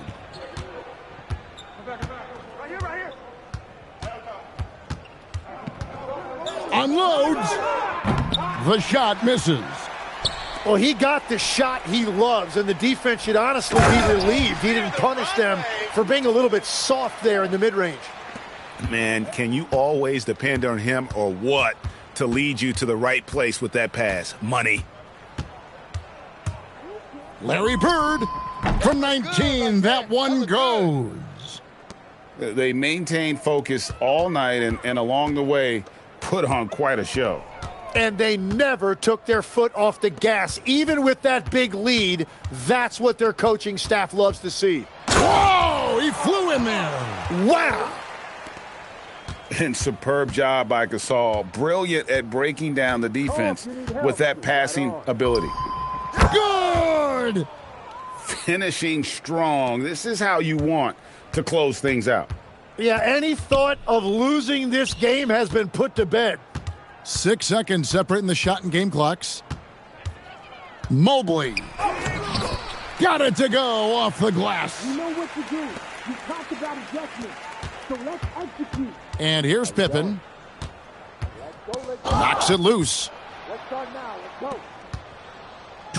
Unloads. The shot misses. Well, he got the shot he loves, and the defense should honestly be relieved. He didn't punish them for being a little bit soft there in the mid-range. Man, can you always depend on him or what to lead you to the right place with that pass? Money. Larry Bird from 19. That one goes. They maintained focus all night and along the way put on quite a show. And they never took their foot off the gas. Even with that big lead, that's what their coaching staff loves to see. Whoa! He flew in there. Wow! And superb job by Gasol. Brilliant at breaking down the defense with that passing ability. Good! Finishing strong. This is how you want to close things out. Yeah, any thought of losing this game has been put to bed. 6 seconds separating the shot and game clocks. Mobley. Got it to go off the glass. You know what to do. You talked about adjustment. So let's execute. And here's Pippen. Knocks it loose. Let's start now. Let's go.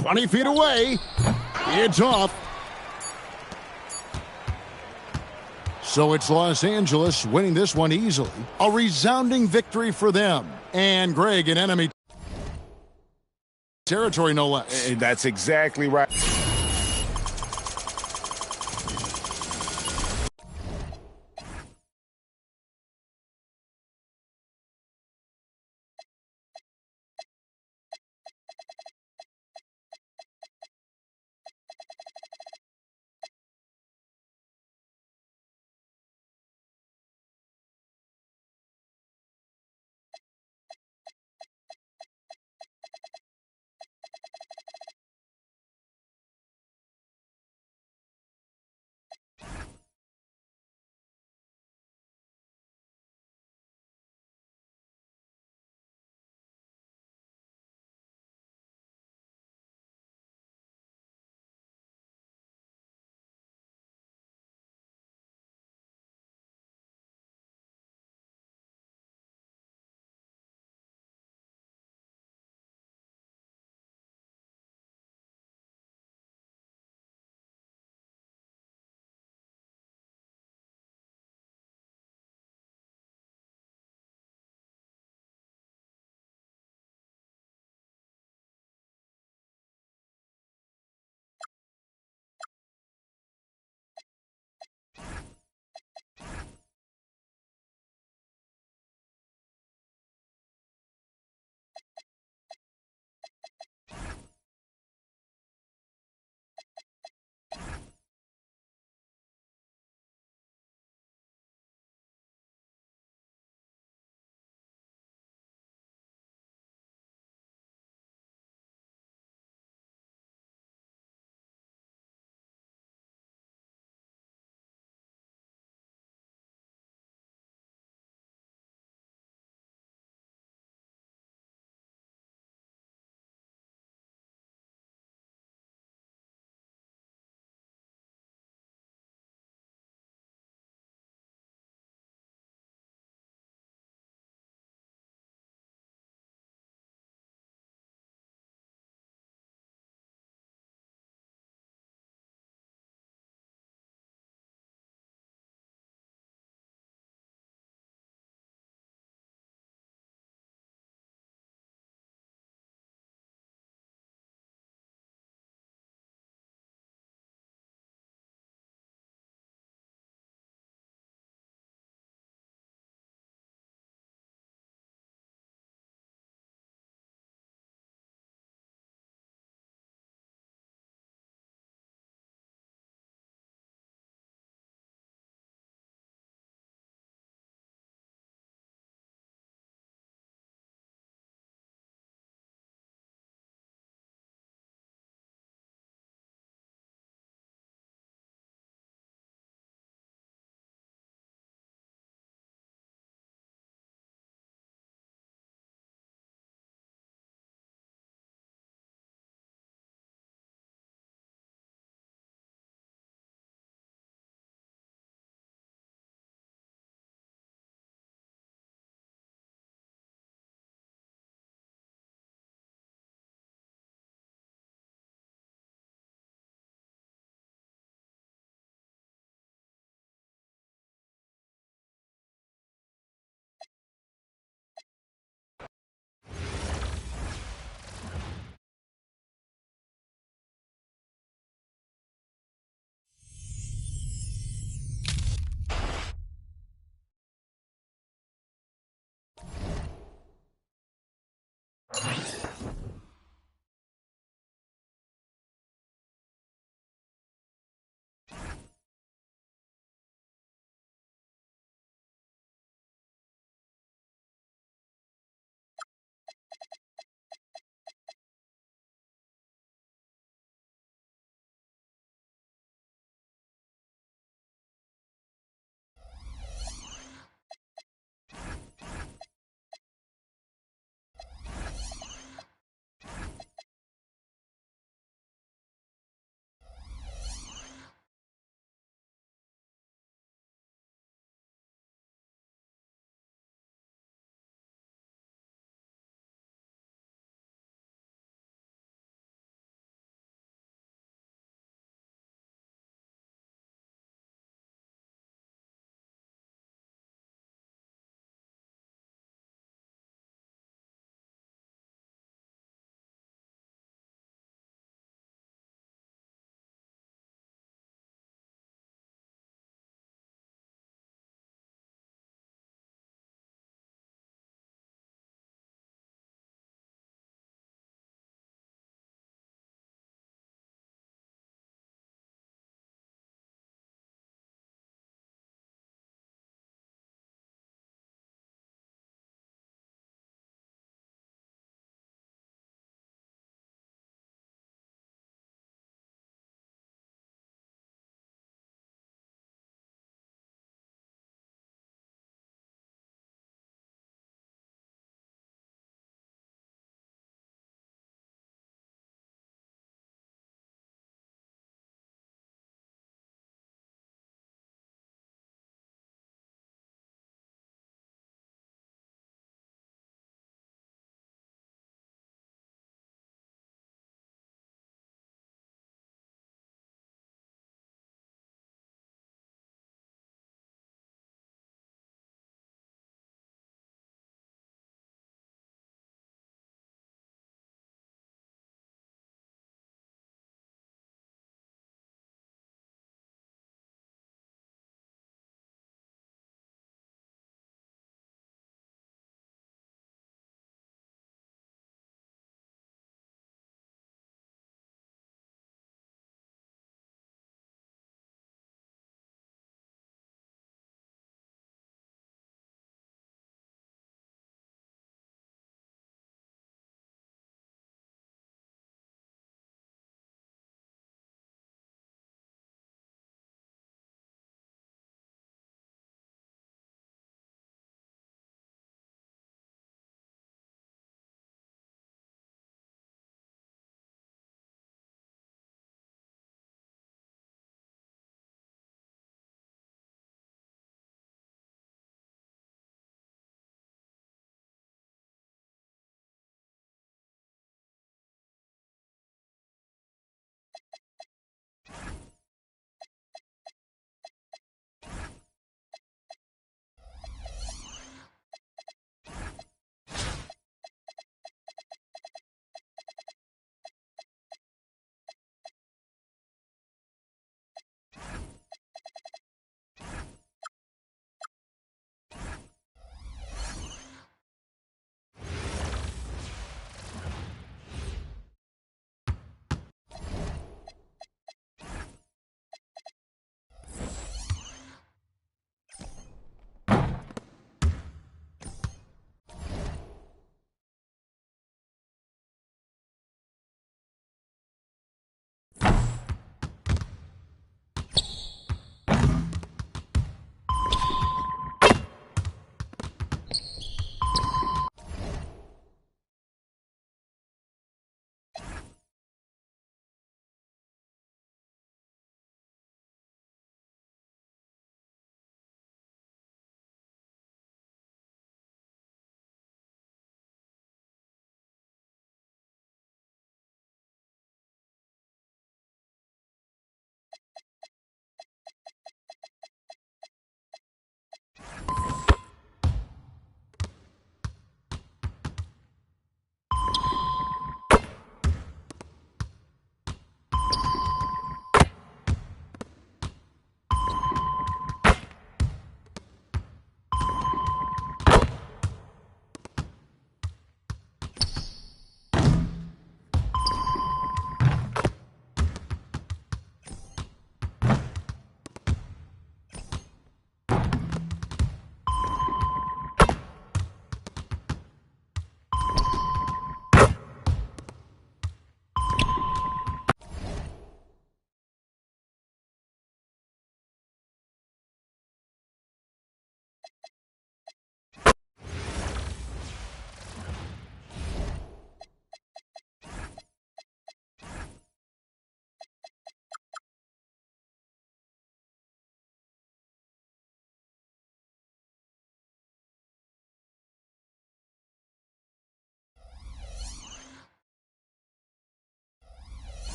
20 feet away. It's off. So it's Los Angeles winning this one easily. A resounding victory for them. And Greg, in enemy territory, no less. That's exactly right.